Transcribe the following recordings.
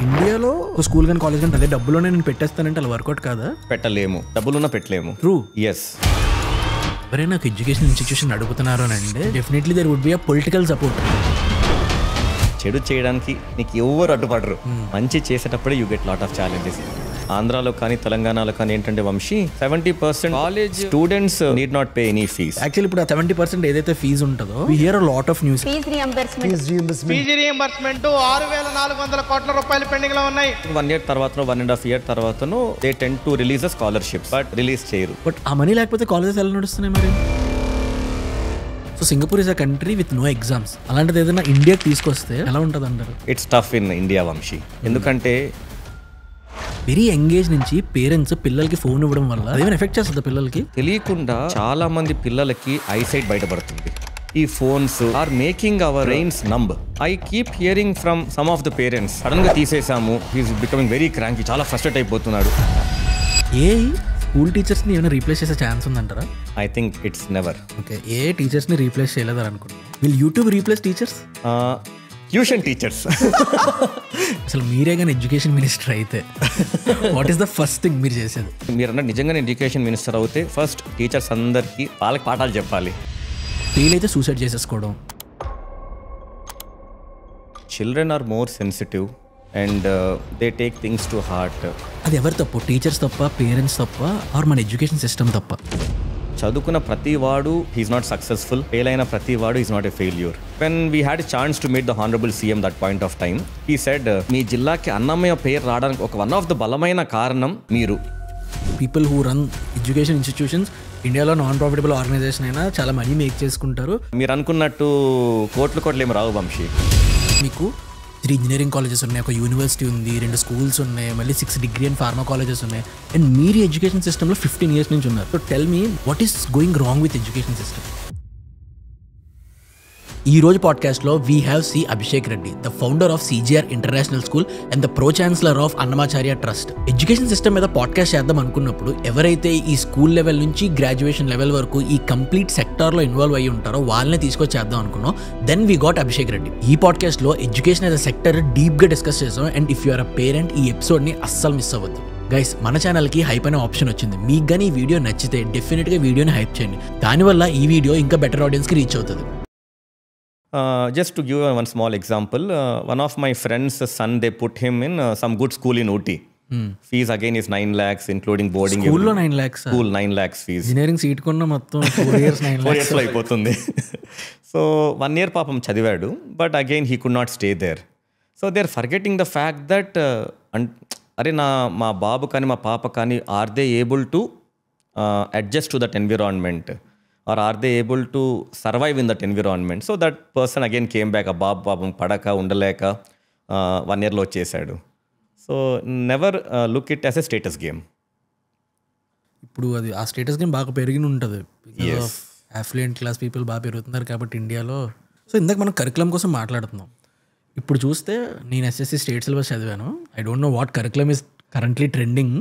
ఇండియాలో స్కూల్ కానీ కాలేజ్ కానీ అదే డబ్బులోనే నేను పెట్టేస్తానంటే అలా వర్కౌట్ కాదా? పెట్టలేము, డబ్బులున్నా పెట్టలేము. ట్రూ. ఎస్. ఎవరైనా నాకు ఎడ్యుకేషన్ ఇన్స్టిట్యూషన్ అడుగుతున్నారు అని అంటే definitely there would be a political support. చెడు చేయడానికి నీకు ఎవరు అడ్డుపడరు. మంచి చేసేటప్పుడే you get lot of challenges. ఆంధ్రాలో కానీ తెలంగాణలో కానీ ఏంటంటే Vamshi 70% college students need not pay any fees. Actually ఇప్పుడు ఆ 70% ఏదైతే ఫీజు ఉంటుందో we hear a lot of news. Fee reimbursement 6,400 కోట్ల రూపాయలు పెండింగ్ లో ఉన్నాయి. 1 year తర్వాత 1.5 year తర్వాతను they tend to release a scholarship but release చేయరు. బట్ ఆ మనీ లేకపోతే కాలేజెస్ ఎలా నడుస్తున్నాయి మరి? So Singapore is a country with no exams. అలాంటిది ఏదైనా ఇండియాకి తీసుకొస్తే ఎలా ఉంటుంది అంటారు? It's tough in India Vamshi. ఎందుకంటే వెరీ ఎంగేజ్ నుంచి పేరెంట్స్ పిల్లలకి ఫోన్ ఇవ్వడం వల్ల అదేమైనా ఎఫెక్ట్ చేస్తుంది పిల్లలకి? తెలియకుండా చాలా మంది పిల్లలకి ఐసైట్ బయటపడుతుంది. ఈ phones are making our brains numb. I keep hearing from some of the parents, sudden గా తీసేసాము, హీస్ బికమింగ్ వెరీ క్రాంకీ, చాలా ఫ్రస్ట్రేట్ అయిపోతున్నాడు. స్కూల్ టీచర్స్ ని ఏమైనా రీప్లేస్ చేసే ఛాన్స్ ఉందంటారా? I think it's never. Okay, ఏ టీచర్స్ ని రీప్లేస్ చేయలేదు అనుకుంటున్నాను. Will YouTube replace teachers? Tuition teachers. అసలు మీరే కానీ ఎడ్యుకేషన్ మినిస్టర్ అయితే what is the first thing మీరు చేసేది? మీరు అన్నట్టు నిజంగానే ఎడ్యుకేషన్ మినిస్టర్ అవుతే ఫస్ట్ టీచర్స్ అందరికి వాళ్ళకి పాఠాలు చెప్పాలి. ఫెయిల్ అయితే సూసైడ్ చేసేసుకోవడం. Children are more sensitive and they take things to heart. అది ఎవరు తప్పు? టీచర్స్ తప్ప, పేరెంట్స్ తప్ప, ఆర్ మన ఎడ్యుకేషన్ సిస్టమ్ తప్ప? చదువుకున్న ప్రతి వాడు హీస్ నాట్ సక్సెస్ఫుల్, ఫెయిల్ అయిన ప్రతి వాడు is not a failure. When we had chance to meet the honourable CM that point of time, he said me జిల్లాకి అన్నమయ్య పేరు రావడానికి ఒక వన్ ఆఫ్ ద బలమైన కారణం మీరు. People who run education institutions ఇండియాలో నాన్ ప్రాఫిటబుల్ ఆర్గనైజేషన్ అయినా చాలా మనీ మేక్ చేసుకుంటారు. మీరు అనుకున్నట్టు కోట్లు ఏమి రావు వంశీ. మీకు 3 ఇంజనీరింగ్ కాలేజెస్ ఉన్నాయి, ఒక యూనివర్సిటీ ఉంది, 2 స్కూల్స్ ఉన్నాయి, మళ్ళీ 6 డిగ్రీ అండ్ ఫార్మా కాలేజెస్ ఉన్నాయి, అండ్ మీరు ఎడ్యుకేషన్ సిస్టంలో 15 years నుంచి ఉన్నారు. So tell me what is going wrong with education system? ఈ రోజు పాడ్కాస్ట్లో we have see Abhishek Reddy, the founder of CGR international school and the pro chancellor of Annamacharya trust. Education system మీద podcast చేద్దాం అనుకున్నప్పుడు ఎవరైతే ఈ స్కూల్ లెవెల్ నుంచి గ్రాడ్యుయేషన్ లెవెల్ వరకు ఈ కంప్లీట్ సెక్టార్లో ఇన్వాల్వ్ అయ్యి ఉంటారో వాళ్ళనే తీసుకొచ్చి చేద్దాం అనుకున్నాం. Then we got Abhishek Reddy. ఈ పాడ్కాస్ట్లో ఎడ్యుకేషన్ యాజ్ అ సెక్టర్ డీప్గా డిస్కస్ చేసాం. And if you are a parent ఈ ఎపిసోడ్ని అస్సలు మిస్ అవ్వద్దు. గైస్, మన ఛానల్కి హైప్ అనే ఆప్షన్ వచ్చింది. మీకు కానీ ఈ వీడియో నచ్చితే డెఫినెట్గా వీడియోని హైప్ చేయండి. దానివల్ల ఈ వీడియో ఇంకా బెటర్ ఆడియన్స్కి రీచ్ అవుతుంది. Just to give one small example, one of my friends' son, they put him in some good school in Ooty. Fees again is 9 lakhs including boarding. School lo 9 lakhs. School 9 lakhs fees. Engineering seat konna మొత్తం 4 years 9 lakhs. 4 years లో అయిపోతుంది. So 1 year పాపం చదివాడు, but again he could not stay there. So they're forgetting the fact that అరే మా బాబు కానీ మా పాప కానీ are they able to adjust to that environment? Or are they able to survive in that environment? So that person again came back, a బాబు పాపం పడక ఉండలేక 1 year లో వచ్చేసాడు. So never look it was a status game. ఇప్పుడు అది ఆ status game బాగా పెరిగి ఉంటుంది. అఫ్లుయెంట్ క్లాస్ పీపుల్ బాగా పెరుగుతున్నారు కాబట్టి ఇండియాలో. సో ఇందాక మనం కరికులం కోసం మాట్లాడుతున్నాం. ఇప్పుడు చూస్తే నేను SSC స్టేట్ సిలబస్ చదివాను. I don't know what curriculum is currently trending.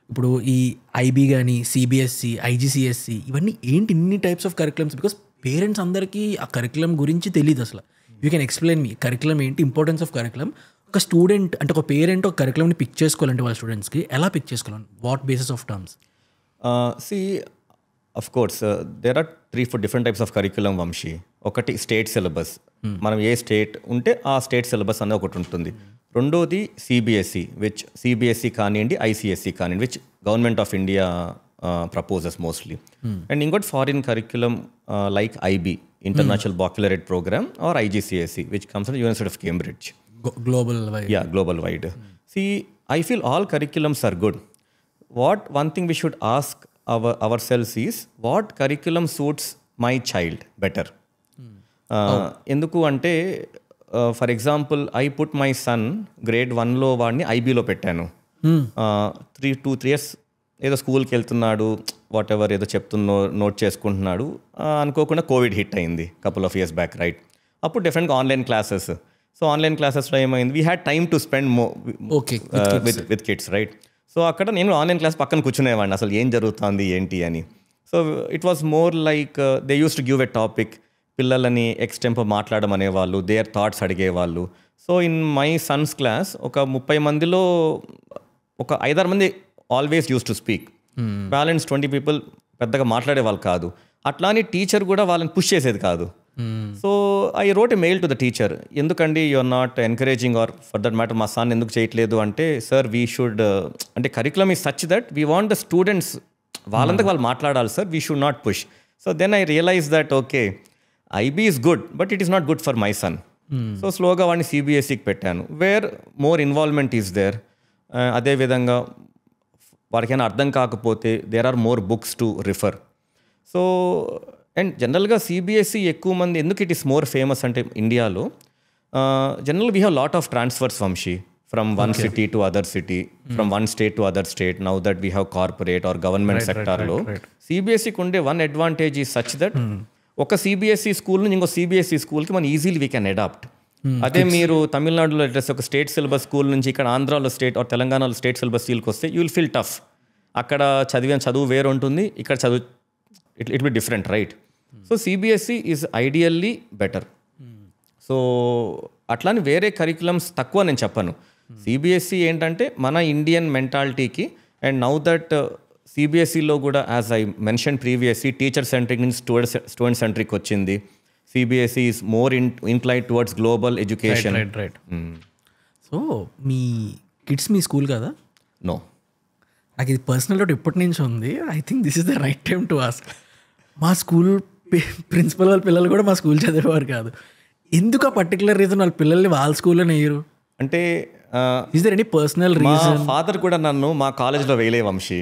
ఇప్పుడు ఈ IB కానీ CBSE, IGCSE ఇవన్నీ ఏంటి ఇన్ని types of curriculums? Because parents అందరికీ ఆ కరికులం గురించి తెలియదు అసలు. You can explain me curriculum ఏంటి, ఇంపార్టెన్స్ ఆఫ్ కరికులం. ఒక స్టూడెంట్ అంటే ఒక పేరెంట్ ఒక కరికులంని పిక్ చేసుకోవాలంటే వాళ్ళ స్టూడెంట్స్కి ఎలా పిక్ చేసుకోవాలి? What basis of terms? of course there are 3-4 different types of curriculum Vamshi. ఒకటి స్టేట్ సిలబస్, మనం ఏ స్టేట్ ఉంటే ఆ స్టేట్ సిలబస్ అనేది ఒకటి ఉంటుంది. రెండోది CBSE, విచ్ CBSE కానివ్వండి, ICSE కానివ్వండి, which government of India proposes mostly. And ఇంకోటి foreign curriculum like IB, international baccalaureate programme, or IGCSE, which comes from university of Cambridge. Global wide. See, I feel all curriculums are good. One thing we should ask ourselves is, what curriculum suits my child better? ఎందుకు అంటే for example I put my son grade 1లో వాడిని IBలో పెట్టాను. 2-3 years ఏదో స్కూల్కి వెళ్తున్నాడు, what ever ఏదో note చేసుకుంటున్నాడు. అనుకోకుండా కోవిడ్ హిట్ అయింది couple of years back, right? అప్పుడు డెఫినెట్గా ఆన్లైన్ క్లాసెస్. సో ఆన్లైన్ క్లాసెస్లో ఏమైంది, we had time to spend with kids, right? So అక్కడ నేను ఆన్లైన్ క్లాస్ పక్కన కూర్చునేవాడిని, అసలు ఏం జరుగుతుంది ఏంటి అని. So it was more like they use to give a topic, పిల్లలని ఎక్స్టెంపర్ మాట్లాడమనేవాళ్ళు, దేర్ థాట్స్ అడిగేవాళ్ళు. So in my Sons class ఒక 30 మందిలో ఒక 5-6 మంది always use to speak, balance 20 people పెద్దగా మాట్లాడే వాళ్ళు కాదు. అట్లా అని టీచర్ కూడా వాళ్ళని పుష్ చేసేది కాదు. So I wrote a mail to the teacher, ఎందుకండి you're not encouraging or for that matter మా సన్ ఎందుకు చేయట్లేదు అంటే, సార్ వీ షుడ్ అంటే curriculum is such that we want the students వాళ్ళంతకు వాళ్ళు మాట్లాడాలి sir, we should not push. So then I realise that okay IB is good but it is not good for my son. So స్లోగా వాడిని సిబిఎస్ఈకి పెట్టాను, where more involvement is there. అదేవిధంగా వాడికైనా అర్థం కాకపోతే there are more books to refer. So and జనరల్గా CBSE ఎక్కువ మంది ఎందుకు ఇట్ ఈస్ మోర్ ఫేమస్ అంటే ఇండియాలో general we have lot of transfers Vamshi from one city to other city, from one state to other state. Now that we have corporate or government సెక్టార్లో సిబిఎస్ఈకి ఉండే one advantage is such that ఒక CBSE school నుంచి ఇంకో CBSE స్కూల్కి మనం easily we can adapt. అదే మీరు తమిళనాడులో ఒక స్టేట్ సిలబస్ స్కూల్ నుంచి ఇక్కడ ఆంధ్రాలో స్టేట్ ఆర్ తెలంగాణలో స్టేట్ సిలబస్ స్కూల్కి వస్తే యూ విల్ ఫీల్ టఫ్. అక్కడ చదివిన చదువు వేరు ఉంటుంది, ఇక్కడ చదువు it be different, right? So CBSE is ideally better. So అట్లానే వేరే కరికులమ్స్ తక్కువ నేను చెప్పను. సిబిఎస్ఈ ఏంటంటే మన ఇండియన్ మెంటాలిటీకి, అండ్ నౌ దట్ సిబిఎస్ఈలో కూడా as I mention previously teacher centric నుంచి స్టూడెంట్ సెంట్రిక్ వచ్చింది. CBSE is more inclined towards global education. Right. So me kids me school కదా? నో, నాకు ఇది పర్సనల్ డౌట్ ఇప్పటి నుంచి ఉంది. I think this is the right time to ask. మా school principal వాళ్ళ పిల్లలు కూడా మా స్కూల్ చదివేవారు కాదు. ఎందుకు ఆ పర్టికులర్ రీజన్ వాళ్ళ పిల్లల్ని వాళ్ళ స్కూల్లో వేయరు అంటే is there any personal reason? Father కూడా నన్ను మా కాలేజ్లో వేయలే వంశీ.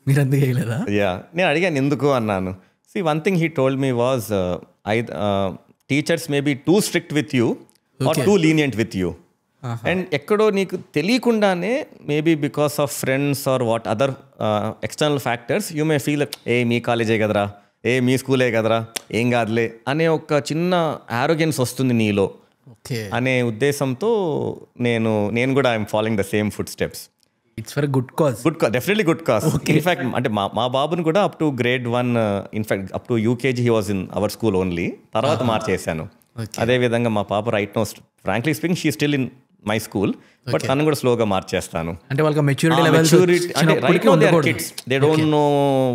మీరు అందుకు వేయలేదా? నేను అడిగాను ఎందుకు అన్నాను. See one thing he told me was teachers may be too strict with you or too lenient with you. And ఎక్కడో నీకు తెలియకుండానే maybe because of friends or what other external factors you may feel మీ కాలేజే కదరా, మీ స్కూలే కదరా, ఏం కాదులే అనే ఒక చిన్న ఆరోగెన్స్ వస్తుంది నీలో అనే ఉద్దేశంతో నేను కూడా I'm following the same footsteps. It's for good cause. Definitely good cause. In fact అంటే మా బాబుని కూడా up to grade 1 in fact up to UKG he was in our school only, తర్వాత మార్చేశాను. అదేవిధంగా మా పాప right now frankly speaking she still in my school, but తను కూడా స్లోగా మార్చేస్తాను. అంటే వాళ్ళకి మెచ్యూరిటీ అంటే right now they are kids, they don't know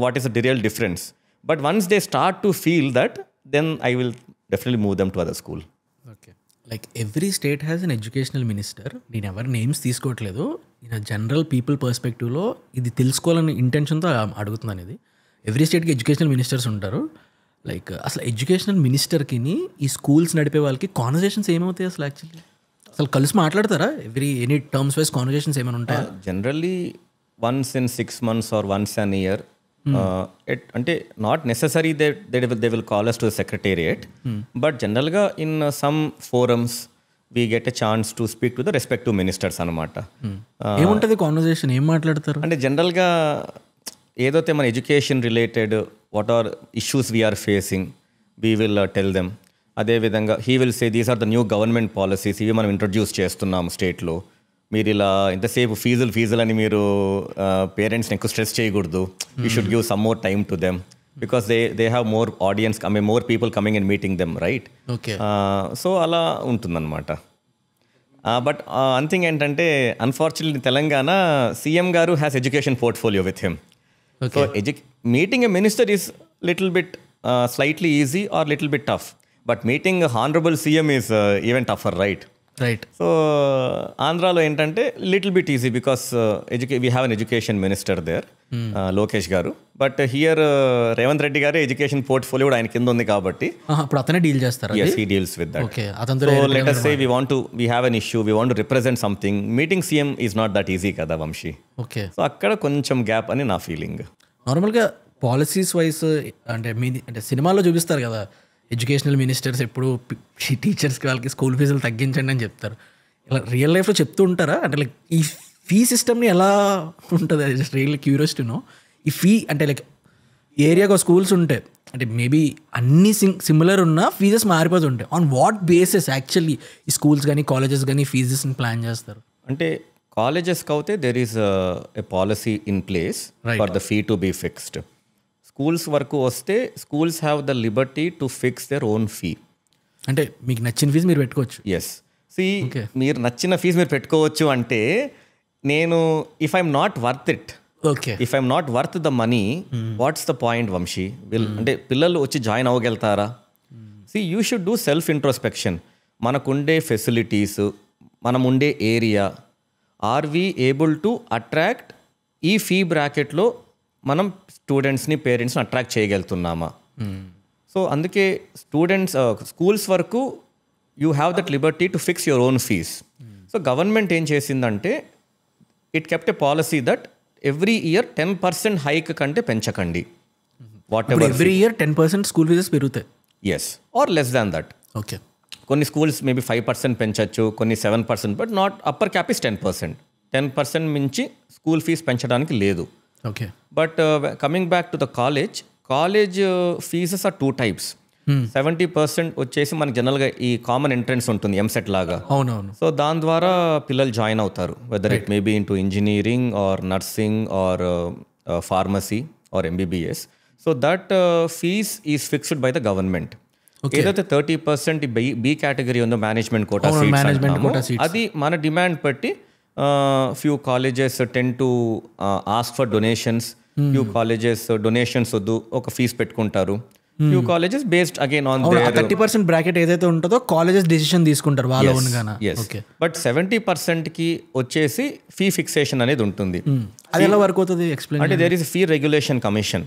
what is the real difference, but once they start to feel that then I will definitely move them to other school. Okay, like every state has an educational minister. నేను ఎవరి names తీసుకోవట్లేదు, in general people పర్స్పెక్టివ్లో ఇది తెలుసుకోవాలని ఇంటెన్షన్తో అడుగుతున్నాను. ఇది every స్టేట్కి educational ministers ఉంటారు. Like అసలు ఎడ్యుకేషనల్ మినిస్టర్కి ఈ స్కూల్స్ నడిపే వాళ్ళకి కాన్వర్జేషన్స్ ఏమవుతాయి అసలు? యాక్చువల్లీ అసలు కలిసి మాట్లాడతారా? ఎనీ టర్మ్స్ వైజ్ కాన్వర్జేషన్స్ ఏమైనా ఉంటాయా? Generally once in 6 months or once an year. అంటే not necessary they will call us to the secretariat, but జనరల్గా in some forums we get a chance to speak to the respective ministers అనమాట. ఏముంటుంది conversation? ఏం మాట్లాడతారు అంటే జనరల్గా ఏదైతే మన education related what are issues we're facing we will tell them. అదేవిధంగా he will say these are the new government policies, ఇవి మనం ఇంట్రడ్యూస్ చేస్తున్నాము స్టేట్లో. మీరు ఇలా ఇంతసేపు ఫీజులు అని మీరు పేరెంట్స్ని ఎక్కువ స్ట్రెస్ చేయకూడదు. You should give some more time to them because they have more audience, more people coming and meeting them, right? Okay, so అలా ఉంటుందన్నమాట. బట్ వన్ థింగ్ ఏంటంటే unfortunately Telangana CM garu has education portfolio with him. So meeting a minister is little bit slightly easy or little bit tough, but meeting honourable CM is even tougher, right? Right. So ఆంధ్రాలో ఏంటంటే little bit easy because we have an education minister there, Lokesh గారు. But here Revanth Reddy గారు education portfolio కూడా ఆయన కింద ఉంది కాబట్టి ఇప్పుడు అతనే డీల్ చేస్తారు. yes, he deals with that. Okay, so let us say we have an issue, we want to represent something. Meeting CM is not that easy కదా వంశీ. ఓకే, సో అక్కడ కొంచెం గ్యాప్ అని నా ఫీలింగ్. నార్మల్గా పాలసీస్ వైజ్ అంటే అంటే సినిమాలో చూపిస్తారు కదా, ఎడ్యుకేషనల్ మినిస్టర్స్ ఎప్పుడు టీచర్స్కి వాళ్ళకి స్కూల్ ఫీజులు తగ్గించండి అని చెప్తారు. ఇలా రియల్ లైఫ్లో చెప్తూ ఉంటారా? అంటే లైక్ ఈ ఫీ సిస్టమ్ని ఎలా ఉంటుంది? Just real curiosity no. ఈ ఫీ అంటే లైక్ ఏరియాగా స్కూల్స్ ఉంటాయి, అంటే మేబీ అన్ని సిమిలర్ ఉన్న ఫీజెస్ మారిపోతుంటాయి. ఆన్ వాట్ బేసిస్ యాక్చువల్లీ ఈ స్కూల్స్ కానీ కాలేజెస్ కానీ ఫీజెస్ని ప్లాన్ చేస్తారు? అంటే కాలేజెస్కి అయితే there is a policy in place for the fee to be fixed. Schools వరకు వస్తే schools have the liberty to fix their own fee. అంటే మీకు నచ్చిన ఫీజు మీరు పెట్టుకోవచ్చు. ఎస్, మీరు నచ్చిన ఫీజు మీరు పెట్టుకోవచ్చు అంటే నేను if I'm not worth it, okay, if I'm not worth the money, what's the point Vamshi? అంటే పిల్లలు వచ్చి జాయిన్ అవ్వగలుగుతారా? You should do self introspection. మనకుండే ఫెసిలిటీస్, మనం ఉండే area, are we able to attract ఈ ఫీ బ్రాకెట్లో మనం స్టూడెంట్స్ని, పేరెంట్స్ని అట్రాక్ట్ చేయగలుగుతున్నామా? సో అందుకే స్కూల్స్ వరకు you have that liberty to fix your own fees. So government ఏం చేసిందంటే it kept a policy that every year 10% hike కంటే పెంచకండి. Whatever every year 10% school fees పెరుగుతాయి. Yes, or less than that. Okay, కొన్ని schools maybe 5% పెంచవచ్చు, కొన్ని 7%, but not upper cap is 10%. 10% మించి school fees పెంచడానికి లేదు. Okay, but coming back to the college fees are 2 types. 70% వచ్చేసి మనకి జనరల్గా ఈ కామన్ ఎంట్రన్స్ ఉంటుంది, ఎంసెట్ లాగా. అవునవును. సో దాని ద్వారా పిల్లలు జాయిన్ అవుతారు, whether it may be into engineering or nursing or pharmacy or MBBS. So that fees is fixed by the government. ఏదైతే 30% బి కేటగిరీ ఉందో, మేనేజ్మెంట్ కోటా సీట్స్, అది మన డిమాండ్ బట్టి few colleges tend to ask for donations. Few colleges donations వద్దు, ఒక fees పెట్టుకుంటారు. Few colleges based again on their 30% bracket ఏదైతే ఉంటుందో కాలేజెస్ డిసిషన్ తీసుకుంటారు వాళ్ళ ఓన్గానా. బట్ 70%కి వచ్చేసి ఫీ ఫిక్సేషన్ అనేది ఉంటుంది. అది ఎలా వర్క్ అవుతుంది ఎక్స్ప్లెయిన్ అంటే there is fee regulation commission.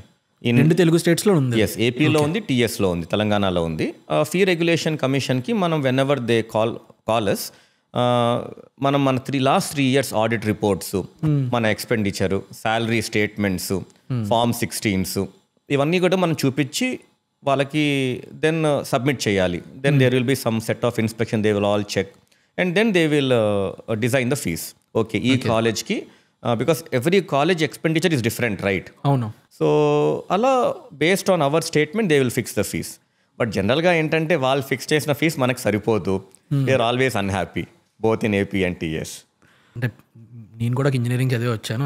రెండు తెలుగు స్టేట్స్లో ఉంది. ఎస్, ఏపీలో ఉంది, TSలో ఉంది, తెలంగాణలో ఉంది. ఫీ రెగ్యులేషన్ కమిషన్కి మనం వెన్ ఎవర్ దే కాల్ మనం మన లాస్ట్ 3 years ఆడిట్ రిపోర్ట్స్, మన expenditure, salary statements, form 16s, ఇవన్నీ కూడా మనం చూపించి వాళ్ళకి దెన్ సబ్మిట్ చేయాలి. Then there will be some set of inspection, they will all check and then they will design the fees. Okay, ఈ కాలేజ్కి because every college expenditure is different, right? అవును. So అలా based on our statement they will fix the fees. But జనరల్గా ఏంటంటే వాళ్ళు fix చేసిన fees మనకు సరిపోదు. They are always unhappy both in AP and TS. అంటే నేను కూడా ఇంజనీరింగ్ చదివి వచ్చాను.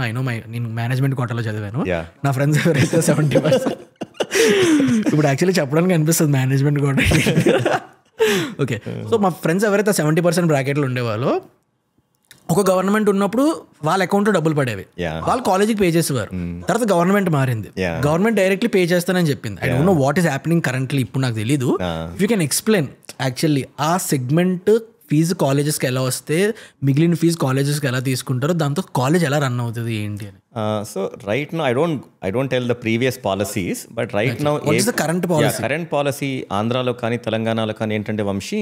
నేను మేనేజ్మెంట్ కోటాలో చదివాను. నా ఫ్రెండ్స్ ఎవరైతే 70%, ఇప్పుడు యాక్చువల్లీ చెప్పడానికి అనిపిస్తుంది మేనేజ్మెంట్ కోట. ఓకే, సో మా ఫ్రెండ్స్ ఎవరైతే 70% బ్రాకెట్లు ఉండేవాళ్ళు, ఒక గవర్నమెంట్ ఉన్నప్పుడు వాళ్ళ అకౌంట్లో డబ్బులు పడేవి, వాళ్ళు కాలేజీకి పే చేసేవారు. తర్వాత గవర్నమెంట్ మారింది, గవర్నమెంట్ డైరెక్ట్లీ పే చేస్తానని చెప్పింది. I don't know what is happening currently, ఇప్పుడు నాకు తెలీదు. If you can explain actually ఆ సెగ్మెంట్ ఫీజు కాలేజెస్కి ఎలా వస్తే మిగిలిన ఫీజు కాలేజెస్కి ఎలా తీసుకుంటారో, దాంతో కాలేజ్ ఎలా రన్ అవుతుంది ఏంటి అని. So right now I don't tell the previous policies, but right now current policy ఆంధ్రాలో కానీ తెలంగాణలో కానీ ఏంటంటే Vamshi,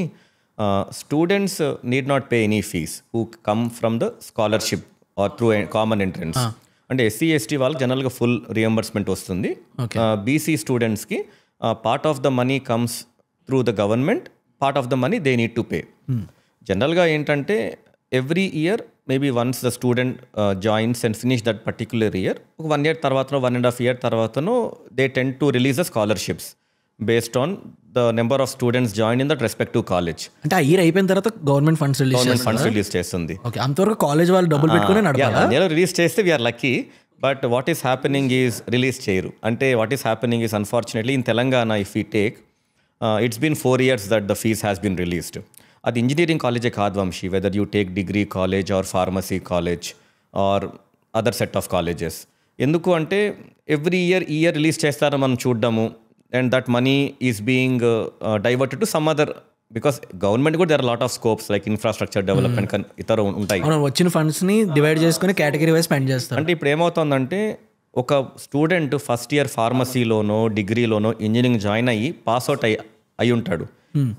students need not pay any fees who come from the scholarship or through common entrance. అంటే SC ST వాళ్ళకి జనరల్గా full reimbursement వస్తుంది. BC స్టూడెంట్స్కి part of the money comes through the government, part of the money they need to pay. జనరల్గా ఏంటంటే every year maybe once the student joins and finish that particular year, 1 year తర్వాతనో 1.5 year తర్వాతనో they tend to release the scholarships based on the number of students join in that respective college. అంటే ఆ year అయిపోయిన తర్వాత government funds release చేస్తుంది. అంతవరకు college వాళ్ళు డబ్బులు పెట్టుకుని రిలీజ్ చేస్తే we're lucky. But what is happening is release చేయరు. అంటే what is happening is unfortunately in Telangana if you take, it's been 4 years that the fees has been released. అది engineering కాలేజే కాదు Vamshi, whether you take degree college or pharmacy college or other set of colleges. ఎందుకు అంటే every year release చేస్తారని మనం చూడ్డము, and that money is being diverted to some other, because government కూడా there are lot of scopes like infrastructure development ఇతర ఉంటాయి. వచ్చిన ఫండ్స్ని డివైడ్ చేసుకుని కేటగిరీ వైజ్ స్పెండ్ చేస్తారు. అంటే ఇప్పుడు ఏమవుతుందంటే ఒక స్టూడెంట్ ఫస్ట్ ఇయర్ ఫార్మసీలోనో డిగ్రీలోనో ఇంజనీరింగ్ జాయిన్ అయ్యి పాస్అవుట్ అయి ఉంటాడు,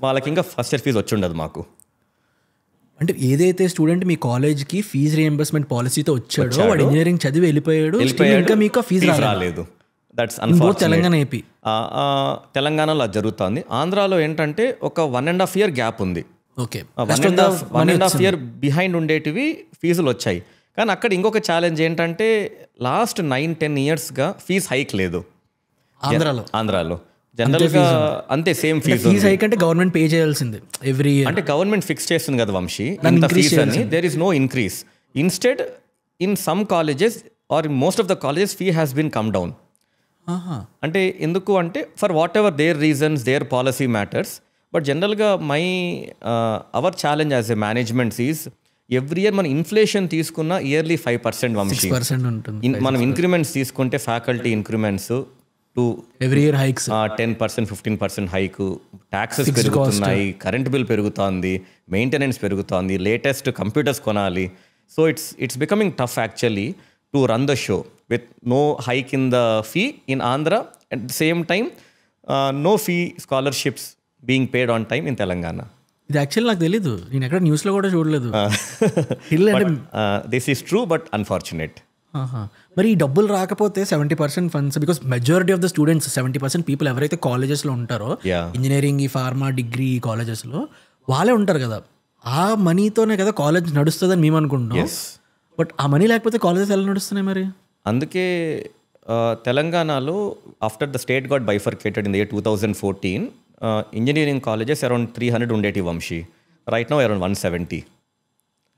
వాళ్ళకి ఇంకా ఫస్ట్ ఇయర్ ఫీజు వచ్చి ఉండదు. మాకు అంటే ఏదైతే స్టూడెంట్ మీ కాలేజ్కి ఫీజు రియంబర్స్మెంట్ పాలసీతో వచ్చాడో, వాడు ఇంజనీరింగ్ చదివి వెళ్ళిపోయాడు, ఇంకా మీకు ఫీజు రాలేదు. దట్స్ తెలంగాణ AP తెలంగాణలో జరుగుతుంది. ఆంధ్రాలో ఏంటంటే ఒక 1.5 year గ్యాప్ ఉంది. ఓకే, 1.5 year బిహైండ్ ఉండేటివి ఫీజులు వచ్చాయి. కానీ అక్కడ ఇంకొక ఛాలెంజ్ ఏంటంటే లాస్ట్ 9-10 yearsగా ఫీజు హైక్ లేదు ఆంధ్రాలో. జనరల్గా అంతే సేమ్ ఫీజు హైక్ అంటే గవర్నమెంట్ పే చేయాల్సిందే ఎవ్రీ ఇయర్. అంటే గవర్నమెంట్ ఫిక్స్ చేస్తుంది కదా వంశీ ఇంత ఫీజు అని, there is no increase. Instead in some colleges or in most of the colleges fee has been come down. అంటే ఎందుకు అంటే for whatever their reasons, their policy matters, but జనరల్గా our challenge as a managements is every year మన inflation తీసుకున్న yearly 5% Vamshi. 6% ఉంటుంది. మనం increments తీసుకుంటే faculty increments to every year hikes 10% 15% hike, taxes పెరుగుతున్నాయి, కరెంట్ బిల్ పెరుగుతోంది, మెయింటెనెన్స్ పెరుగుతోంది, latest computers కొనాలి. So it's becoming tough actually to run the show with no hike in the fee in Andhra, at the same time no fee scholarships being paid on time in Telangana. ఇది actually నాకు తెలీదు, నేను ఎక్కడ న్యూస్లో కూడా చూడలేదు. This is true but unfortunate. మరి ఈ డబ్బులు రాకపోతే 70% funds, because majority of the students 70% people ఎవరైతే కాలేజెస్లో ఉంటారో, ఇంజనీరింగ్, ఈ ఫార్మా, డిగ్రీ కాలేజెస్లో వాళ్ళే ఉంటారు కదా, ఆ మనీతోనే కదా కాలేజ్ నడుస్తుందని మేము అనుకుంటున్నాం. బట్ ఆ మనీ లేకపోతే కాలేజెస్ ఎలా నడుస్తున్నాయి మరి? అందుకే తెలంగాణలో after the state got bifurcated in the year 2014, engineering colleges around 300 Undeti Vamsi. Right now around 170.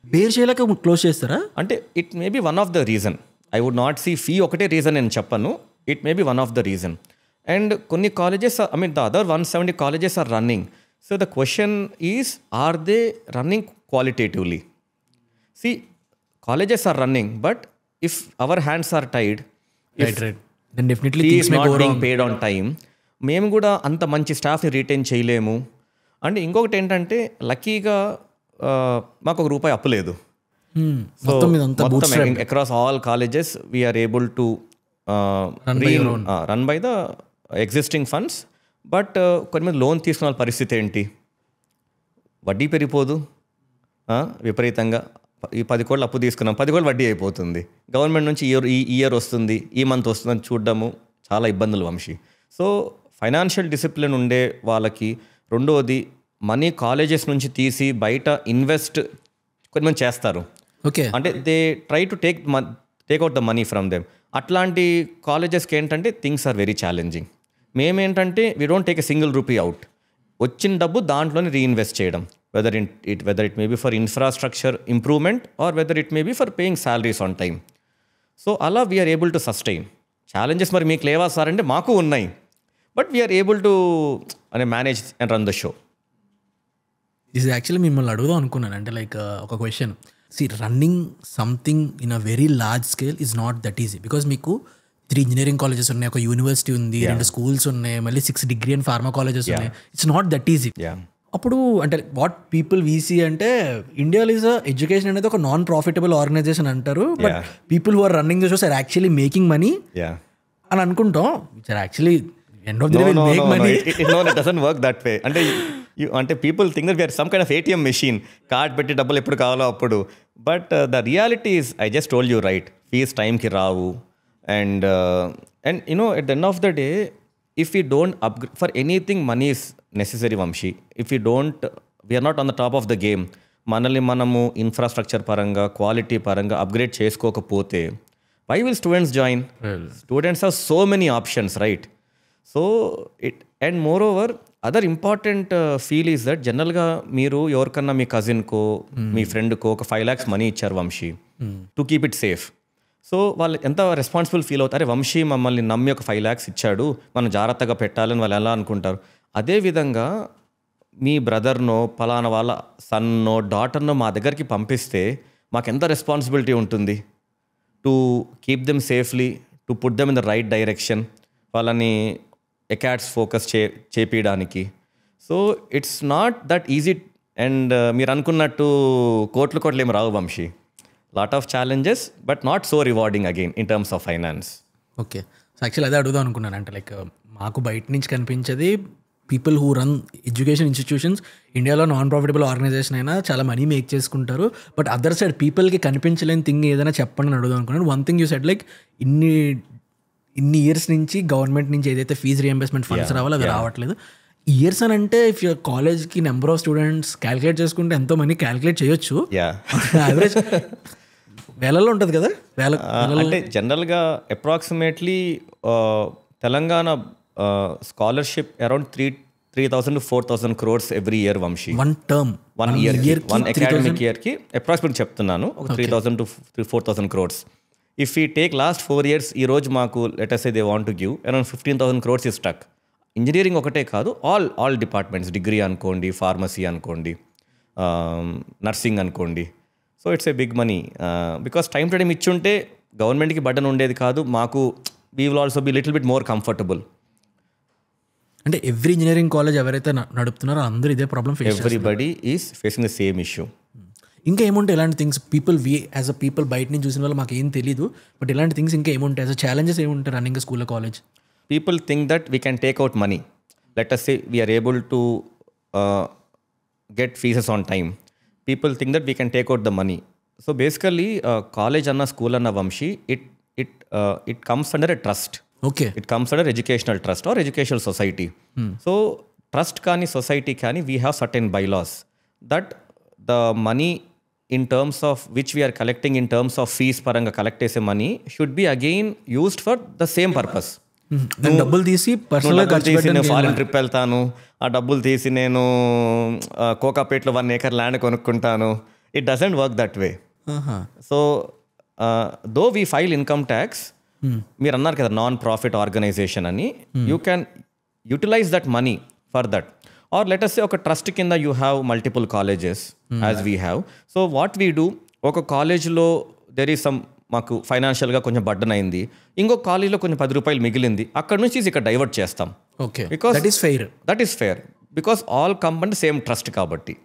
పేరు చేయలేక క్లోజ్ చేస్తారా? అంటే it may be one of the reason. I would not see fee ఒకటే రీజన్ నేను చెప్పను, it may be one of the reason. And కొన్ని colleges, I mean the other 170 colleges are running. So the question is, are they running qualitatively? See, colleges are running, but if our hands are tied, then definitely things may go wrong. Paid on time, మేము కూడా అంత మంచి స్టాఫ్ని retain చేయలేము. And ఇంకొకటి ఏంటంటే, లక్కీగా మాకు ₹1 అప్పు లేదు. మొత్తం across all colleges we're able to run by the existing funds. But కొంతమంది లోన్ తీసుకున్న పరిస్థితి ఏంటి? వడ్డీ పెరిగిపోదు విపరీతంగా. ఈ 10 కోట్లు అప్పు తీసుకున్నాం, 10 కోట్లు వడ్డీ అయిపోతుంది. గవర్నమెంట్ నుంచి ఈ ఇయర్ వస్తుంది, ఈ మంత్ వస్తుందని చూడడము చాలా ఇబ్బందులు వంశీ. సో ఫైనాన్షియల్ డిసిప్లిన్ ఉండే వాళ్ళకి, రెండోది మనీ కాలేజెస్ నుంచి తీసి బయట ఇన్వెస్ట్ కొంతమంది చేస్తారు. ఓకే, అంటే they try to take out the money from them. అట్లాంటి కాలేజెస్కి ఏంటంటే థింగ్స్ ఆర్ వెరీ ఛాలెంజింగ్. మేమేంటంటే we don't take a single rupee out. వచ్చిన డబ్బు దాంట్లోనే రీఇన్వెస్ట్ చేయడం, whether it may be for infrastructure improvement or whether it may be for paying salaries on time. So Allah, we are able to sustain. Challenges మరి మీకు లేవా sir అంటే మాకు ఉన్నాయి, but we're able to manage and run the show. ఇది actually మిమ్మల్ని అడుగుదాం అనుకున్నాను. అంటే లైక్ ఒక question, running something in a very large scale is not that easy. Because మీకు 3 ఇంజనీరింగ్ కాలేజెస్ ఉన్నాయి, ఒక యూనివర్సిటీ ఉంది, 2 స్కూల్స్ ఉన్నాయి, మళ్ళీ 6 డిగ్రీ అండ్ ఫార్మా కాలేజెస్ ఉన్నాయి. It's not that easy. అప్పుడు అంటే వాట్ పీపుల్ వీసీ అంటే, ఇండియాలో ఈజ్ ఎడ్యుకేషన్ అనేది ఒక నాన్ ప్రాఫిటబుల్ ఆర్గనైజేషన్ అంటారు, but people who are running the shows are actually making money అని అనుకుంటాం. Actually end of the day will make money. It doesn't work that way. అంటే people think that we're some kind of ATM machine, card పెట్టి డబ్బులు ఎప్పుడు కావాలో అప్పుడు. But the reality is, I just told you right, fees టైంకి రావు. And at the end of the day, if we don't upgrade for anything, money is necessary Vamshi. If we are not on the top of the game, మనల్ని మనము infrastructure పరంగా, quality పరంగా upgrade చేసుకోకపోతే, why will students join? Students have so many options, right? So and moreover, other important feel is that జనరల్గా మీరు ఎవరికన్నా మీ కజిన్కో మీ ఫ్రెండ్కో ఒక 5 lakhs money ఇచ్చారు Vamshi, to keep it safe. So వాళ్ళు ఎంత రెస్పాన్సిబుల్ ఫీల్ అవుతారు, వంశీ మమ్మల్ని నమ్మి ఒక 5 lakhs ఇచ్చాడు, మనం జాగ్రత్తగా పెట్టాలని వాళ్ళు ఎలా అనుకుంటారు. అదేవిధంగా మీ బ్రదర్నో, పలానా వాళ్ళ సన్నో, డాటర్నో మా దగ్గరికి పంపిస్తే మాకు ఎంత రెస్పాన్సిబిలిటీ ఉంటుంది to keep them safely, to put them in the right direction, వాళ్ళని అకాడ్స్ ఫోకస్ చేపించడానికి. So it's not that easy. And మీరు అనుకున్నట్టు కోట్లు ఏమి రావు Vamshi. Lot of challenges, but not so rewarding again in terms of finance. Okay, so actually అదే అడుగుదాం అనుకున్నాను. అంటే లైక్ మాకు బయట నుంచి కనిపించేది people who run education institutions, ఇండియాలో నాన్ ప్రాఫిటబుల్ ఆర్గనైజేషన్ అయినా చాలా మనీ మేక్ చేసుకుంటారు. బట్ అదర్ సైడ్ పీపుల్కి కనిపించలేని థింగ్ ఏదైనా చెప్పండి అని అడుగుదాం అనుకున్నాను. One thing you said, like ఇన్ని ఇయర్స్ నుంచి గవర్నమెంట్ నుంచి ఏదైతే ఫీజు రియంబర్స్మెంట్ ఫండ్స్ రావాలో అది రావట్లేదు. ఇయర్స్ అని అంటే ఇఫ్ యూర్ కాలేజ్కి నెంబర్ ఆఫ్ స్టూడెంట్స్ క్యాలిక్యులేట్ చేసుకుంటే ఎంతో మనీ క్యాలిక్యులేట్ చేయొచ్చు. యావరేజ్ వేలలో ఉంటుంది కదా. అంటే జనరల్గా approximately Telangana scholarship around 3,000 to 4,000 crores every year Vamshi. One academic ఇయర్కి అప్రాక్సిమేట్ చెప్తున్నాను, ఒక 3,000 to 4,000 crores. ఇఫ్ ఈ టేక్ లాస్ట్ 4 years, ఈ రోజు మాకు let us say they want to give around 15,000 crores is stuck. Engineering ఒకటే కాదు, ఆల్ డిపార్ట్మెంట్స్, డిగ్రీ అనుకోండి, ఫార్మసీ అనుకోండి, నర్సింగ్ అనుకోండి. So it's a big money because time to time ఇచ్చుంటే గవర్నమెంట్కి బర్డన్ ఉండేది కాదు, మాకు we will also be little bit more comfortable. అంటే ఎవ్రీ ఇంజనీరింగ్ కాలేజ్ ఎవరైతే నడుపుతున్నారో అందరూ ఇదే ప్రాబ్లం ఫేస్ చేస్తారు. Everybody is facing the same issue. ఇంకా ఏముంటాయి ఇలాంటి థింగ్స్ యాజ్ అ పీపుల్ బయట నుంచి చూసిన వాళ్ళు మాకు ఏం తెలియదు, బట్ ఇలాంటి థింగ్స్ ఇంకా ఏముంటాయి, యాజ్ అ ఛాలెంజెస్ ఏముంటాయి running school college? People think that we can take out money. Let us say we are able to get fees on time. People think that we can take out the money. So basically, college anna school anna Vamshi, it comes under a trust. Okay. It comes under educational trust or educational society. So trust kani society kani, we have certain bylaws that the money in terms of which we are collecting in terms of fees paranga collect ese money should be again used for the same purpose. డబ్బులు తీసి personal foreign trip వెళ్తాను, ఆ డబ్బులు తీసి నేను కోకాపేట్లో 1 acre land కొనుక్కుంటాను. It doesn't work that way. So though we file income tax, మీరు అన్నారు కదా నాన్ ప్రాఫిట్ ఆర్గనైజేషన్ అని, you can utilise that money for that. Or let us say ఒక ట్రస్ట్ కింద you have multiple colleges as we have. So what we do, ఒక కాలేజ్లో there is some మాకు ఫైనాన్షియల్గా కొంచెం బర్డన్ అయింది, ఇంకొక కాలేజీలో కొంచెం 10 రూపాయలు మిగిలింది, అక్కడ నుంచి ఇక్కడ డైవర్ట్ చేస్తాం. Okay, because that is fair because all compound same trust కాబట్టి.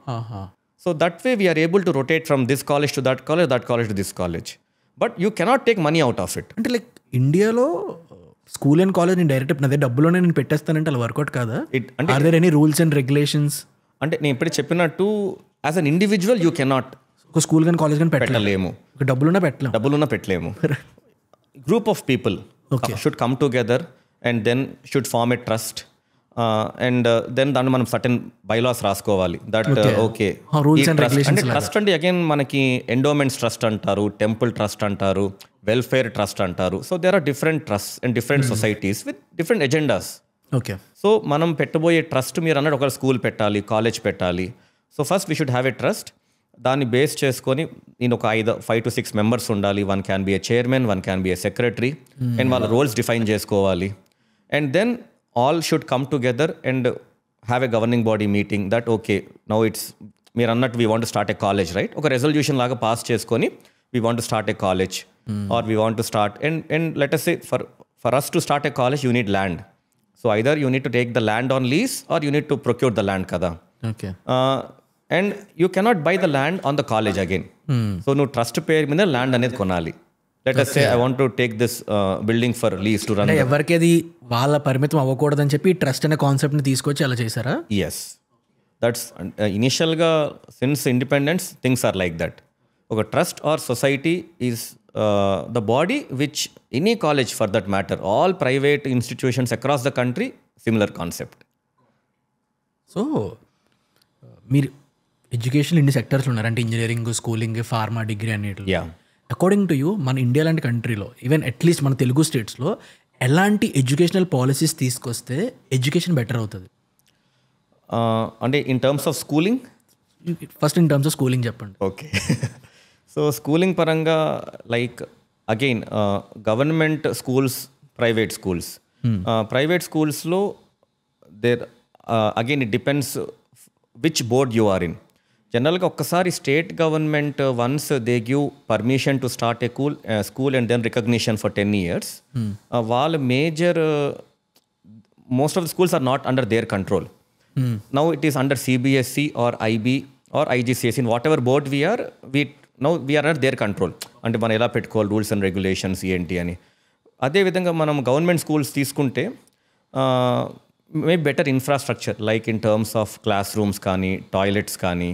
So that way we're able to rotate from this college to that college to this college, but you cannot take money out of it. అంటే like ఇండియాలో school and college నేను direct అదే డబ్బులోనే నేను పెట్టేస్తానంటే అలా work out కాదా? Are there any rules and regulations? అంటే నేను ఇప్పుడే చెప్పినట్టు as an individual you cannot ఒక స్కూల్ కానీ కాలేజ్ కానీ పెట్టలేము, డబ్బులున్నా పెట్టలేము. Group of people should come together and then should form a trust and then దాన్ని మనం సర్టెన్ బైలాస్ రాసుకోవాలి దట్ ఓకే. అంటే ట్రస్ట్ అంటే అగైన్ మనకి ఎండోమెంట్స్ ట్రస్ట్ అంటారు, టెంపుల్ ట్రస్ట్ అంటారు, వెల్ఫేర్ ట్రస్ట్ అంటారు. So there are different trust and different societies with different agendas. Okay, so మనం పెట్టబోయే ట్రస్ట్ మీరు అన్నట్టు ఒక స్కూల్ పెట్టాలి, కాలేజ్ పెట్టాలి. So first we should have a trust. దాన్ని బేస్ చేసుకొని నేను ఒక 5 to 6 మెంబర్స్ ఉండాలి. 1 can be a chairman, 1 can be a secretary, and వాళ్ళ రోల్స్ డిఫైన్ చేసుకోవాలి. And then all should come together and have a governing body meeting that okay now it's మీరు అన్నట్టు we want to start a college, right? ఒక resolution లాగా pass చేసుకొని we want to start a college or we want to start and let us say for us to start a college you need land. So either you need to take the land on lease or you need to procure the land kada. Okay. And you cannot buy the land on the college again. So no trust పేరు మీద land అనేది కొనాలి. Let us say I want to take this building for lease to run. అంటే ఎవరికి అది వాళ్ళ పరిమితం అవ్వకూడదని చెప్పి ట్రస్ట్ అనే కాన్సెప్ట్ ని తీసుకొచ్చి అలా చేశారా? Yes, that's ఇనిషియల్గా since independence things are like that. ఒక trust or society is the body which any college for that matter, all private institutions across the country, similar concept. So మీరు education ఇన్ని sectors ఉన్నారు అంటే engineering, schooling, pharma, degree అన్నిటి. According to you మన India లాంటి కంట్రీలో even at least మన తెలుగు స్టేట్స్లో ఎలాంటి ఎడ్యుకేషనల్ పాలసీస్ తీసుకొస్తే ఎడ్యుకేషన్ బెటర్ అవుతుంది? అంటే in terms of schooling, first in terms of schooling చెప్పండి. ఓకే, సో స్కూలింగ్ పరంగా like again government schools, private schools. Private స్కూల్స్లో there again it depends which board you are in. జనరల్గా ఒక్కసారి state government once they give permission to start a school and then recognition for 10 years, వాళ్ళ major most of the schools are not under their control. Now it is under CBSE or IB or IGCSE, in whatever board we're under their control. అంటే మనం ఎలా పెట్టుకోవాలి, rules and regulations ఏంటి అని. అదేవిధంగా మనం government schools తీసుకుంటే maybe better infrastructure like in terms of classrooms కానీ, టాయిలెట్స్ కానీ,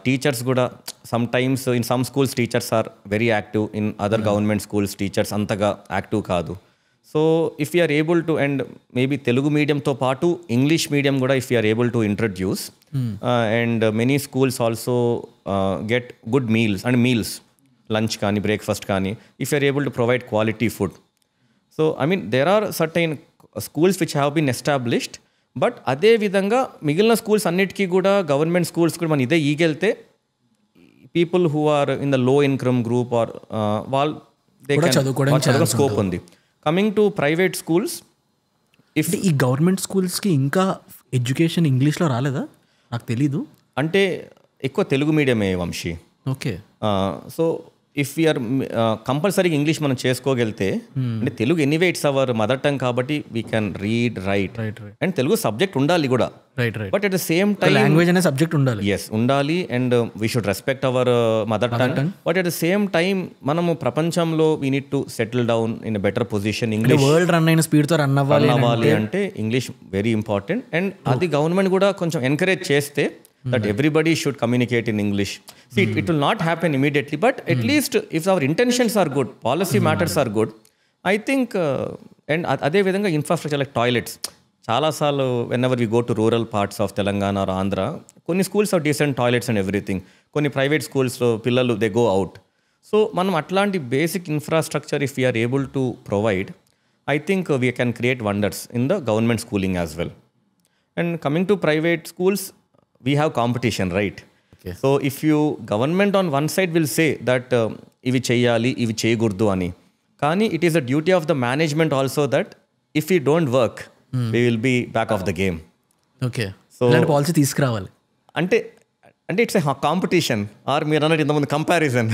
టీచర్స్ కూడా sometimes in some schools teachers are very active, in other government schools teachers అంతగా యాక్టివ్ కాదు. So if you are able to, and maybe Telugu మీడియంతో పాటు English medium కూడా if you are able to introduce, and many schools also get good meals, lunch కానీ, breakfast కానీ, if you are able to provide quality food. So I mean there are certain schools which have been established. But అదే విధంగా మిగిలిన schools అన్నిటికీ కూడా, government schools కూడా మనం ఇదే ఈగెళ్తే people who are in the low income group or వాళ్ళు చదువుకోవడానికి స్కోప్ ఉంది. కమింగ్ టు ప్రైవేట్ స్కూల్స్, అంటే ఈ గవర్నమెంట్ స్కూల్స్కి ఇంకా ఎడ్యుకేషన్ ఇంగ్లీష్లో రాలేదా? నాకు తెలీదు. అంటే ఎక్కువ తెలుగు మీడియమే Vamshi. Okay. So if you're కంపల్సరీగా ఇంగ్లీష్ మనం చేసుకోగలితే, అంటే Telugu anyway it's our mother tongue కాబట్టి we can read write and Telugu subject ఉండాలి కూడా. But at the same time language అనే సబ్జెక్ట్ ఉండాలి. ఎస్ ఉండాలి and we should respect our mother tongue. But at the same time మనము ప్రపంచంలో we need to settle down in a better position. English world run అయిన స్పీడ్తో run అవ్వాలి అంటే English very important. And అది government కూడా కొంచెం ఎంకరేజ్ చేస్తే that everybody should communicate in English. See, it will not happen immediately, but at least if our intentions are good, policy matters are good, I think, and అదే విధంగా infrastructure like toilets. చాలాసార్లు whenever we go to rural parts of Telangana or Andhra, కొన్ని schools are decent toilets and everything. కొన్ని private స్కూల్స్లో పిల్లలు they go out. So మనం అట్లాంటి basic infrastructure if we are able to provide, I think we can create wonders in the government schooling as well. And coming to private schools, we have competition, right? Okay. So if you government on one side will say that ivi cheyali ivi cheyagurdu ani, kani it is a duty of the management also that if we don't work we will be back of the game. Okay. So ఇలాంటి policy తీసుకురావాలి. అంటే it's a competition are మీరు అన్నట్టు ఇంతకుముందు comparison.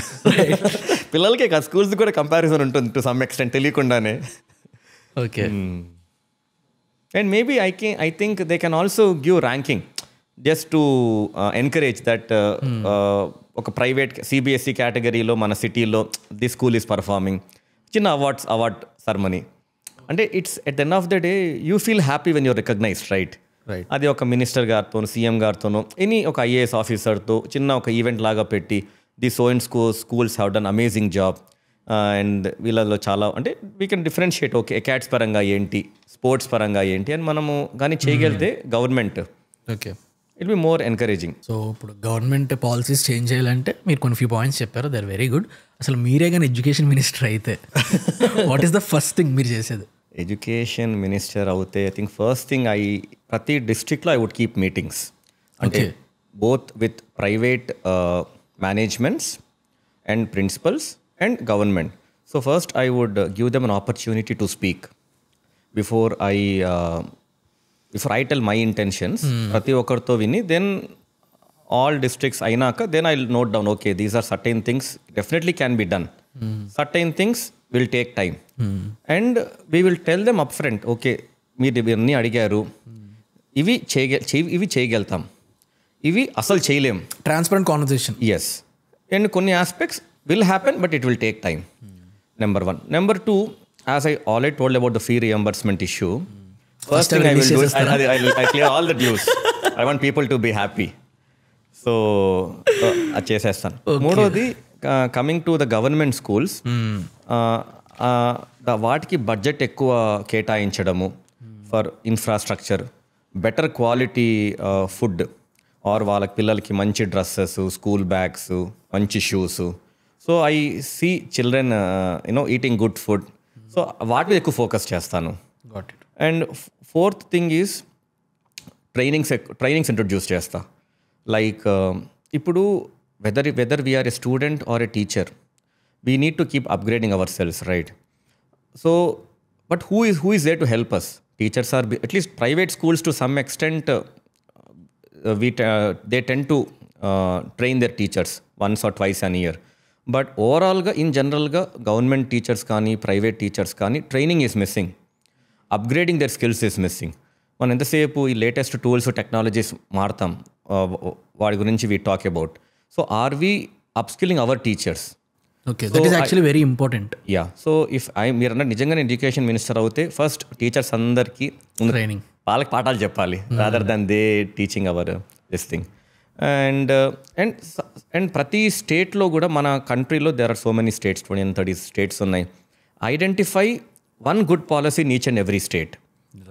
పిల్లలకే కాదు, schools కూడా comparison ఉంటుంది టు సమ్ ఎక్స్టెంట్ తెలియకుండానే. Okay. And maybe I think they can also give ranking just to encourage that ఒక ప్రైవేట్ సిబిఎస్ఈ కేటగిరీలో మన సిటీలో ది స్కూల్ ఈస్ పర్ఫార్మింగ్, చిన్న అవార్డ్ సర్మనీ. అంటే it's at the end of the day you feel happy when you're recognised, right? అది ఒక minister గారితోనో CM గారితోనో ఎనీ ఒక ఐఏఎస్ ఆఫీసర్తో చిన్న ఒక ఈవెంట్ లాగా పెట్టి the so and schools have done amazing job. And వీళ్ళలో చాలా అంటే వీ కెన్ డిఫరెన్షియేట్, ఓకే అకాడ్స్ పరంగా ఏంటి, స్పోర్ట్స్ పరంగా ఏంటి అని మనము కానీ చేయగలిగితే government, okay, it be more encouraging. So ఇప్పుడు గవర్నమెంట్ పాలసీస్ చేంజ్ చేయాలంటే మీరు కొన్ని ఫ్యూ పాయింట్స్ చెప్పారు, దే ఆర్ వెరీ గుడ్. అసలు మీరే కానీ ఎడ్యుకేషన్ మినిస్టర్ అయితే what is the first thing మీరు చేసేది? ఎడ్యుకేషన్ మినిస్టర్ అవుతే ఐ థింక్ ఫస్ట్ థింగ్ ప్రతి డిస్ట్రిక్ట్లో ఐ వుడ్ కీప్ మీటింగ్స్, అంటే both with private managements and principals and government. So first I would give them an opportunity to speak before I tell my intentions. ప్రతి ఒక్కరితో విని then all districts అయినాక then I note down, okay these are certain things definitely can be done, certain things will take time and we will tell them up front, okay మీరు ఇవన్నీ అడిగారు, ఇవి చేయగలుగుతాం, ఇవి అసలు చేయలేం. Transparent conversation. ఎస్. అండ్ కొన్ని aspects will happen but it will take time. Number 1. Number 2, as I already told about the fee reimbursement issue, first thing I will do is I clear all the dues. I want people to be happy. So అది చేసేస్తాను. మూడోది, coming to the government schools, వాటికి budget ఎక్కువ కేటాయించడము for infrastructure, better quality food or వాళ్ళకి పిల్లలకి మంచి dresses, school bags, మంచి shoes. So I see children eating good food. సో వాటి మీద ఎక్కువ ఫోకస్ చేస్తాను. Got it. And 4th thing is trainings introduce చేస్తా. లైక్ ఇప్పుడు whether we're a student or a teacher, we need to keep upgrading ourselves, right? So but who is there to help us? Teachers are at least private schools to some extent they tend to train their teachers once or twice an year. But overallగా in జనరల్గా government teachers కానీ private teachers కానీ training is missing, upgrading their skills is missing. మనం ఎంతసేపు ఈ latest tools technologies మారుతాం, వాటి గురించి we talk about. So are we upskilling our teachers? Okay, that is actually very important. Yeah. So if మీరు అన్న నిజంగానే ఎడ్యుకేషన్ మినిస్టర్ అవుతే ఫస్ట్ టీచర్స్ అందరికీ ట్రైనింగ్, వాళ్ళకి పాఠాలు చెప్పాలి rather than they teaching our this thing. And ప్రతి స్టేట్లో కూడా మన కంట్రీలో there are so many states, 20-30 states ఉన్నాయి. Identify one good policy in each and every state,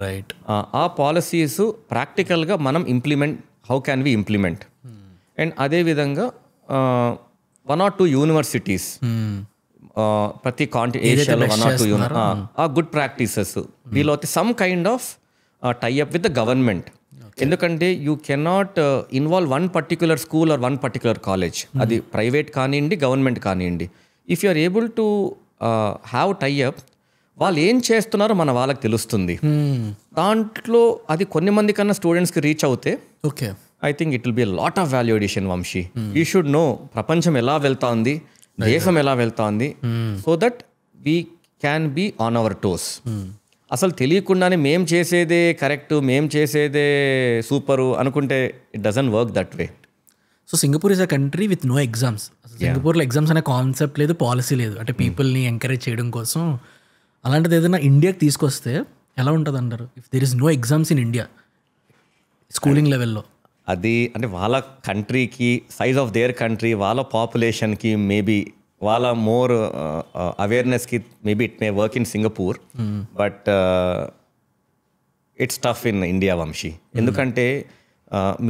right? ఆ పాలసీస్ ప్రాక్టికల్గా మనం implement, how can we implement? And అదేవిధంగా 1 or 2 యూనివర్సిటీస్ ప్రతి ఏషియాలో 1 or 2 ఆ గుడ్ ప్రాక్టీసెస్ వీళ్ళు some kind of tie up with the government. ఎందుకంటే you cannot involve one particular school or one particular college, అది private కానివ్వండి గవర్నమెంట్ కానివ్వండి. If you are able to have tie up, వాళ్ళు ఏం చేస్తున్నారో మన వాళ్ళకి తెలుస్తుంది. దాంట్లో అది కొన్ని మంది కన్నా స్టూడెంట్స్కి రీచ్ అవుతే okay I think it will be lot of value addition Vamshi. You should know ప్రపంచం ఎలా వెళ్తా ఉంది, దేశం ఎలా వెళ్తా ఉంది, so that we can be on our toes. అసలు తెలియకుండానే మేం చేసేదే కరెక్ట్, మేం చేసేదే సూపరు అనుకుంటే it doesn't work that way. So Singapore is a country with no exams. సింగపూర్లో ఎగ్జామ్స్ అనే కాన్సెప్ట్ లేదు, పాలసీ లేదు. అంటే పీపుల్ని ఎంకరేజ్ చేయడం కోసం. అలాంటిది ఏదైనా ఇండియాకి తీసుకొస్తే ఎలా ఉంటుంది అంటారు? If there is no exams in India schooling లెవెల్లో. అది అంటే వాళ్ళ కంట్రీకి, సైజ్ ఆఫ్ దేర్ కంట్రీ, వాళ్ళ పాపులేషన్కి, మేబీ వాళ్ళ మోర్ అవేర్నెస్కి maybe it may work in Singapore, but it's tough in India Vamshi. ఎందుకంటే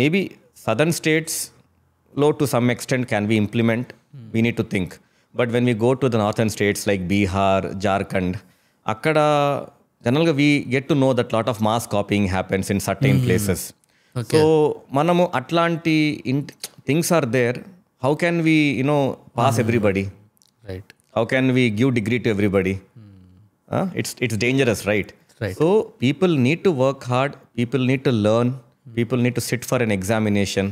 మేబీ సదర్న్ స్టేట్స్లో to some extent can be implement, we need to think. But when we go to the northern states like Bihar, Jharkhand, అక్కడ జనరల్గా we get to know that lot of mass copying happens in certain places. So మనము అట్లాంటి things are there. How can we pass everybody? Right. How can we give degree to everybody? It's dangerous, right? So people need to work hard, people need to learn, people need to sit for an examination,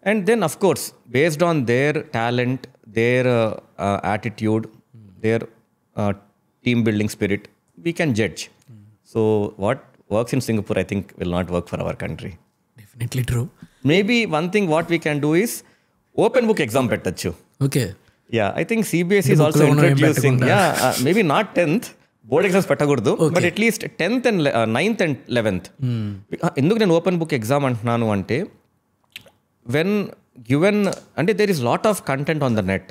and then of course based on their talent, their attitude, their team building spirit, we can judge. So what works in Singapore I think will not work for our country. Definitely true. Maybe one thing what we can do is open book exam pettachu. Okay. Yeah, I think CBSE is also introducing, maybe not 10th board exams పెట్టకూడదు, but at least 10th and 9th and 11th. ఎందుకు నేను open book exam అంటున్నాను అంటే, when given అంటే there is lot of content on the net,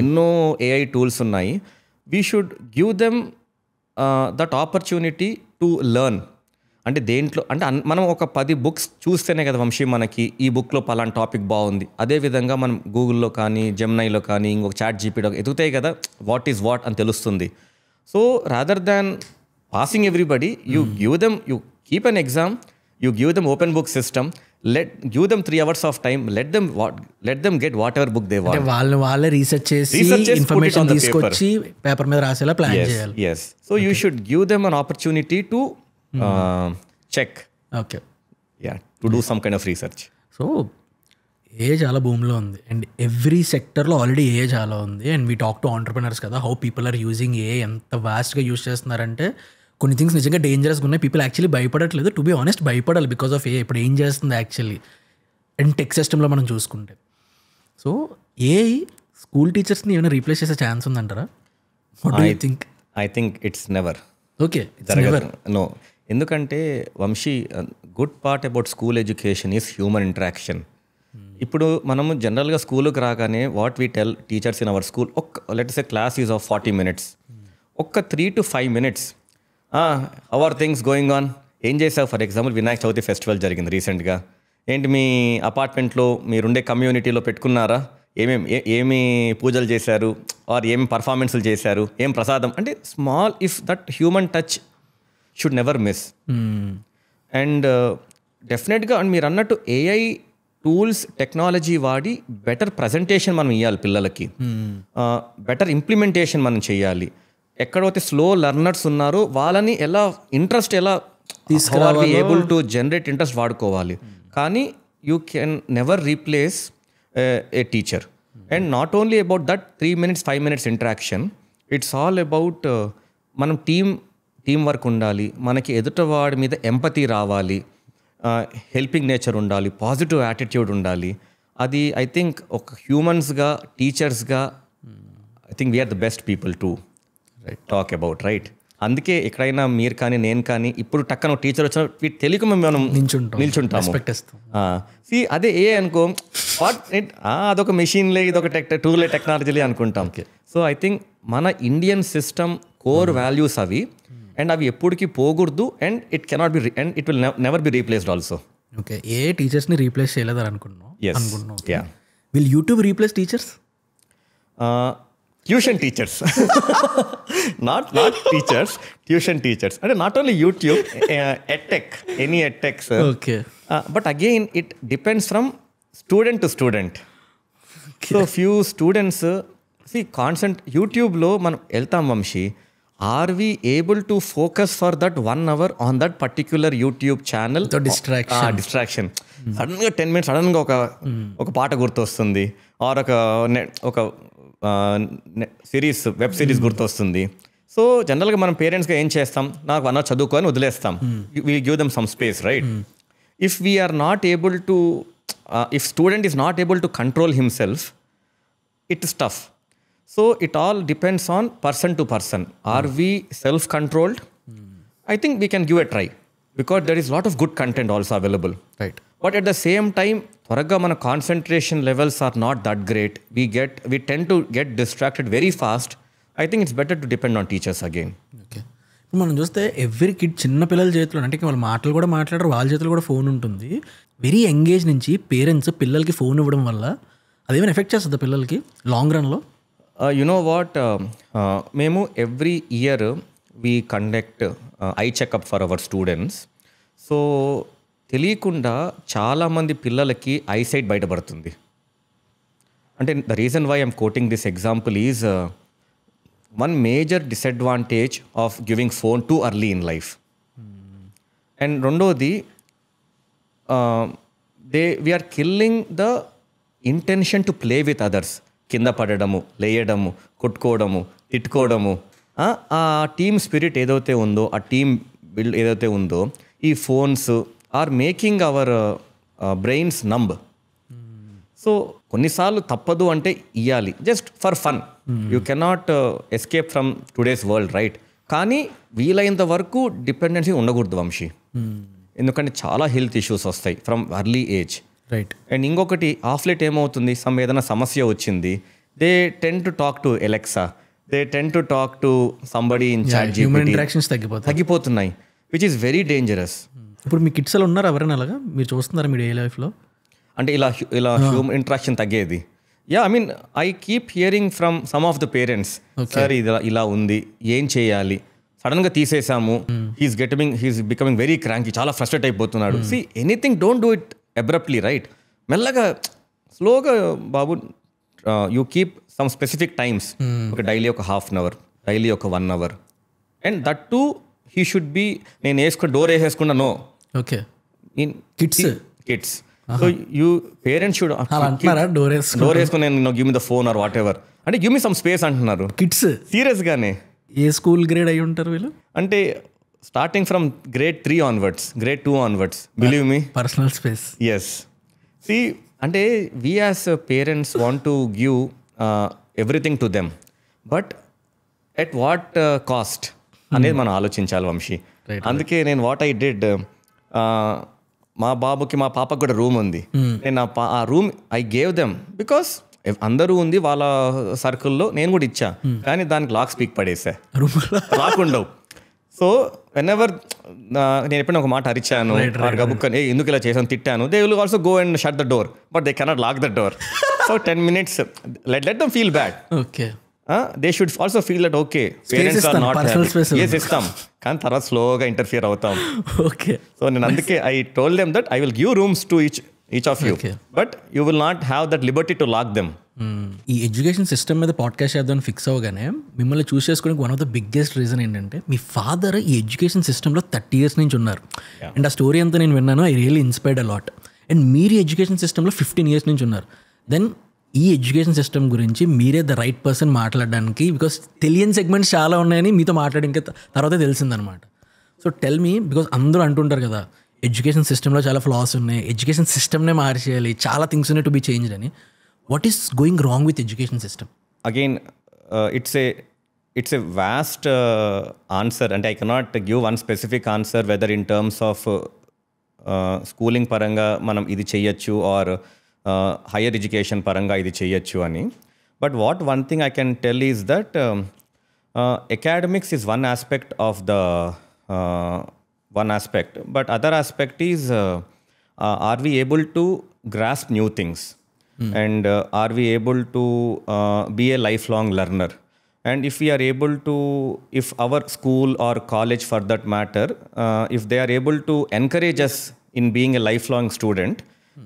ఎన్నో AI tools ఉన్నాయి. We should give them that opportunity to learn. అంటే దేంట్లో అంటే మనం ఒక 10 బుక్స్ చూస్తేనే కదా వంశీ మనకి ఈ బుక్లో పలానా టాపిక్ బాగుంది. అదేవిధంగా మనం గూగుల్లో కానీ, జెమినైలో కానీ, ఇంకొక చాట్ జీపీలో ఎదుగుతాయి కదా, వాట్ ఈజ్ వాట్ అని తెలుస్తుంది. So rather than passing everybody, you give them, you keep an exam, you give them open book system, give them 3 hours of time, let them get what ever book they want. వాళ్ళే research చేసి information తీసుకొచ్చి paper మీద రాసేలా plan చేయాలి. Yes. So you should give them an opportunity to check. Okay. Yeah, to do some kind of research. So AI చాలా భూమిలో ఉంది, and every సెక్టర్లో already AI చాలా ఉంది. And we talk to entrepreneurs కదా, how people are using AI, ఎంత వాస్ట్గా use చేస్తున్నారంటే కొన్ని థింగ్స్ నిజంగా డేంజరస్గా ఉన్నాయి. పీపుల్ యాక్చువల్లీ భయపడట్లేదు, టు బీ ఆనెస్ట్ భయపడాలి బికాస్ ఆఫ్ ఏ. ఇప్పుడు ఏం చేస్తుంది యాక్చువల్లీ అండ్ టెక్ సిస్టంలో మనం చూసుకుంటే. సో ఏ స్కూల్ టీచర్స్ని ఏమైనా రీప్లేస్ చేసే ఛాన్స్ ఉందంటారా? What do you think? I think it's never. Okay. No. ఎందుకంటే Vamshi, good part about school education is human interaction. ఇప్పుడు మనము జనరల్గా స్కూల్కి రాగానే what we tell teachers in our school, let's a class is of 40 minutes, ఒక్క 3 to 5 minutes how are things going on, ఏం చేసావు? For example Vinayaka Chavithi festival జరిగింది రీసెంట్గా, ఏంటి మీ అపార్ట్మెంట్లో మీరుండే కమ్యూనిటీలో పెట్టుకున్నారా, ఏమి పూజలు చేశారు, ఆర్ ఏమి పర్ఫార్మెన్స్లు చేశారు, ఏం ప్రసాదం, అంటే small, if that human touch should never miss. And డెఫినెట్గా అండ్ మీరు అన్నట్టు AI టూల్స్, టెక్నాలజీ వాడి బెటర్ ప్రజెంటేషన్ మనం ఇవ్వాలి పిల్లలకి, బెటర్ ఇంప్లిమెంటేషన్ మనం చేయాలి. ఎక్కడైతే స్లో లెర్నర్స్ ఉన్నారో వాళ్ళని ఎలా ఇంట్రెస్ట్ ఎలా తీసుకురావాలి, ఏబుల్ టు జనరేట్ ఇంట్రెస్ట్ వాడుకోవాలి. కానీ you can never replace a teacher. And not only about that 3 minutes 5 minutes interaction, it's all about మనం టీమ్ వర్క్ ఉండాలి, మనకి ఎదుటివాడి మీద ఎంపతి రావాలి, హెల్పింగ్ నేచర్ ఉండాలి, పాజిటివ్ యాటిట్యూడ్ ఉండాలి. అది ఐ థింక్ ఒక హ్యూమన్స్గా, టీచర్స్గా I think we're the best people to talk about, right? అందుకే ఎక్కడైనా మీరు కానీ నేను కానీ ఇప్పుడు టక్కన టీచర్ వచ్చిన తెలియక మనం నిల్చుంటాము. అదే ఏ అనుకో, అదొక మెషిన్లే, ఇదొక టూలే, టెక్నాలజీలే అనుకుంటాం. సో ఐ థింక్ మన ఇండియన్ సిస్టమ్ కోర్ వాల్యూస్ అవి, అండ్ అవి ఎప్పటికీ పోకూడదు, and it cannot be, and it will never be replaced also. Okay. AI టీచర్స్ని రీప్లేస్ చేయలేదని అనుకుంటున్నాం. Will YouTube replace teachers? Tuition teachers, not teachers, tuition teachers. అంటే not only YouTube, edtech, any edtechs. Okay. But again it depends from student to student. So few students యూట్యూబ్లో మనం వెళ్తాం Vamsi, are we able to focus for that 1 hour on that particular YouTube channel? Without distraction. Distraction. సడన్గా 10 minutes సడన్గా ఒక పాట గుర్తొస్తుంది, are ఒక series, web series గుర్తొస్తుంది. సో జనరల్గా మనం పేరెంట్స్గా ఏం చేస్తాం, నాకు 1 hour చదువుకొని వదిలేస్తాం. Will give them some space, right? If we're not able to, if student is not able to control himself, it is tough. So it all depends on person to person. Are we self-controlled? I think we can give a try because there is a lot of good content also available. Right. But at the same time, త్వరగా మన concentration levels are not that great. We tend to get distracted very fast. I think it's better to depend on teachers again. Okay. మనం చూస్తే every kid చిన్న పిల్లల చేతిలో, అంటే వాళ్ళ మాటలు కూడా మాట్లాడరు, వాళ్ళ చేతిలో కూడా ఫోన్ ఉంటుంది. వెరీ యంగేజ్ నుంచి పేరెంట్స్ పిల్లలకి ఫోన్ ఇవ్వడం వల్ల అదేమైనా ఎఫెక్ట్ చేస్తుంది పిల్లలకి లాంగ్ రన్లో? యు నో వాట్, మేము every year we conduct eye checkup for our students. So తెలియకుండా చాలామంది పిల్లలకి ఐసైట్ బయటపడుతుంది. అంటే the reason why I'm quoting this example is one major disadvantage of giving phone too early in life. And రెండోది, we're killing the intention to play with others. కింద పడడము, లేయడము, కొట్టుకోవడము, తిట్టుకోవడము, ఆ team spirit ఏదైతే ఉందో, ఆ టీమ్ బిల్డ్ ఏదైతే ఉందో, ఈ phones are making our brains numb. So కొన్నిసార్లు తప్పదు అంటే ఇవ్వాలి, just for fun. You cannot escape from today's world, right? కానీ వీలైనంత వరకు డిపెండెన్సీ ఉండకూడదు వంశీ, ఎందుకంటే చాలా హెల్త్ ఇష్యూస్ వస్తాయి from early age. Right. And ఇంకొకటి, ఆఫ్ లేట్ ఏమవుతుంది, ఏదైనా సమస్య వచ్చింది, they tend to talk to Alexa, they tend to talk to somebody in chat GPT. తగ్గిపోతున్నాయి, విచ్ ఈస్ వెరీ డేంజరస్. ఇప్పుడు మీ కిడ్స్ అలా ఉన్నారు ఎవరైనా అలాగా మీరు చూస్తున్నారా మీ డే లైఫ్లో? అంటే ఇలా హ్యూమన్ ఇంటరాక్షన్ తగ్గేది. Yeah, I mean I keep hearing from some of the parents, sir ఇది ఇలా ఉంది, ఏం చేయాలి, సడన్గా తీసేసాము, హీస్ బికమింగ్ వెరీ క్రాంకీ, చాలా ఫ్రస్ట్రేట్ అయిపోతున్నాడు. See anything, don't do it abruptly, right? మెల్లగా స్లోగా బాబు, you keep some specific times, ఒక డైలీ ఒక 1/2 hour, డైలీ ఒక 1 hour. And that too he should be, నేను డోర్ వేసేసుకున్నాను. Okay. Kids so you parents should door వేసుకుని నేను give me the phone are what ever, అంటే గివ్ మీ సమ్ స్పేస్ అంటున్నారు kids. సీరియస్గానే. ఏ స్కూల్ గ్రేడ్ అయి ఉంటారు వీళ్ళు? అంటే starting from grade 3 onwards, grade 2 onwards, believe me. Personal space. Yes. See, అంటే we as parents want to give everything to them, but at what cost అనేది మనం ఆలోచించాలి వంశీ. అందుకే నేను వాట్ ఐ డిడ్, మా బాబుకి మా పాపకు కూడా రూమ్ ఉంది, నేను ఆ room I gave them because అందరూ ఉంది వాళ్ళ సర్కిల్లో, నేను కూడా ఇచ్చా, కానీ దానికి లాక్ స్పీక్ పడేసా, రాకుండవు. సో వెనెవర్ నేను ఎప్పుడైనా ఒక మాట అరిచాను, గబుక్కని ఎందుకు ఇలా చేసాను, తిట్టాను, they will also go and shut the door, but they cannot lock the door. So 10 minutes let them feel bad. Okay. They should also feel that okay parents are not happy. ఇస్తాం, కానీ తర్వాత స్లోగా interfere అవుతాం. Okay. So నేను అందుకే I told them that I will give rooms to each of you, but you will not have that liberty to lock them. ఈ education system మీద podcast చేద్దామని ఫిక్స్ అవ్వగానే మిమ్మల్ని చూస్ చేసుకోవడానికి one of the biggest reason ఏంటంటే మీ father ఈ education సిస్టంలో 30 years నుంచి ఉన్నారు. అండ్ ఆ స్టోరీ అంతా నేను విన్నాను, I really inspired a lot. And మీరు ఎడ్యుకేషన్ సిస్టంలో 15 years నుంచి ఉన్నారు. దెన్ ఈ ఎడ్యుకేషన్ సిస్టమ్ గురించి మీరే ద రైట్ పర్సన్ మాట్లాడడానికి, బికాస్ తెలియని సెగ్మెంట్స్ చాలా ఉన్నాయని మీతో మాట్లాడిన తర్వాత తెలిసిందనమాట. సో టెల్ మీ, బికాస్ అందరూ అంటుంటారు కదా ఎడ్యుకేషన్ సిస్టంలో చాలా ఫ్లాస్ ఉన్నాయి, ఎడ్యుకేషన్ సిస్టమ్నే మార్చేయాలి, చాలా థింగ్స్ ఉన్నాయి టు బి చేంజ్డ్ అని. What is going wrong with education system? Again, it's a vast answer, and I cannot give one specific answer whether in terms of schooling paranga manam idi cheyyachchu or higher education paranga idi cheyyachchu ani. But one thing I can tell is that academics is one aspect of the one aspect, but other aspect is are we able to grasp new things? And are we able to be a lifelong learner? And if we are able to, if our school or college for that matter, if they are able to encourage us in being a lifelong student,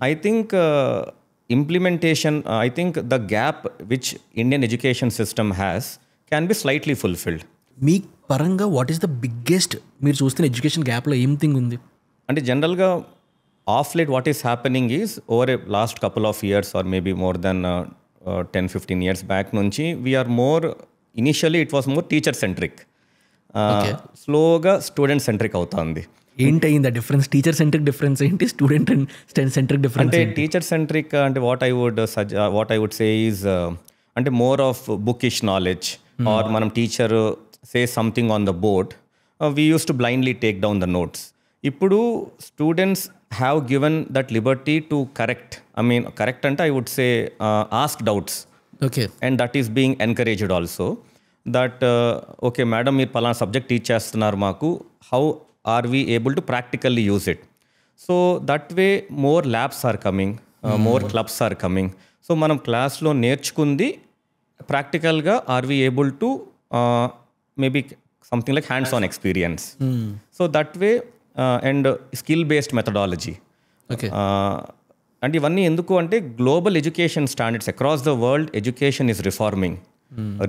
I think implementation, I think the gap which Indian education system has can be slightly fulfilled. మీ పరంగా what is the biggest మీరు చూస్తున్న education గ్యాప్లో ఏం thing ఉంది? అంటే జనరల్గా of late what is happening is over a last couple of years or maybe more than 10-15 years back నుంచి we're more initially it was more teacher centric, స్లోగా student centric అవుతుంది. ఏంటి అయింది డిఫరెన్స్? టీచర్ సెంట్రిక్ డిఫరెన్స్ ఏంటి, student centric difference? అంటే teacher centric అంటే what I would say is అంటే more of bookish knowledge or మనం teacher say something on the board we used to బ్లైండ్లీ టేక్ డౌన్ ద నోట్స్. ఇప్పుడు students have given that liberty to correct అంటే I would say ask doubts. Okay. And that is being encouraged also that okay madam మీరు పలానా subject teach చేస్తున్నారు మాకు, how are we able to practically use it? So that way more labs are coming, more clubs are coming. So మనం క్లాస్లో నేర్చుకుంది ప్రాక్టికల్గా are we able to maybe something like hands on experience. So that way and skill based methodology. Okay. And ఇవన్నీ ఎందుకు అంటే global education standards across the world education is reforming,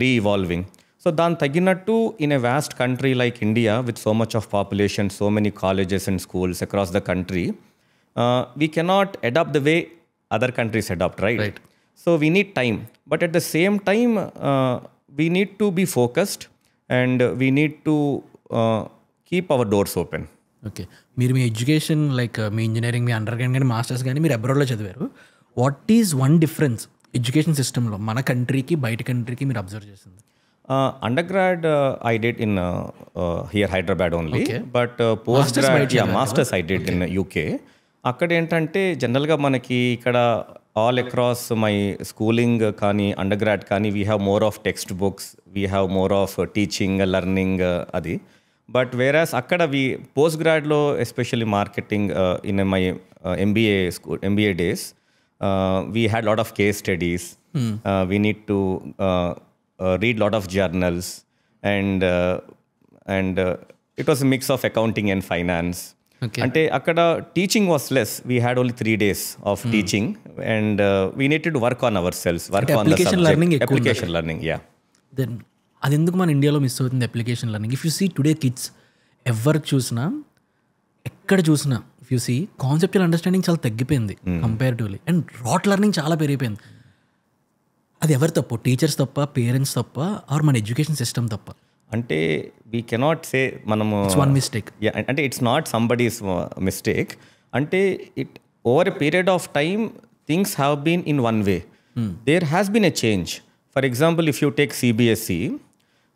reevolving. So దాని తగినట్టు in a vast country like India with so much of population, so many colleges and schools across the country, we cannot adapt the way other countries adapt, right? So we need time, but at the same time we need to be focused and we need to keep our doors open. Okay. మీరు మీ education like మీ engineering, మీ under grad కానీ masters కానీ మీరు అబ్రాడ్లో చదివారు. What is one difference education సిస్టంలో మన కంట్రీకి బయట కంట్రీకి మీరు అబ్జర్వ్ చేసింది? Undergrad I did in here Hyderabad only, but postgrad masters I did in UK. అక్కడ ఏంటంటే జనరల్గా మనకి ఇక్కడ ఆల్ అక్రాస్ మై స్కూలింగ్ కానీ అండర్ గ్రాడ్ కానీ we have more of text books, we have more of teaching learning అది. But whereas అక్కడ post గ్రాడ్లో especially marketing in my MBA days we had lot of case studies. We need to read lot of journals and it was a mix of accounting and finance. Ante akkada teaching was less. We had only 3 days of teaching and we needed to work on ourselves, work on the subject. Application learning, yeah. Then అది ఎందుకు మన ఇండియాలో miss అవుతుంది application learning? If you see today kids ఎవరు చూసినా ఎక్కడ చూసినా if you see conceptual understanding చాలా తగ్గిపోయింది కంపారిటివ్లీ, అండ్ రాట్ లెర్నింగ్ చాలా పెరిగిపోయింది. అది ఎవరు తప్పు? టీచర్స్ తప్ప, పేరెంట్స్ తప్ప, ఆర్ మన ఎడ్యుకేషన్ సిస్టమ్ తప్ప? అంటే వీ కెనాట్ సే మనము వన్ మిస్టేక్. అంటే ఇట్స్ నాట్ సంబడీస్ మిస్టేక్. అంటే it over a period of time things have been in one way. There has been a change. For example if you take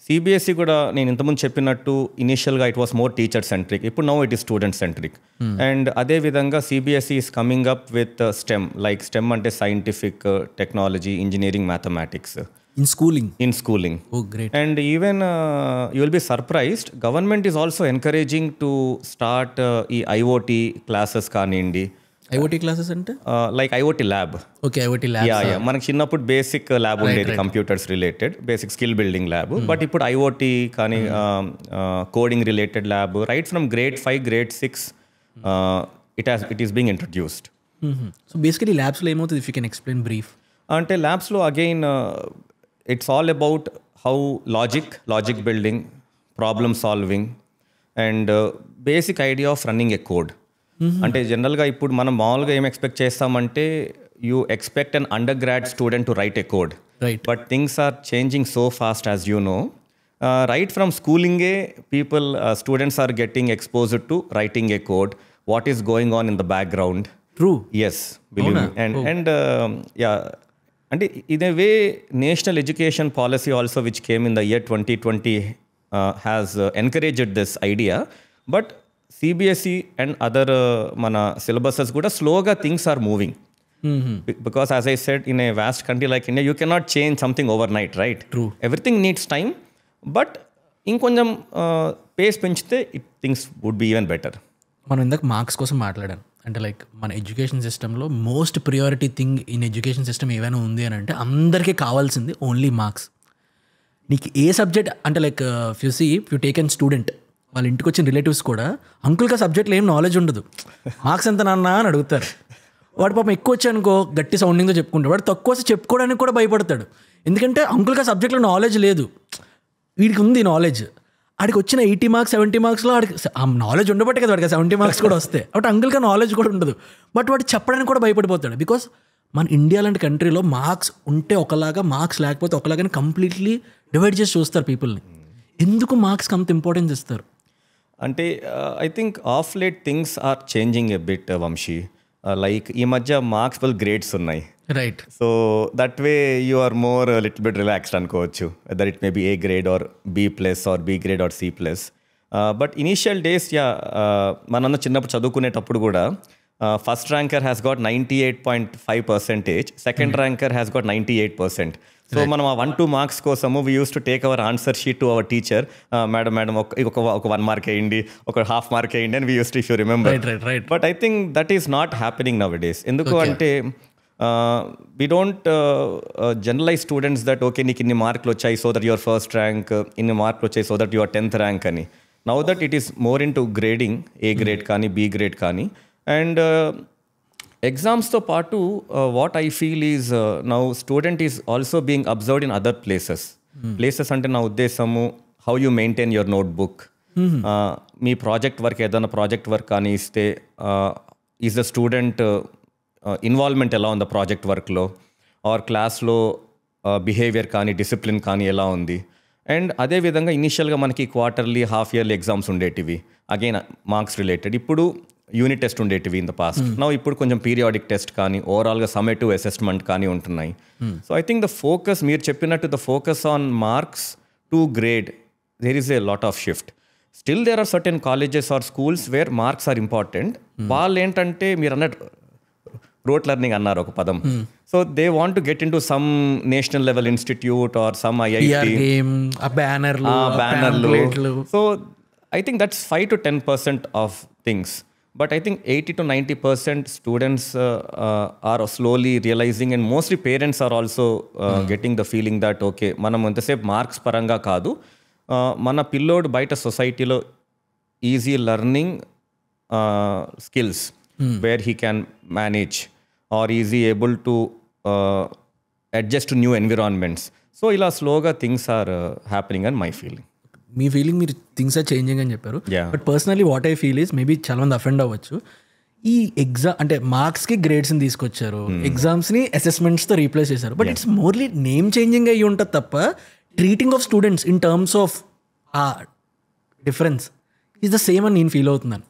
CBSE కూడా నేను ఇంతకుముందు చెప్పినట్టు ఇనిషియల్గా it was more teacher centric, ఇప్పుడు now it is student centric. And అదేవిధంగా CBSE is coming up with STEM, like STEM అంటే scientific, technology, engineering, mathematics in schooling. Oh, great. And even you will be surprised, government is also encouraging to start IoT classes kanindi. IoT classes ante like IoT lab. Okay, IoT lab. Yeah. Manaku chinnappudu basic lab undedi, computers related, basic skill building lab. But ippudu IoT kani coding related lab right from grade 5, grade 6 it is being introduced. So basically labs lo emoutundi, if you can explain brief. Ante labs lo again it's all about how logic building, problem solving and basic idea of running a code. అంటే జనరల్గా ఇప్పుడు మనం మామూలుగా ఏం expect చేస్తామంటే you expect an under grad student to write a code, but things are changing so fast as you know. Right from స్కూలింగే students are getting exposed to writing a code, what is going on in the background. True. Yes, believe me. And yeah, అంటే in a way national education policy also which came in the year 2020 has encouraged this idea. But CBSE and other mana syllabuses kuda slowga things are moving. Because as I said, in a vast country like India, you cannot change something overnight, right? True. Everything needs time, but inkonjam pace penchite things would be even better. మనం ఇందాక marks కోసం మాట్లాడాను. అంటే like మన education సిస్టంలో most priority thing in education system ఏమైనా ఉంది అని అంటే అందరికీ కావాల్సింది ఓన్లీ మార్క్స్. నీకు ఏ సబ్జెక్ట్ అంటే like if you take an student, వాళ్ళ ఇంటికి వచ్చిన రిలేటివ్స్ కూడా అంకుల్గా సబ్జెక్ట్లో ఏం నాలెడ్జ్ ఉండదు, మార్క్స్ ఎంత నాన్న అని అడుగుతారు. వాడు పాపం ఎక్కువ వచ్చానుకో గట్టి సౌండింగ్తో చెప్పుకుంటాడు, వాడు తక్కువ వస్తే చెప్పుకోవడానికి కూడా భయపడతాడు, ఎందుకంటే అంకుల్గా సబ్జెక్ట్లో నాలెడ్జ్ లేదు. వీడికి ఉంది నాలెడ్జ్, ఆడికి వచ్చిన 80 మార్క్స్ 70 మార్క్స్లో ఆడికి ఆ నాలెడ్జ్ ఉండబట్టే కదా వాడికి 70 మార్క్స్ కూడా వస్తాయి. కాబట్టి అంకుల్గా నాలెడ్జ్ కూడా ఉండదు, బట్ వాడు చెప్పడానికి కూడా భయపడిపోతాడు. బికాస్ మన ఇండియా లాంటి కంట్రీలో మార్క్స్ ఉంటే ఒకలాగా, మార్క్స్ లేకపోతే ఒకలాగానే కంప్లీట్లీ డివైడ్ చేసి చూస్తారు పీపుల్ని. ఎందుకు మార్క్స్కి అంత ఇంపార్టెన్స్ ఇస్తారు? అంటే I think of late things are changing a bit Vamshi. Like ఈ మధ్య మార్క్స్బుల్ గ్రేడ్స్ ఉన్నాయి, right? So that way you are more little bit relaxed అనుకోవచ్చు. Whether it may be A grade or B+ or B grade or C+. But initial days మనందరం చిన్నప్పుడు చదువుకునేటప్పుడు కూడా first ranker has got 98.5%, second ranker has got 98%. So మనం ఆ 1-2 marks కోసము we used to take our answer sheet to our teacher. Madam ఒక 1 mark వేయండి, ఒక ½ మార్క్ వేయండి అని we used to, if you remember. But I think that is not happening now days. ఎందుకు అంటే we don't generalize students that okay నీకు ఇన్ని మార్కులు వచ్చాయి so that your first rank, ఇన్ని మార్కులు వచ్చాయి so that your 10th rank అని. Now that it is more into grading, A grade కానీ B grade కానీ. అండ్ ఎగ్జామ్స్తో పాటు what I feel is now student is also being observed in other places. Places అంటే నా ఉద్దేశము how you maintain your notebook. మీ project work ఏదైనా project work కానీ ఇస్తే ఈజ్ ద స్టూడెంట్ ఇన్వాల్వ్మెంట్ ఎలా ఉంది ప్రాజెక్ట్ వర్క్లో, ఆర్ క్లాస్లో బిహేవియర్ కానీ డిసిప్లిన్ కానీ ఎలా ఉంది. అండ్ అదేవిధంగా ఇనీషియల్గా మనకి క్వార్టర్లీ, హాఫ్ ఇయర్లీ ఎగ్జామ్స్ ఉండేటివి, అగైన్ మార్క్స్ రిలేటెడ్. ఇప్పుడు యూనిట్ టెస్ట్ ఉండేటివి ఇన్ ద పాస్ట్. నా ఇప్పుడు కొంచెం పీరియాడిక్ టెస్ట్ కానీ ఓవరాల్గా సమ్మేటివ్ అసెస్మెంట్ కానీ ఉంటున్నాయి. So I think the focus, మీరు చెప్పినట్టు the focus on marks to grade, there is a lot of shift. Still there are certain colleges or schools where marks are important. వాళ్ళు ఏంటంటే మీరు అన్నట్టు రోట్ లెర్నింగ్ అన్నారు ఒక పదం. So they want to get into some national level institute or some IIT, బ్యానర్లు. So I think that's 5 to 10% of things. But I think 80 to 90% students are slowly realising, and mostly parents are also getting the feeling that okay మనం ఎంతసేపు marks పరంగా కాదు, మన పిల్లోడు బయట సొసైటీలో easy learning skills where he can manage or is he able to adjust to new environments. So ila slowga things are happening and my feeling. Me feeling మీరు things are changing అని చెప్పారు. But personally what I feel is, maybe చాలా మంది offend అవ్వచ్చు, ఈ exam అంటే మార్క్స్కి గ్రేడ్స్ని తీసుకొచ్చారు, ఎగ్జామ్స్ని అసెస్మెంట్స్తో రీప్లేస్ చేశారు. బట్ ఇట్స్ మోర్లీ నేమ్ చేంజింగ్ అయ్యి ఉంటుంది తప్ప treating of students in terms of ఆ డిఫరెన్స్ ఈజ్ ద సేమ్ అని నేను ఫీల్ అవుతున్నాను.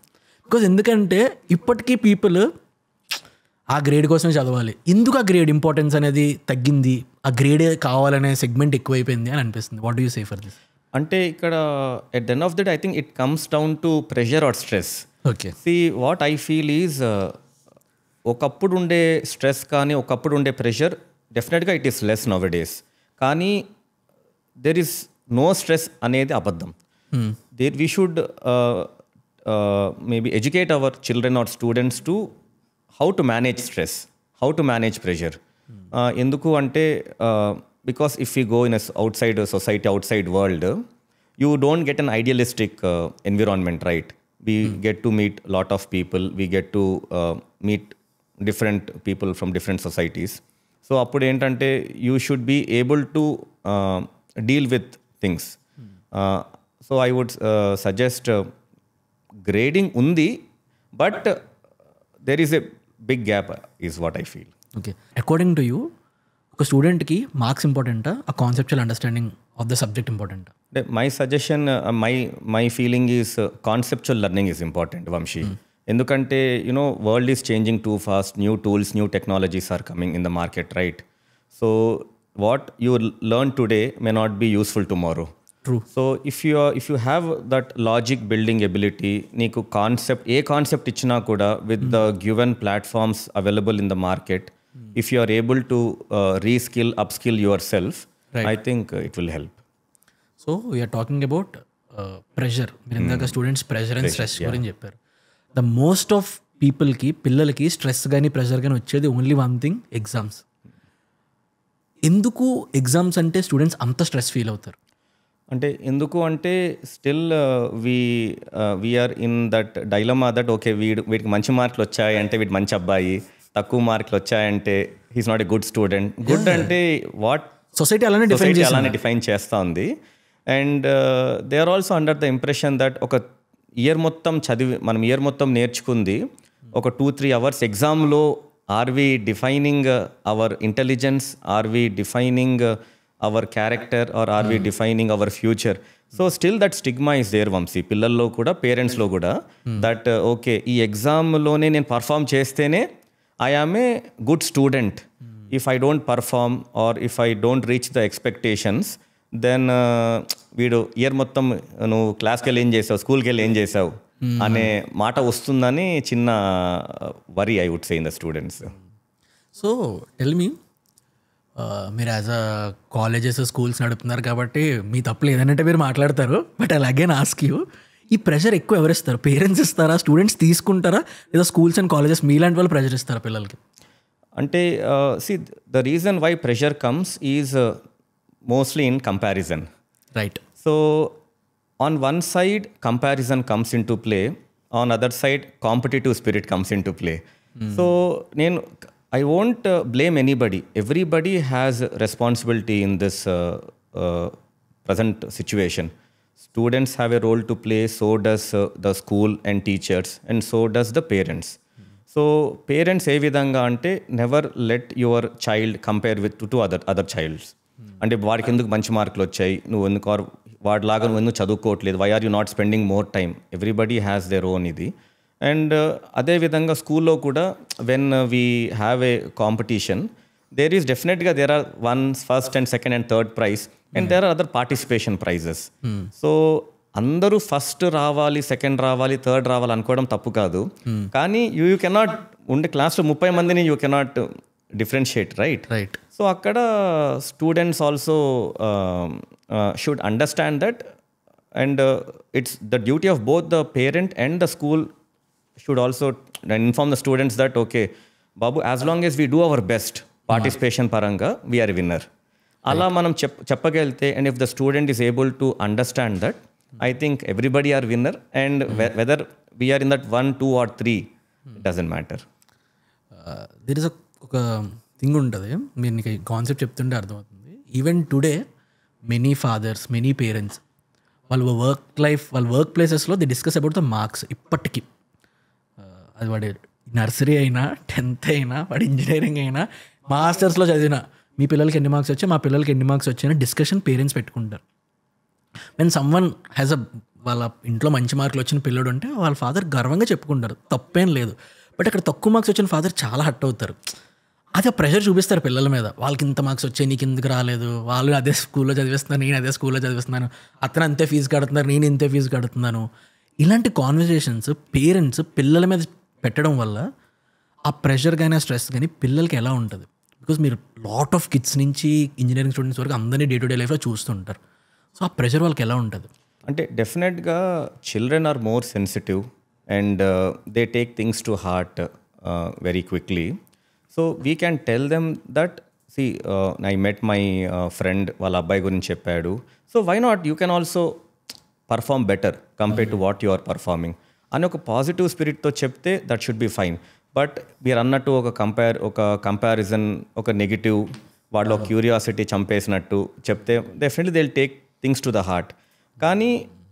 బికాజ్ ఎందుకంటే ఇప్పటికీ పీపుల్ ఆ గ్రేడ్ కోసమే చదవాలి, ఎందుకు ఆ గ్రేడ్ ఇంపార్టెన్స్ అనేది తగ్గింది, ఆ గ్రేడే కావాలనే సెగ్మెంట్ ఎక్కువైపోయింది అని అనిపిస్తుంది. What do you say for this? అంటే ఇక్కడ at the end of the day I think it comes down to pressure or stress. Okay, see what I feel is ఒకప్పుడు ఉండే స్ట్రెస్ కానీ ఒకప్పుడు ఉండే ప్రెషర్ డెఫినెట్గా it is less nowadays. కానీ there is no stress అనేది అబద్ధం. There we should maybe educate our children or students to how to manage stress, how to manage pressure. Enduku ante because if we go in a outside society, outside world, you don't get an idealistic environment, right? We get to meet lot of people, we get to meet different people from different societies. So appudu entante you should be able to deal with things. So I would suggest grading ఉంది, but there is a big gap is what I feel. Okay, according to you ఒక స్టూడెంట్కి marks ఇంపార్టెంటా, ఆ conceptual understanding of the subject ఇంపార్టెంటా? అంటే my suggestion, my feeling is conceptual learning is important Vamshi. ఎందుకంటే you know world is changing too fast, new tools, new technologies are coming in the market, right? So what you learn today may not be useful tomorrow. True. So if you have that logic building ability, నీకు concept ఇచ్చినా కూడా with the given platforms available in the market, if you are able to reskill, upskill yourself, right, I think it will help. So we are talking about pressure. మీరు ఇందాక students pressure and stress గురించి చెప్పారు. The most of పిల్లలకి stress కానీ pressure కానీ వచ్చేది only one thing, exams. ఎందుకు exams అంటే స్టూడెంట్స్ అంత స్ట్రెస్ ఫీల్ అవుతారు? అంటే ఎందుకు అంటే still we're in that dilemma that okay వీడికి మంచి మార్కులు వచ్చాయంటే వీడు మంచి అబ్బాయి, తక్కువ మార్కులు వచ్చాయంటే he's not a good student. Good అంటే వాట్ సొసైటీ అలానే డిఫైన్ చేస్తూ ఉంది. And they are also under the impression that ఒక ఇయర్ మొత్తం చదివి మనం ఇయర్ మొత్తం నేర్చుకుంది ఒక 2-3 అవర్స్ ఎగ్జామ్లో are we defining our intelligence, are we defining our character or are we defining our future. So still that stigma is there Vamshi, పిల్లల్లో కూడా పేరెంట్స్లో కూడా, దట్ ఓకే ఈ ఎగ్జామ్లోనే నేను పర్ఫామ్ చేస్తేనే I am a good student. If I don't perform or if I don't reach the expectations then వీడు year మొత్తం నువ్వు క్లాస్కి వెళ్ళి ఏం చేసావు, స్కూల్కి వెళ్ళి ఏం చేసావు అనే మాట వస్తుందని చిన్న worry I would say in the students. So tell me, మీరు యాజ్ అ కాలేజెస్ స్కూల్స్ నడుపుతున్నారు కాబట్టి మీ తప్పులు ఏదంటే మీరు మాట్లాడతారు, but I again ask you, ఈ ప్రెషర్ ఎక్కువ ఎవరిస్తారు? పేరెంట్స్ ఇస్తారా, స్టూడెంట్స్ తీసుకుంటారా, లేదా స్కూల్స్ అండ్ కాలేజెస్ మీలాంటి వాళ్ళు ప్రెషర్ ఇస్తారా పిల్లలకి? అంటే see the reason why pressure comes is mostly in comparison. Right. So on one side comparison comes into play, on other side competitive spirit comes into play. So I won't blame anybody. Everybody has responsibility in this present situation. Students have a role to play, so does the school and teachers, and so does the parents. So parents ఏ విధంగా అంటే never let your child compare with to other childs. అంటే వాడికి ఎందుకు మంచి మార్కులు వచ్చాయి, నువ్వు ఎందుకు వాడిలాగా నువ్వు ఎందుకు చదువుకోవట్లేదు, why are you not spending more time, everybody has their own ఇది. అండ్ అదేవిధంగా స్కూల్లో కూడా when we have a competition, there is డెఫినెట్గా there are first and second and third prize and there are other participation prizes. So అందరూ first రావాలి, second రావాలి, third రావాలి అనుకోవడం తప్పు కాదు, కానీ యూ కెనాట్ ఉండే క్లాస్లో 30 మందిని you cannot differentiate, right? Right. So అక్కడ students also should understand that, and it's the duty of both the parent and the school should also inform the students that okay బాబు, as long as we do our best participation పరంగా we are winner. అలా మనం చెప్పగలిగితే, and if the student is able to understand that, I think everybody are winner, and whether we are in that 1, 2 or 3 it doesn't matter. There is ఒక thing ఉంటుంది, మీరు నీకు concept చెప్తుంటే అర్థమవుతుంది. Even today many fathers, many parents వాళ్ళ work ప్లేసెస్లో they discuss about the marks. ఇప్పటికీ అది వాడి నర్సరీ అయినా, 10th అయినా, వాడి ఇంజనీరింగ్ అయినా, మాస్టర్స్లో చదివినా, మీ పిల్లలకి ఎన్ని మార్క్స్ వచ్చాయి, మా పిల్లలకి ఎన్ని మార్క్స్ వచ్చాయని డిస్కషన్ పేరెంట్స్ పెట్టుకుంటారు. వెన్ సమ్వన్ హ్యాస్ వాళ్ళ ఇంట్లో మంచి మార్కులు వచ్చిన పిల్లడు అంటే వాళ్ళ ఫాదర్ గర్వంగా చెప్పుకుంటారు, తప్పేం లేదు. బట్ అక్కడ తక్కువ మార్క్స్ వచ్చిన ఫాదర్ చాలా హర్ట్ అవుతారు. అది ప్రెషర్ చూపిస్తారు పిల్లల మీద, వాళ్ళకి ఇంత మార్క్స్ వచ్చాయి, నీకు ఎందుకు రాలేదు, వాళ్ళు అదే స్కూల్లో చదివిస్తున్నారు, నేను అదే స్కూల్లో చదివిస్తున్నాను, అతను అంతే ఫీజు కడుతున్నారు, నేను ఇంతే ఫీజు కడుతున్నాను. ఇలాంటి కాన్వర్జేషన్స్ పేరెంట్స్ పిల్లల మీద పెట్టడం వల్ల ఆ ప్రెషర్ కానీ ఆ స్ట్రెస్ కానీ పిల్లలకి ఎలా ఉంటుంది? బికాజ్ మీరు లాట్ ఆఫ్ కిడ్స్ నుంచి ఇంజనీరింగ్ స్టూడెంట్స్ వరకు అందరినీ డే టు డే లైఫ్లో చూస్తుంటారు. సో ఆ ప్రెషర్ వాళ్ళకి ఎలా ఉంటుంది? అంటే డెఫినెట్గా children are more sensitive and they take things to heart very quickly. So we can tell them that see I met my friend, వాళ్ళ అబ్బాయి గురించి చెప్పాడు, so why not you can also perform better compare to what you are performing అని ఒక positive స్పిరిట్తో చెప్తే that should be fine. But మీరు అన్నట్టు ఒక కంపారిజన్, ఒక నెగిటివ్, వాళ్ళ క్యూరియాసిటీ చంపేసినట్టు చెప్తే definitely they will take things to the heart. కానీ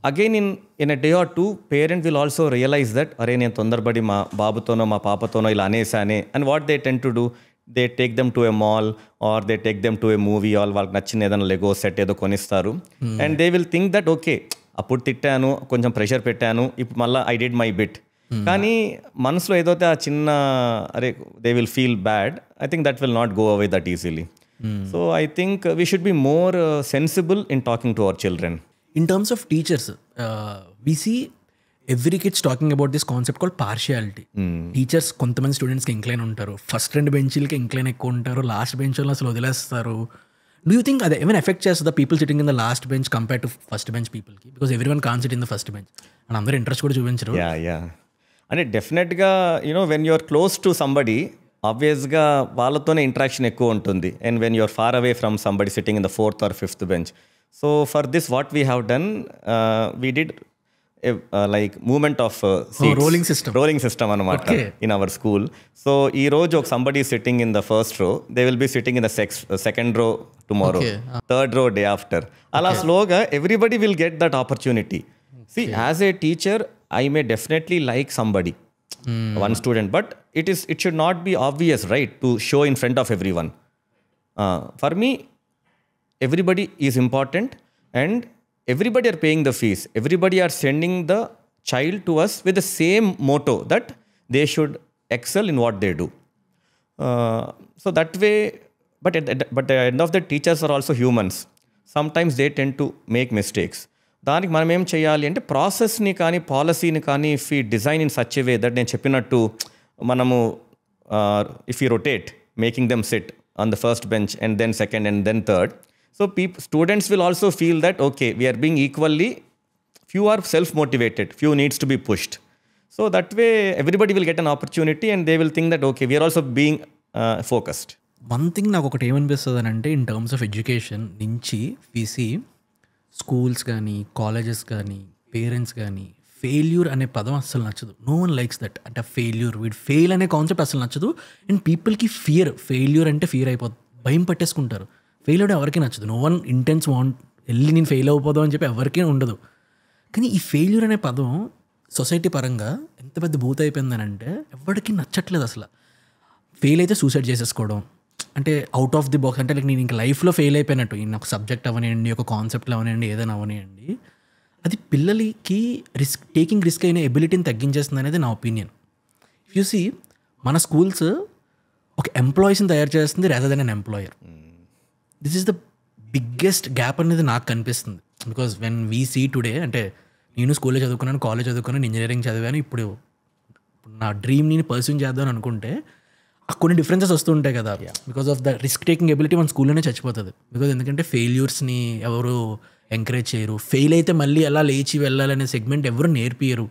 again in a day or two parent will also realise that అరే నేను తొందరపడి మా బాబుతోనో మా పాపతోనో ఇలా అనేసానే, and what they tend to do, they take them to a mall or they take them to a movie, or వాళ్ళకి నచ్చిన ఏదైనా లెగో సెట్ ఏదో కొనిస్తారు, and they will think that okay అప్పుడు తిట్టాను, కొంచెం ప్రెషర్ పెట్టాను, ఇప్పుడు మళ్ళీ ఐ డిడ్ మై బిట్. కానీ మనసులో ఏదైతే ఆ చిన్న అరే they will feel bad, I think that will not go away that easily. So I think we should be more sensible in talking to our children. In terms of teachers, we see every kids talking about this concept called partiality. Teachers కొంతమంది స్టూడెంట్స్కి incline ఉంటారు, first 2 బెంచీలకి incline ఎక్కువ ఉంటారు, last బెంచ్లో అసలు వదిలేస్తారు. Do you think అదే ఏమైనా ఎఫెక్ట్ చేస్తుంది people sitting in the last bench compare to first bench పీపుల్కి? Because every one can sit in the first bench and అందరూ ఇంట్రెస్ట్ కూడా చూపించరు. యా అంటే డెఫినెట్గా you know when you're close to somebody ఆబ్వియస్గా వాళ్ళతోనే ఇంట్రాక్షన్ ఎక్కువ ఉంటుంది, and when you're far away from somebody sitting in the 4th or 5th bench. So for this what we have done, we did like moment of rolling system అనమాట in our school. So ఈ రోజు ఒక somebody sitting in the first row, they will be sitting in the second row tomorrow, third row day after. అలా స్లోగా everybody will get that opportunity. See as a teacher I may definitely like somebody, one student, but it should not be obvious, right, to show in front of everyone. For me, everybody is important and everybody are paying the fees. Everybody are sending the child to us with the same motto that they should excel in what they do. So that way, but at the end of the teachers are also humans. Sometimes they tend to make mistakes. దానికి మనం ఏం చేయాలి అంటే ప్రాసెస్ని కానీ పాలసీని కానీ if ఈ design in such a way that నేను చెప్పినట్టు మనము if you rotate making them sit on the first bench and then second and then third, so students will also feel that okay we are being equally, few are self-motivated, few needs to be pushed. So that way everybody will get an opportunity and they will think that okay, we are also being focused. One thing నాకు ఒకటి ఏమనిపిస్తుంది అని అంటే, in terms of education నుంచి వీసీ schools కానీ colleges కానీ parents కానీ ఫెయిల్యూర్ అనే పదం అస్సలు నచ్చదు. No one likes that. అంటే ఫెయిల్యూర్, వీడు ఫెయిల్ అనే కాన్సెప్ట్ అసలు నచ్చదు. అండ్ పీపుల్కి ఫెయిల్యూర్ అంటే ఫియర్ అయిపోతుంది, భయం పట్టేసుకుంటారు. ఫెయిల్ అవడం ఎవరికి నచ్చదు. నో వన్ ఇంటెన్స్ వెళ్ళి నేను ఫెయిల్ అయిపోదాం అని చెప్పి ఎవరికీ ఉండదు. కానీ ఈ ఫెయిల్యూర్ అనే పదం సొసైటీ పరంగా ఎంత పెద్ద బూత్ అయిపోయిందని అంటే ఎవరికి నచ్చట్లేదు అసలు. ఫెయిల్ అయితే సూసైడ్ చేసేసుకోవడం, అంటే అవుట్ ఆఫ్ ది బాక్స్, అంటే లైక్ నేను ఇంక లైఫ్లో ఫెయిల్ అయిపోయినట్టు, ఒక సబ్జెక్ట్ అవనివ్వండి, ఒక కాన్సెప్ట్లో అవనివ్వండి, ఏదైనా అవనివ్వండి, అది పిల్లలకి టేకింగ్ రిస్క్ అయిన ఎబిలిటీని తగ్గించేస్తుంది అనేది నా ఒపీనియన్. ఇఫ్ యూ సీ మన స్కూల్స్ ఒక ఎంప్లాయీస్ని తయారు చేస్తుంది rather than an employer. This is the biggest gap అనేది నాకు కనిపిస్తుంది. Because when we see today, అంటే నేను స్కూల్లో చదువుకున్నాను, కాలేజ్ చదువుకున్నాను, ఇంజనీరింగ్ చదివాను, ఇప్పుడు నా డ్రీమ్ నేను పర్సూన్ చేద్దాం అనుకుంటే కొన్ని డిఫరెన్సెస్ వస్తుంటాయి కదా. Because of the risk taking ability మన స్కూల్లోనే చచ్చిపోతుంది. బికాజ్ ఎందుకంటే ఫెయిల్యూర్స్ని ఎవరు ఎంకరేజ్ చేయరు, ఫెయిల్ అయితే మళ్ళీ ఎలా లేచి వెళ్ళాలనే సెగ్మెంట్ ఎవరు నేర్పియరు.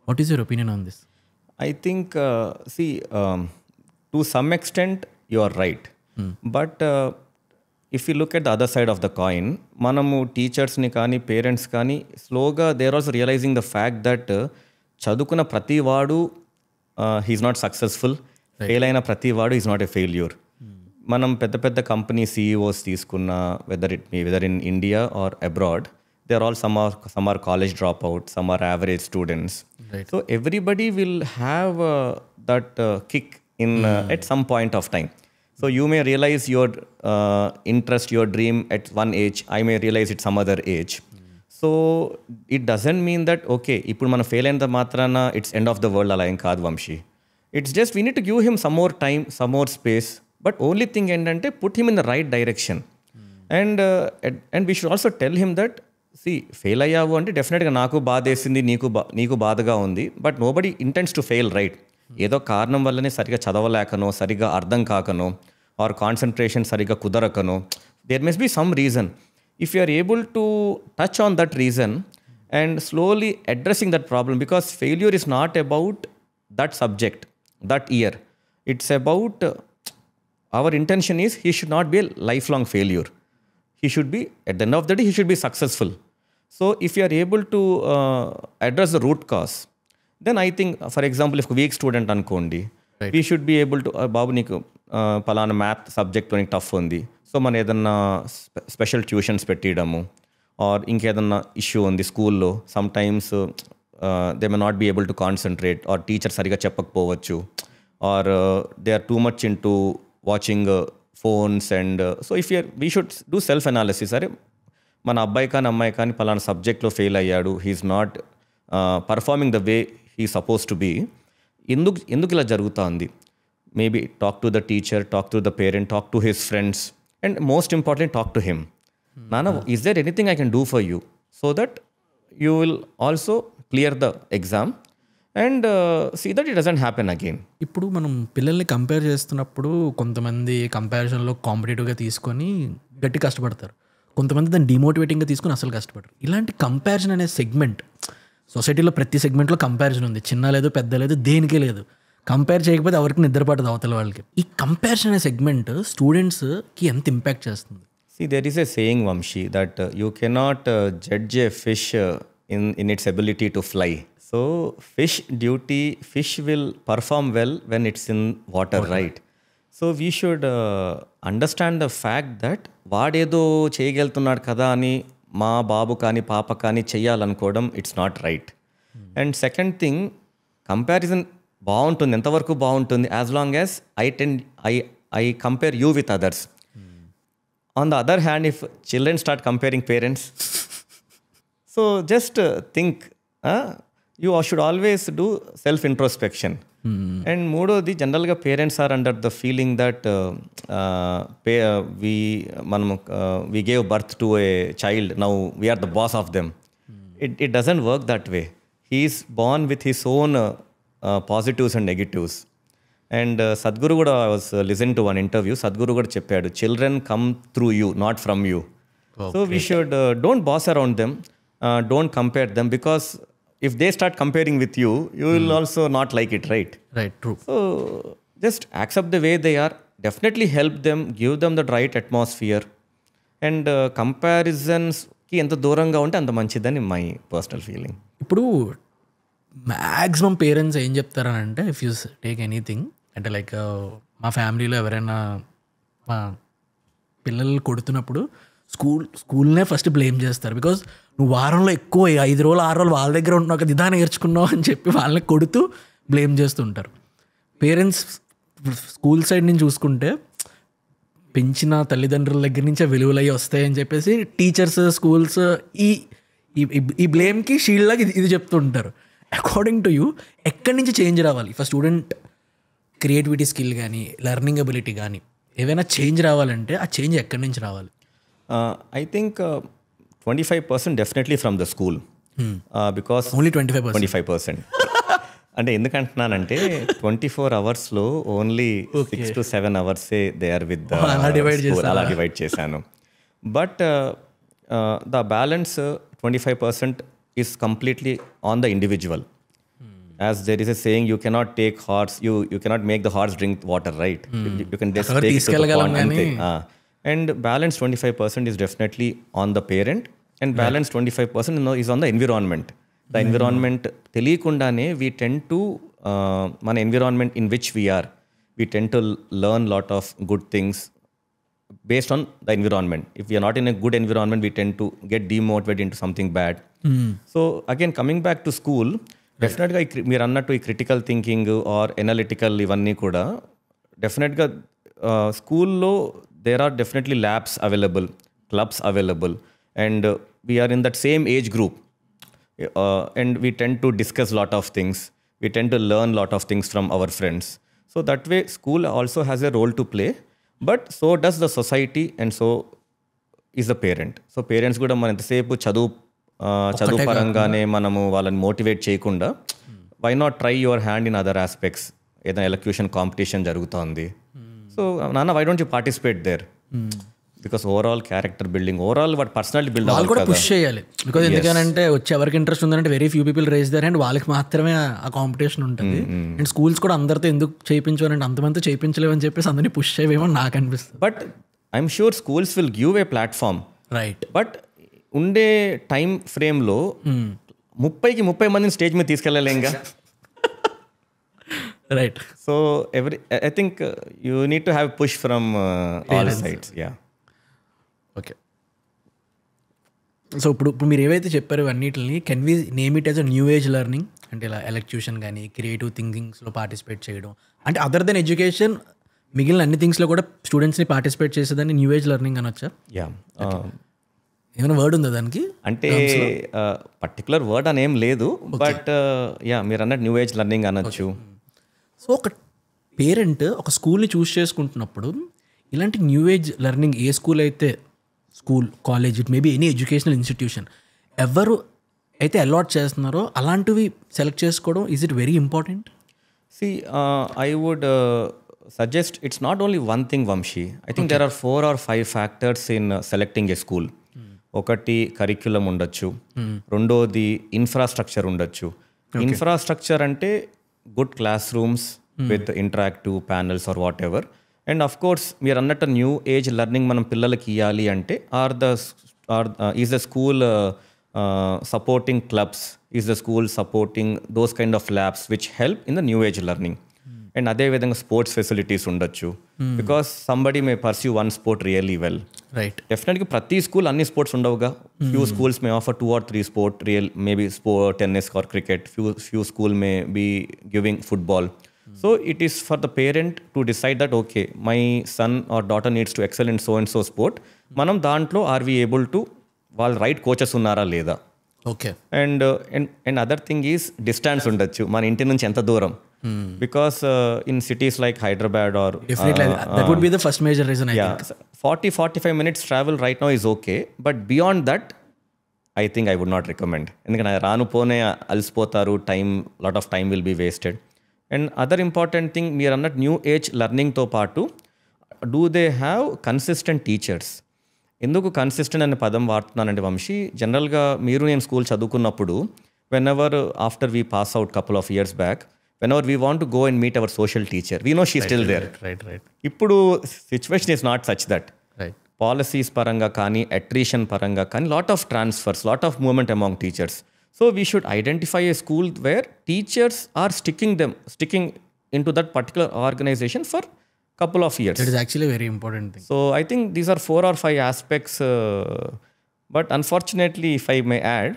What is your opinion on this? I think, to some extent you are right. But if you look at the other side of the coin, మనము టీచర్స్ని కానీ పేరెంట్స్ కానీ స్లోగా they are also realising the fact that చదువుకున్న ప్రతి వాడు he's not successful, fail అయిన ప్రతి వాడు ఈజ్ నాట్ ఎ ఫెయిల్యూర్. మనం పెద్ద పెద్ద కంపెనీ CEOs తీసుకున్న whether in India or abroad, they are all some are college dropouts, some are average students. Right. So everybody will have that kick in at some point of time. So you may realize your interest, your dream at one age, I may realize it some other age. So it doesn't mean that okay, ఇప్పుడు మనం fail అయినంత మాత్రాన it's end of the world, అలా ఏం కాదు Vamsi. It's just we need to give him some more time, some more space. But only thing ఏంటంటే put him in the right direction. And we should also tell him that fail అయ్యావు అంటే డెఫినెట్గా నాకు బాధ వేసింది, నీకు బాధగా ఉంది, but nobody intends to fail, right? ఏదో కారణం వల్లనే సరిగా చదవలేకనో, సరిగా అర్థం కాకనో, ఆర్ కాన్సన్ట్రేషన్ సరిగా కుదరకనో, there must be some reason. If you are able to touch on that reason and slowly addressing that problem, because failure is not about that subject, that year. It's about our intention is he should not be a lifelong failure. He should be, at the end of the day, he should be successful. So if you are able to address the root cause, then I think, for example, if weak student అనుకోండి, we should be able to, బాబు నీకు పలానా math subject నీకు tough ఉంది, so మనం ఏదన్నా special tuitions పెట్టియడము, or ఇంకేదన్నా ఇష్యూ ఉంది స్కూల్లో, sometimes they may not be able to concentrate, or teacher సరిగా చెప్పకపోవచ్చు, or they are too much into watching phones. And so we should do self analysis. అరే మన అబ్బాయి కానీ అమ్మాయి కానీ పలానా సబ్జెక్ట్లో ఫెయిల్ అయ్యాడు, he is not performing the way he suppose to be. ఎందుకు ఇలా జరుగుతుంది? Maybe talk to the teacher, talk to the parent, talk to his friends, and most important talk to him. నాన్న, is there anything I can do for you so that you will also clear the exam and see that it doesn't happen again. ఇప్పుడు మనం పిల్లల్ని compare చేస్తున్నప్పుడు కొంతమంది కంపారిజన్లో కాంపిటేటివ్గా తీసుకొని గట్టి కష్టపడతారు, కొంతమంది దాన్ని డిమోటివేటింగ్గా తీసుకొని అసలు కష్టపడరు. ఇలాంటి కంపారిజన్ అనే సెగ్మెంట్ సొసైటీలో ప్రతి సెగ్మెంట్లో కంపారిజన్ ఉంది, చిన్న లేదు పెద్ద లేదు, దేనికే లేదు. కంపేర్ చేయకపోతే ఎవరికి నిద్రపడదు అవతల వాళ్ళకి. ఈ కంపారిజన్ అనే సెగ్మెంట్ స్టూడెంట్స్కి ఎంత ఇంపాక్ట్ చేస్తుంది? See, there is a saying, Vamshi, that you cannot judge a fish in its ability to fly. So fish will perform well when it's in water, right? So we should understand the fact that వాడేదో చేయగలుగుతున్నాడు కదా అని మా బాబు కానీ పాప కానీ చెయ్యాలనుకోవడం it's not right. And second thing, comparison బాగుంటుంది, ఎంతవరకు బాగుంటుంది as long as I compare you with others. On the other hand, if children start comparing parents, so just think, you should always do self introspection. And మూడోది, జనరల్గా parents are under the feeling that we gave birth to a child, now we are the boss of them. It doesn't work that way. He is born with his own positives and negatives. And Sadhguru kuda, I was listening to one interview, Sadhguru kuda cheppadu, children come through you, not from you. Okay. So we should don't boss around them, don't compare them, because if they start comparing with you, you will also not like it, right? Right, true. So just accept the way they are, definitely help them, give them the right atmosphere, and comparisons కి ఎంత దూరంగా ఉంటే అంత మంచిదని my personal feeling. ఇప్పుడు maximum parents ఏం చెప్తారనంటే, if you take anything అంటే like మా ఫ్యామిలీలో ఎవరైనా మా పిల్లలు కొడుతున్నప్పుడు స్కూల్నే ఫస్ట్ బ్లేమ్ చేస్తారు. బికాజ్ నువ్వు వారంలో ఎక్కువ 5 రోజులు 6 రోజులు వాళ్ళ దగ్గర ఉంటున్నావు కదా, ఇదా నేర్చుకున్నావు అని చెప్పి వాళ్ళని కొడుతూ బ్లేమ్ చేస్తుంటారు. పేరెంట్స్ స్కూల్ సైడ్ నుంచి చూసుకుంటే పెంచిన తల్లిదండ్రుల దగ్గర నుంచే విలువలు అవి వస్తాయని చెప్పేసి టీచర్స్, స్కూల్స్ ఈ బ్లేమ్కి షీల్డ్ లాగా ఇది చెప్తుంటారు. అకార్డింగ్ టు యూ ఎక్కడి నుంచి చేంజ్ రావాలి? ఫర్ స్టూడెంట్ క్రియేటివిటీ స్కిల్ కానీ లెర్నింగ్ అబిలిటీ కానీ ఏవైనా చేంజ్ రావాలంటే ఆ చేంజ్ ఎక్కడి నుంచి రావాలి? I think 25% definitely from the school. Because only 25%. అంటే ఎందుకంటున్నానంటే 24 అవర్స్లో ఓన్లీ 6 to 7 అవర్సే దే ఆర్ విత్ అలా డివైడ్ చేశాను. But the balance 25% is completely on the individual. As there is a saying, you cannot take horse, you cannot make the horse drink water, right? You can just take it to the pond and take. And balance 25% is definitely on the parent, and balance 25% is on the environment. The environment తెలియకుండానే we tend to మన environment in which we tend to learn lot of good things based on the environment. If we are not in a good environment, we tend to get demotivated into something bad. So again, coming back to school, డెఫినెట్గా మీరు అన్నట్టు ఈ critical thinking or analytical ఇవన్నీ కూడా డెఫినెట్గా స్కూల్లో there are definitely labs available, clubs available, and we are in that same age group, and we tend to discuss lot of things, we tend to learn lot of things from our friends. So that way school also has a role to play, but so does the society and so is the parent. So parents కూడా మన ఎంతసేపు చదువు పరంగానే మనము వాళ్ళని motivate చేయకుండా, why not try your hand in other aspects? ఏదైనా elocution competition జరుగుతుంది, సో నాన్న why don't you participate there? Because overall character building, overall వాటి పర్సనాలిటీ బిల్డ్ వాళ్ళు కూడా పుష్ చేయాలి. బికాజ్ ఎందుకంటే వచ్చి ఎవరికి ఇంట్రెస్ట్ ఉందంటే very few people raise there and వాళ్ళకి మాత్రమే ఆ కాంపిటీషన్ ఉంటుంది. అండ్ స్కూల్స్ కూడా అందరితో ఎందుకు చేయించాలంటే అంతమంది చేయించలేవు అని చెప్పేసి అందరినీ పుష్ చేయవేమో నాకు అనిపిస్తుంది. But I'm sure schools will give a platform, right? But ఉండే టైం ఫ్రేమ్లో 30 మందిని స్టేజ్ మీద తీసుకెళ్ళలేంగా, right? So I think you need to have push from all sides. Yeah, okay. So ఇప్పుడు మీరు ఏవైతే చెప్పారో అన్నిటిని can we name it as a new age learning? అంటే ఇలా ఎలక్యూషన్ కానీ క్రియేటివ్ థింకింగ్స్లో పార్టిసిపేట్ చేయడం, అంటే అదర్ దెన్ ఎడ్యుకేషన్ మిగిలిన అన్ని థింగ్స్లో కూడా స్టూడెంట్స్ని పార్టిసిపేట్ చేసేదాన్ని న్యూ ఏజ్ లెర్నింగ్ అనొచ్చా? యా, ఏమైనా వర్డ్ ఉందా దానికి? అంటే పర్టికులర్ వర్డ్ అని ఏం లేదు, బట్ యా మీరు అన్నట్టు న్యూ ఏజ్ లెర్నింగ్ అనొచ్చు. సో ఒక పేరెంట్ ఒక స్కూల్ని చూస్ చేసుకుంటున్నప్పుడు ఇలాంటి న్యూ ఏజ్ లెర్నింగ్ ఏ స్కూల్ అయితే, school, college, it maybe any educational institution, ఎవరు అయితే అలాట్ చేస్తున్నారో అలాంటివి సెలెక్ట్ చేసుకోవడం, is it very important? See I would suggest it's not only one thing, Vamsi. I think there are 4 or 5 factors in selecting a school. ఒకటి curriculum ఉండొచ్చు, రెండోది infrastructure ఉండొచ్చు. Infrastructure అంటే good class rooms with interactive panels or whatever. And of course మీరు అన్నట్టు new age learning మనం పిల్లలకి ఇవ్వాలి అంటే is the school supporting clubs? Is the school supporting those kind of labs which help in the new age learning? And అదే విధంగా sports facilities ఉండొచ్చు, because somebody may pursue one sport really well. Right. డెఫినెట్గా ప్రతి school అన్ని sports ఉండవుగా. Few schools may offer 2 or 3 sport, maybe tennis or cricket. Few school may be giving football. So it is for the parent to decide that okay, my son or daughter needs to excel in so and so sport. Manam dantlo are we able to wall right coaches unnara leda? Okay. And other thing is distance undachu mana inti nunchi enta dooram. Because in cities like Hyderabad or definitely that would be the first major reason I think. 40-45 minutes travel right now is okay, but beyond that I think I would not recommend. Endukante raanu pone alsipotaru, lot of time will be wasted. And other important thing, మీరు అన్నట్టు new age లెర్నింగ్తో పాటు do they have consistent teachers. ఎందుకు consistent అనే పదం వాడుతున్నానండి వంశీ, జనరల్గా మీరు నేను స్కూల్ చదువుకున్నప్పుడు whenever after we pass out couple of years back, whenever we want to go and meet our social teacher, we know she still there. ఇప్పుడు situation is not such that. Policies పరంగా కానీ, attrition పరంగా కానీ, lot of transfers, lot of movement among teachers. So we should identify a school where teachers are sticking into that particular organization for couple of years. That is actually a very important thing. So I think these are 4 or 5 aspects. But unfortunately, if I may add,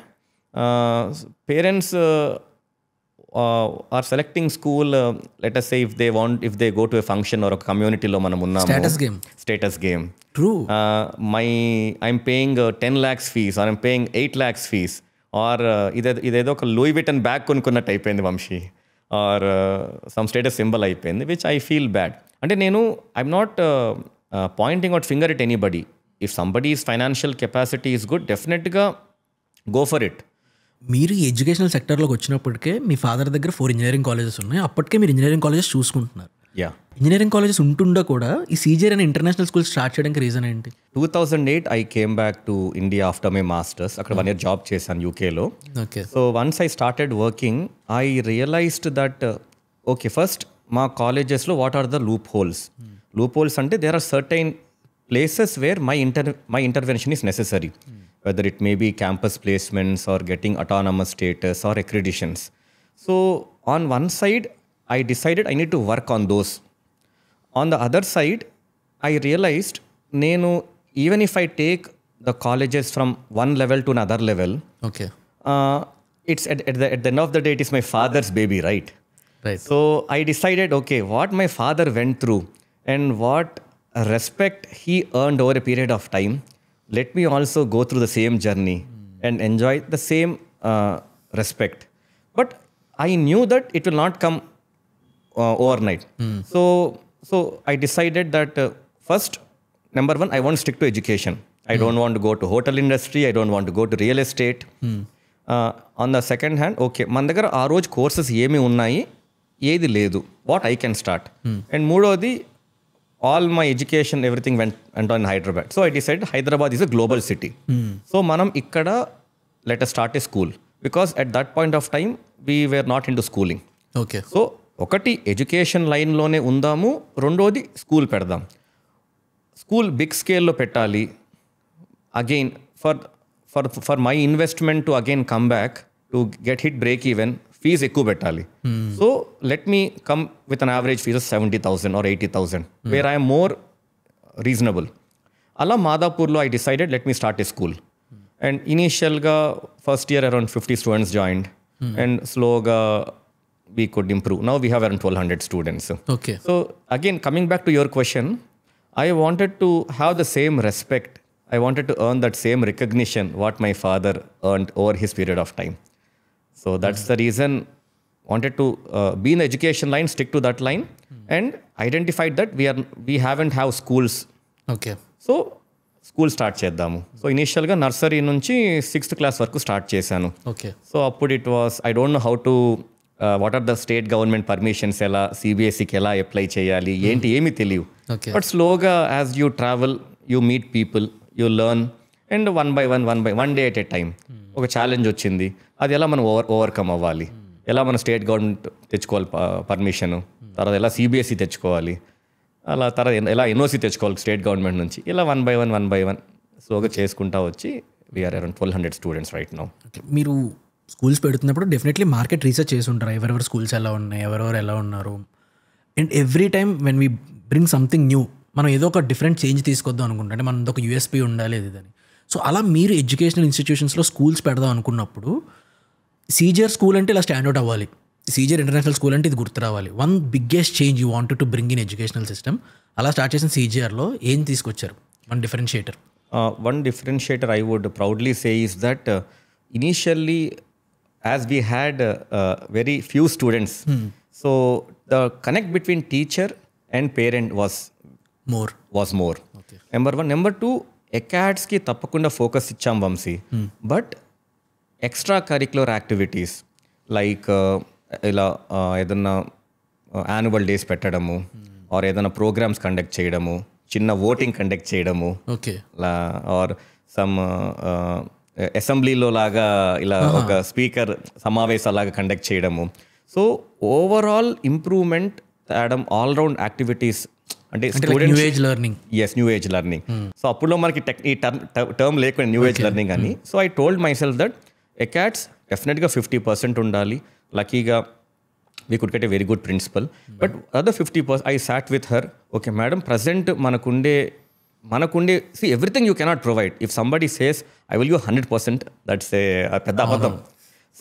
parents are selecting school. Let us say if they go to a function or a community lo manam unnamu. Status game. True. I'm paying 10 lakhs fees or I'm paying 8 lakhs fees. Or ఇదేదో ఒక Louis Vuitton bag కొనుక్కున్నట్టు అయిపోయింది Vamsi, or some status symbol అయిపోయింది, which I feel bad. అంటే నేను I'm not pointing out finger at anybody. If somebody is financial capacity is good, డెఫినెట్గా go for it. మీరు ఈ ఎడ్యుకేషనల్ సెక్టర్లోకి వచ్చినప్పటికే మీ ఫాదర్ దగ్గర 4 ఇంజనీరింగ్ కాలేజెస్ ఉన్నాయి. అప్పటికే మీరు ఇంజనీరింగ్ కాలేజెస్ చూసుకుంటున్నారు. ఇంజనీరింగ్ కాలేజెస్ ఉంటుండో కూడా ఈ సీజీఆర్ అనే ఇంటర్నేషనల్ స్కూల్ స్టార్ట్ చేయడానికి రీజన్ ఏంటి? 2008 I came back to India after my masters. అక్కడ 1 year జాబ్ చేశాను యూకేలో. Okay. So once I started working, I realised that okay, first మా కాలేజెస్లో what are the loopholes. Loopholes అంటే there are certain places where my intervention is necessary, whether it may be campus placements or getting autonomous status or accreditations. So on one side I decided I need to work on those. On the other side, I realized, even if I take the colleges from one level to another level, okay, it's at the end of the day, it is my father's baby, right? So I decided, okay, what my father went through and what respect he earned over a period of time, let me also go through the same journey and enjoy the same respect. But I knew that it will not come overnight. So I decided that first, number one, I want to stick to education. I don't want to go to hotel industry. I don't want to go to real estate. On the second hand, okay, మన దగ్గర ఆ రోజు courses ఏమి ఉన్నాయి, ఏది లేదు, what I can start. And మూడోది, all my education everything went on Hyderabad. So I decide Hyderabad is a global city. So మనం ఇక్కడ let us start a school, because at that point of time we were not in to schooling. Okay. So ఒకటి education లైన్లోనే ఉందాము, రెండోది school పెడదాం. School big స్కేల్లో పెట్టాలి. Again for my investment to again come back to get hit break even, fees ఎక్కువ పెట్టాలి. So let me come with an average fees 70,000 or 80,000 where I'm more reasonable. అలా మాదాపూర్లో I decided let me start a school. And ఇనీషియల్గా first year around 50 students joined, and స్లోగా we could improve. Now we have around 1,200 students. Okay. So again, coming back to your question, I wanted to have the same respect. I wanted to earn that same recognition what my father earned over his period of time. So that's the reason wanted to be in the education line, stick to that line, and identified that we haven't have schools. Okay. So school start చేద్దాము. So ఇనీషియల్గా nursery నుంచి 6th class వరకు start చేశాను. Okay. So అప్పుడు it was, I don't know how to what are the state government permissions, ఎలా సిబిఎస్ఈకి ఎలా apply చేయాలి, ఏంటి ఏమీ తెలియవు. బట్ స్లోగా as you travel, you meet people, you learn, and one day at a time ఒక ఛాలెంజ్ వచ్చింది. అది ఎలా మనం ఓవర్కమ్ అవ్వాలి, ఎలా మన స్టేట్ గవర్నమెంట్ తెచ్చుకోవాలి పర్మిషన్, తర్వాత ఎలా సిబిఎస్ఈ తెచ్చుకోవాలి, అలా తర్వాత ఎలా ఎన్ఓసి తెచ్చుకోవాలి స్టేట్ గవర్నమెంట్ నుంచి, ఇలా వన్ బై వన్ స్లోగా చేసుకుంటా వచ్చి we are around 1200 students right now. మీరు స్కూల్స్ పెడుతున్నప్పుడు డెఫినెట్లీ మార్కెట్ రీసెర్చ్ చేసి ఉంటారు, ఎవరెవరు స్కూల్స్ ఎలా ఉన్నాయి, ఎవరెవరు ఎలా ఉన్నారు. And every time when we bring something new, మనం ఏదో ఒక డిఫరెంట్ చేంజ్ తీసుకొద్దాం అనుకుంటాం, అంటే మనం ఒక యూఎస్పీ ఉండాలి ఇది. సో అలా మీరు ఎడ్యుకేషనల్ ఇన్స్టిట్యూషన్స్లో స్కూల్స్ పెడదాం అనుకున్నప్పుడు సీజియర్ స్కూల్ అంటే ఇలా స్టాండౌట్ అవ్వాలి, సీజియర్ ఇంటర్నేషనల్ స్కూల్ అంటే ఇది గుర్తు రావాలి, one biggest change you wanted to bring in educational system, అలా స్టార్ట్ చేసిన సీజియర్లో ఏం తీసుకొచ్చారు one differentiator? One differentiator I would proudly say is that initially, as we had very few students, so the connect between teacher and parent was more. Okay. Number one. Number two, acads ki tappakunda focus icham Vamsi, but extra curricular activities like ila edanna annual days pettadamu or edanna programs conduct cheyadamu, చిన్న voting conduct చేయడము, okay, or some అసెంబ్లీలో లాగా ఇలా ఒక speaker సమావేశాలాగా conduct చేయడము. So overall improvement తేడం all round activities అంటే new age learning. Yes, new age learning. So అప్పుడులో మనకి ఈ టర్మ్ లేకుండా న్యూ ఏజ్ లెర్నింగ్ అని. So I told myself that acads డెఫినెట్గా 50% ఉండాలి. లక్కీగా we could get a very good principal, but other 50% I sat with her. Okay madam, present manakunde see, everything you cannot provide. If somebody says I will give 100%, that's a pedda abadam.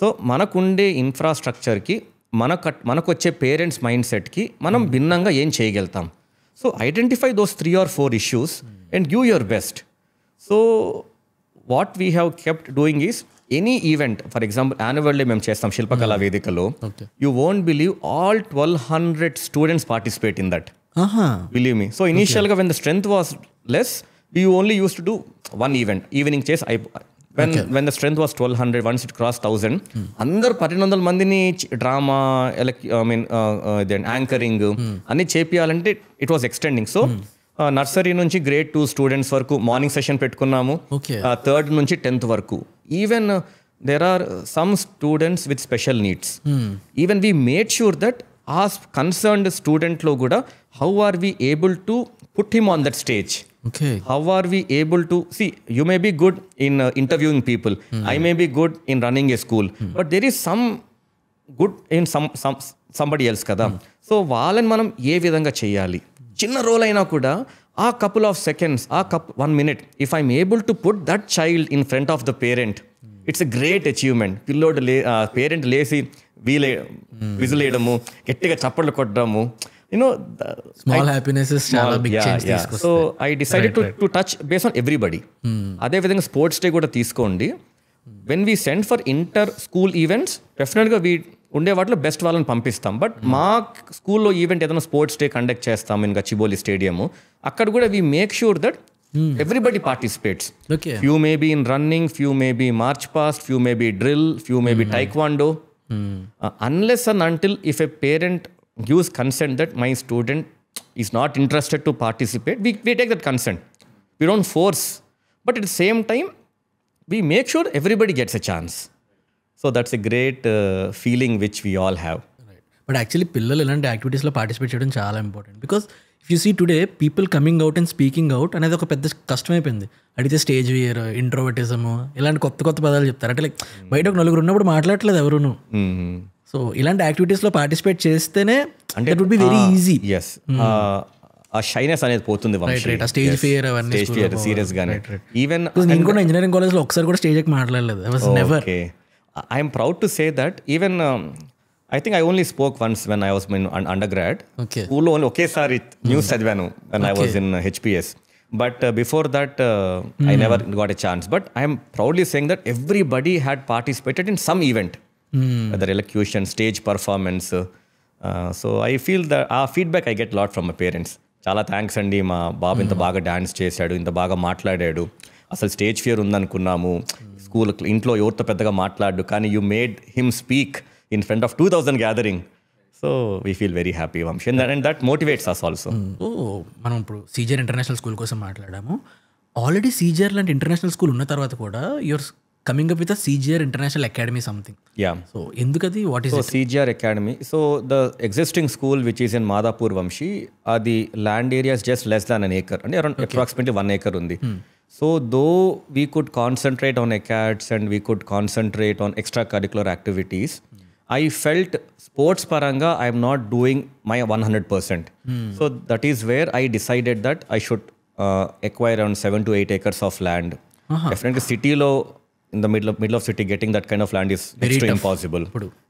So manakunde infrastructure ki manakoche parents mindset ki manam binnanga em cheyagaltam. So identify those 3 or 4 issues and give your best. So what we have kept doing is any event, for example annual day మేము చేస్తాం శిల్పకళా వేదికలో, you won't believe all 1200 students participate in that, believe me. So ఇనిషియల్గా when the strength was less, we only use to do one event evening చేసి when the strength was 1200, once it cross 1000, అందరు 1200 మందిని drama, anchoring అన్ని చేపియాలంటే it was extending. So nursery నుంచి grade 2 students వరకు morning session పెట్టుకున్నాము, 3rd నుంచి 10th వరకు. Even there are some students with special needs. Even we made sure that ఆ కన్సర్న్డ్ స్టూడెంట్లో కూడా how are we able to put him on that stage? Okay. How are we able to see, you may be good in interviewing people, I may be good in running a school, but there is some good in somebody else కదా. So వాళ్ళని మనం ఏ విధంగా చేయాలి, చిన్న role అయినా కూడా ఆ couple of seconds, 1 minute, if I'm able to put that child in front of the parent, it's a great achievement. పిల్లోడు పేరెంట్ లేసి విజిలేయడము, గట్టిగా చప్పట్లు కొట్టడము, స్మాల్ హ్యాపీనెసెస్ చాలా బిగ్ చేంజ్ తీసుకొస్తాయి. So I decided to touch base on everybody. అదే విధంగా స్పోర్ట్స్ డే కూడా తీసుకోండి. When we send for inter school events, డెఫినెట్గా ఉండే వాటిలో బెస్ట్ వాళ్ళని పంపిస్తాం. బట్ మా స్కూల్లో ఈవెంట్ ఏదైనా స్పోర్ట్స్ డే కండక్ట్ చేస్తాం ఇన్ గచ్చిబౌలి స్టేడియము, అక్కడ కూడా we make sure that everybody participates. Okay. Few may be in running, few may be march past, few may be drill, few may be taekwondo. Unless and until if a parent gives consent that my student is not interested to participate, we take that consent. We don't force, but at the same time we make sure everybody gets a chance. So that's a great feeling which we all have. But actually పిల్లలు ఇలాంటి యాక్టివిటీస్లో participate చేయడం చాలా important. Because if you see today people coming out and speaking out అనేది ఒక పెద్ద కష్టమైపోయింది. అడిగితే స్టేజ్ ఫియర్, ఇంట్రోవర్టిజము, ఇలాంటి కొత్త కొత్త పదాలు చెప్తారు. అంటే లైక్ బయట ఒక నలుగురు ఉన్నప్పుడు మాట్లాడట్లేదు ఎవరును. సో ఇలాంటి యాక్టివిటీస్లో పార్టిసిపేట్ చేస్తేనే అంటే it would be very easy. Yes, ఆ షైనెస్ అనేది పోతుంది. స్టేజ్ ఫియర్ అవన్నీ సీరియస్ గానే. ఈవెన్ నేను కూడా ఇంజనీరింగ్ కాలేజ్లో ఒకసారి కూడా స్టేజ్కి మాట్లాడలేదు. I was never. I'm proud to say that even I think I only spoke once when I was in undergrad. Okay. School only okesari news chadivanu when I was in HPS. But before that, I never got a chance. But I am proudly saying that everybody had participated in some event, whether elocution, stage performance. So I feel that our feedback I get a lot from my parents. Chala thanks andi, ma babu inta baga dance chesadu, inta baga maatladadu. Asal stage fear undanukunnamu. School intlo evartho peddaga maatladu, kani you made him speak in front of 2000 gathering. So we feel very happy, Vamshi, and that motivates us also. మనం ఇప్పుడు seizure international school కోసం మాట్లాడాము. Already CGR లాంటి international school ఉన్న తర్వాత కూడా you are coming up with CGR international academy something. Yeah. So ఎందుకది, what is CGR academy? So the existing school which is in Madhapur, Vamshi, అది land area just less than an acre, అంటే around approximately 1 acre ఉంది. So though we could concentrate on acads and we could concentrate on extracurricular activities, I felt sports paranga I am not doing my 100%. So that is where I decided that I should acquire around 7 to 8 acres of land. Definitely city lo, in the middle of city, getting that kind of land is next to impossible.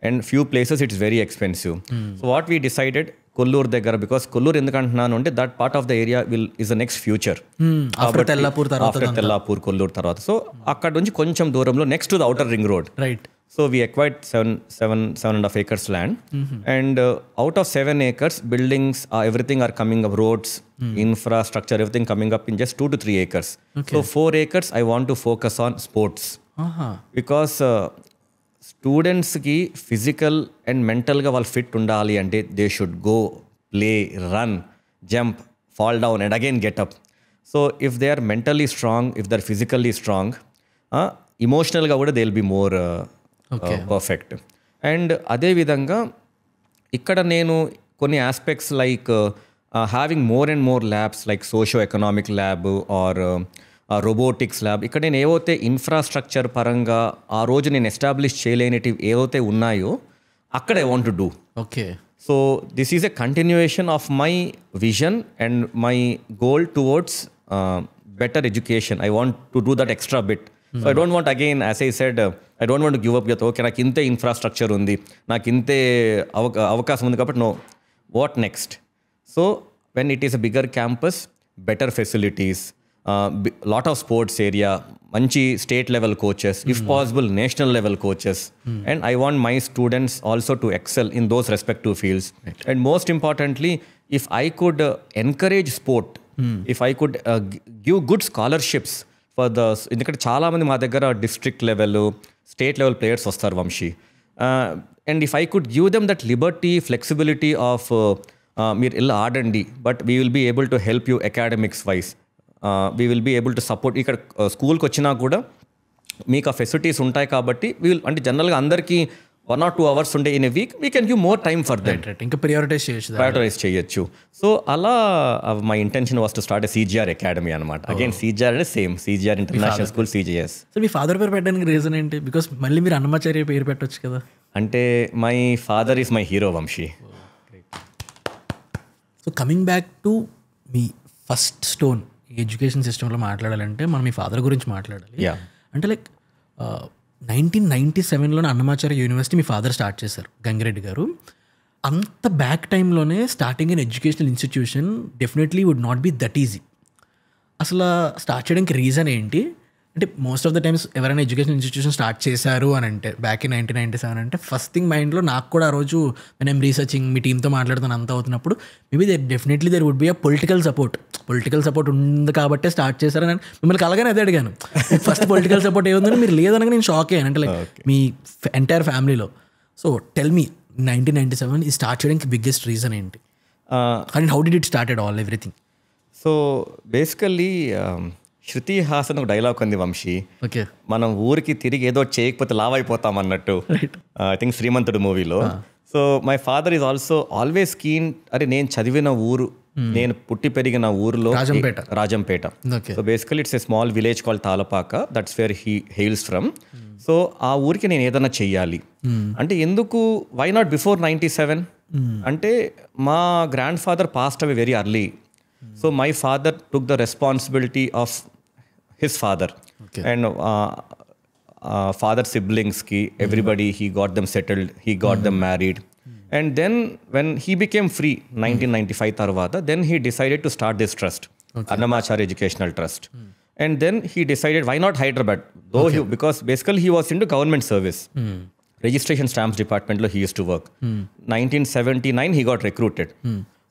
And few places it's very expensive. So what we decided, Kollur దగ్గర, because Kollur ఎందుకంటున్నాను అంటే that part of the area is the next future. After Tellapur Kolluru తర్వాత. So అక్కడ నుంచి కొంచెం దూరంలో next to the outer ring road. Right. So we acquired 7.5 acres land, and out of 7 acres, buildings, everything are coming up, roads, infrastructure, everything coming up in just 2 to 3 acres. So 4 acres, I want to focus on sports, because students ki physical and mental ga వాళ్ళు fit undali ante they should go, play, run, jump, fall down and again get up. So if they are mentally strong, if they are physically strong, emotional ga kuda they'll be more perfect. And అదేవిధంగా ఇక్కడ నేను కొన్ని aspects like having more and more labs like socio economic lab or robotics lab, ఇక్కడ నేను ఏవైతే infrastructure పరంగా ఆ రోజు నేను ఎస్టాబ్లిష్ చేయలేనిటివి ఏవైతే ఉన్నాయో అక్కడ I want to do. Okay. So this is a continuation of my vision and my goal towards better education. I want to do that extra bit. So I don't want, again, as I said, I don't want to give up with, okay, నాకు ఇంతే infrastructure ఉంది, నాకు ఇంతే అవకాశం ఉంది కాబట్టి no, what next? So when it is a bigger campus, better facilities, lot of sports area, మంచి state level coaches, if possible national level coaches, and I want my students also to excel in those respective fields. And most importantly, if I could encourage sport, if I could give good scholarships for the, ఎందుకంటే చాలామంది మా దగ్గర district level, state level players వస్తారు Vamshi, and if I could give them that liberty, flexibility of మీరు ఇలా ఆడండి, but we will be able to help you academics wise, we will be able to support. ఇక్కడ స్కూల్కి వచ్చినా కూడా మీకు ఆ ఫెసిలిటీస్ ఉంటాయి కాబట్టి అంటే జనరల్గా అందరికీ 1 or 2 hours ఉండే in a week, we can give more time for them. ఇంకా ప్రయారిటైజ్ చేయొచ్చు. సో అలా my intention was to start a CGR academy అనమాట. అగైన్ సిజిఆర్ అంటే same CGR international school, CGS. So మీ ఫాదర్ పేరు పెట్టడానికి reason ఏంటి? బికాస్ మళ్ళీ మీరు అన్నమాచార్య పేరు పెట్టొచ్చు కదా. అంటే my father is my hero Vamsi. So coming back to మీ ఫస్ట్ స్టోన్ ఎడ్యుకేషన్ సిస్టంలో మాట్లాడాలంటే మనం మీ ఫాదర్ గురించి మాట్లాడాలి. అంటే లైక్ 1997లో అన్నమాచార్య యూనివర్సిటీ మీ ఫాదర్ స్టార్ట్ చేశారు, గంగిరెడ్డి గారు. అంత బ్యాక్ టైంలోనే starting in educational institution definitely would not be that easy. అసలు స్టార్ట్ చేయడానికి రీజన్ ఏంటి? అంటే మోస్ట్ ఆఫ్ ద టైమ్స్ ఎవరైనా ఎడ్యుకేషన్ ఇన్స్టిట్యూషన్ స్టార్ట్ చేశారు అని అంటే బ్యాక్ ఇన్ 1997 అంటే ఫస్ట్ థింగ్ మైండ్లో నాకు కూడా ఆ రోజు నేను రీసెర్చింగ్ మీ టీంతో మాట్లాడుతాను అంత అవుతున్నప్పుడు maybe definitely there would be a political support ఉంది కాబట్టే స్టార్ట్ చేశారని మిమ్మల్ని కలగానే అదే అడిగాను. ఫస్ట్ పొలిటికల్ సపోర్ట్ ఏముందని మీరు లేదనగా నేను షాక్ అయ్యాను. అంటే లైక్ మీ ఎంటైర్ ఫ్యామిలీలో. సో టెల్ మీ 1997 ఈ స్టార్ట్ చేయడానికి బిగ్గెస్ట్ రీజన్ ఏంటి? And how did it started all everything? So basically Shruti Haasan ఒక డైలాగ్ ఉంది వంశీ, ఓకే, మనం ఊరికి తిరిగి ఏదో చేయకపోతే లావ్ అయిపోతాం అన్నట్టు. ఐ థింక్ శ్రీమంతుడు మూవీలో. So my father is also always keen, అరే నేను చదివిన ఊరు, నేను పుట్టి పెరిగిన ఊరిలో Rajampet. So basically it's a small village called Talapaka, that's where he hails from. So ఆ ఊరికి నేను ఏదైనా చెయ్యాలి అంటే ఎందుకు, వై నాట్ బిఫోర్ 97? అంటే మా grand father passed away very early. So my father took the responsibility of his father, and father siblings ki everybody, he got them settled, he got them married, and then when he became free 1995 tarvata, then he decided to start this trust, Annamacharya Educational Trust. And then he decided, why not Hyderabad, though because basically he was into government service, registration stamps department lo he used to work. 1979 he got recruited.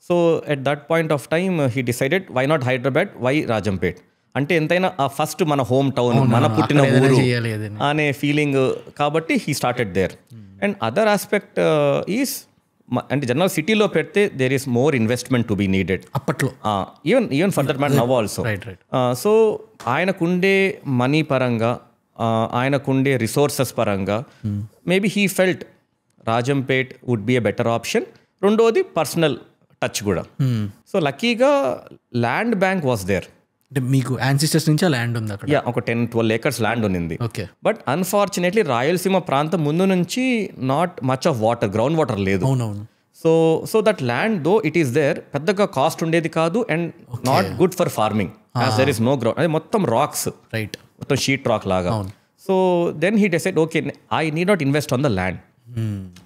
So at that point of time he decided, why not Hyderabad, why Rajampet? అంటే ఎంతైనా ఆ first మన home town, మన పుట్టిన ఊరు అనే feeling కాబట్టి he started there. And other aspect is, అంటే జనరల్ సిటీలో పెడితే there is more investment to be needed అప్పట్లో, even for that matter now also. So ఆయనకుండే మనీ పరంగా, ఆయనకుండే రిసోర్సెస్ పరంగా maybe he felt Rajampet would be a better option. రెండోది personal touch కూడా. సో లక్కీగా ల్యాండ్ బ్యాంక్ వాస్ దేర్. అంటే మీకు యాన్సిస్టర్స్ నుంచి ఆ ల్యాండ్ ఉంది అక్కడ. యా, ఒక 10-12 acres ల్యాండ్ ఉన్నింది. ఓకే. బట్ అన్ఫార్చునేట్లీ రాయలసీమ ప్రాంతం ముందు నుంచి not much of water, ground water లేదు. అవునవును. So that land though it is there, పెద్దగా కాస్ట్ ఉండేది కాదు and not good for farming as there is no ground. అది మొత్తం రాక్స్, రైట్, మొత్తం షీట్ రాక్ లాగా. So then he decide okay I need not invest on the land.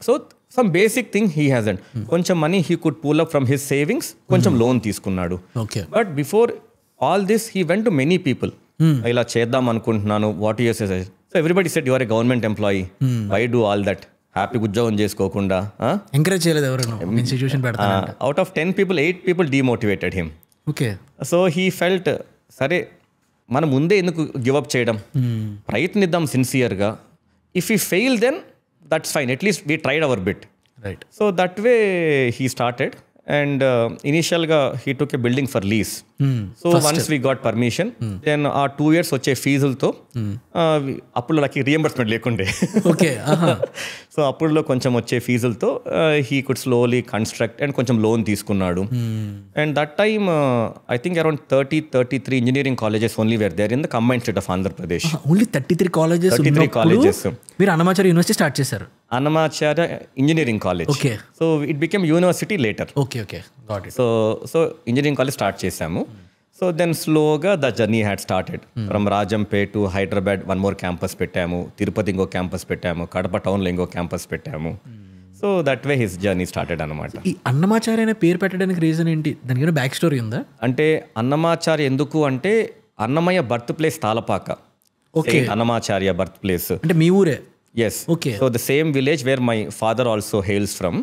So some basic thing he has an, కొంచెం money he could pool up from his savings, కొంచెం loan తీసుకున్నాడు. Okay. But before all this he went to many people, ఇలా చేద్దాం అనుకుంటున్నాను, what you say. So everybody said you are a government employee, why do all that, హ్యాపీగా ఉద్యోగం చేసుకోకుండా. Encourage చేయలేదు ఎవరైనా ఇన్స్టిట్యూషన్ పెడతారంటే. Out of 10 people 8 people demotivated him. Okay. So he felt, సరే మనం ముందే ఎందుకు గివప్ చేయడం, ప్రయత్నిద్దాం సిన్సియర్గా. If you fail then that's fine, at least we tried our bit. Right. So that way he started and ఇనీషియల్గా he took a building for lease. So once we got permission, then uh 2 years వచ్చే ఫీజులతో, అప్పుడు నాకు reimbursement లేకుండే, okay. So అప్పుడులో కొంచెం వచ్చే ఫీజులతో he could slowly construct and కొంచెం లోన్ తీసుకున్నాడు. And that time I think around 33 engineering colleges only were there in the combined state of Andhra Pradesh. Only 33 colleges. 33 colleges. మీరు అన్నమాచార్య యూనివర్సిటీ స్టార్ట్ చేశారు? Annamacharya engineering college. Okay. So it became university later. Okay, okay, got it. So engineering college start చేశాము. So then స్లోగా the journey had started from Rajampet to Hyderabad. 1 more campus పెట్టాము, తిరుపతి ఇంకో campus పెట్టాము, కడప టౌన్లో ఇంకో campus పెట్టాము. So that way his journey started అనమాట. ఈ అన్నమాచార్య అనే పేరు పెట్టడానికి రీజన్ ఏంటి? దానికి బ్యాక్ స్టోరీ ఉందా? అంటే అన్నమాచార్య ఎందుకు అంటే Annamayya birth place Tallapaka. Okay. Annamacharya birth place అంటే మీ ఊరే? Yes. Okay. So the same village where my father also hails from.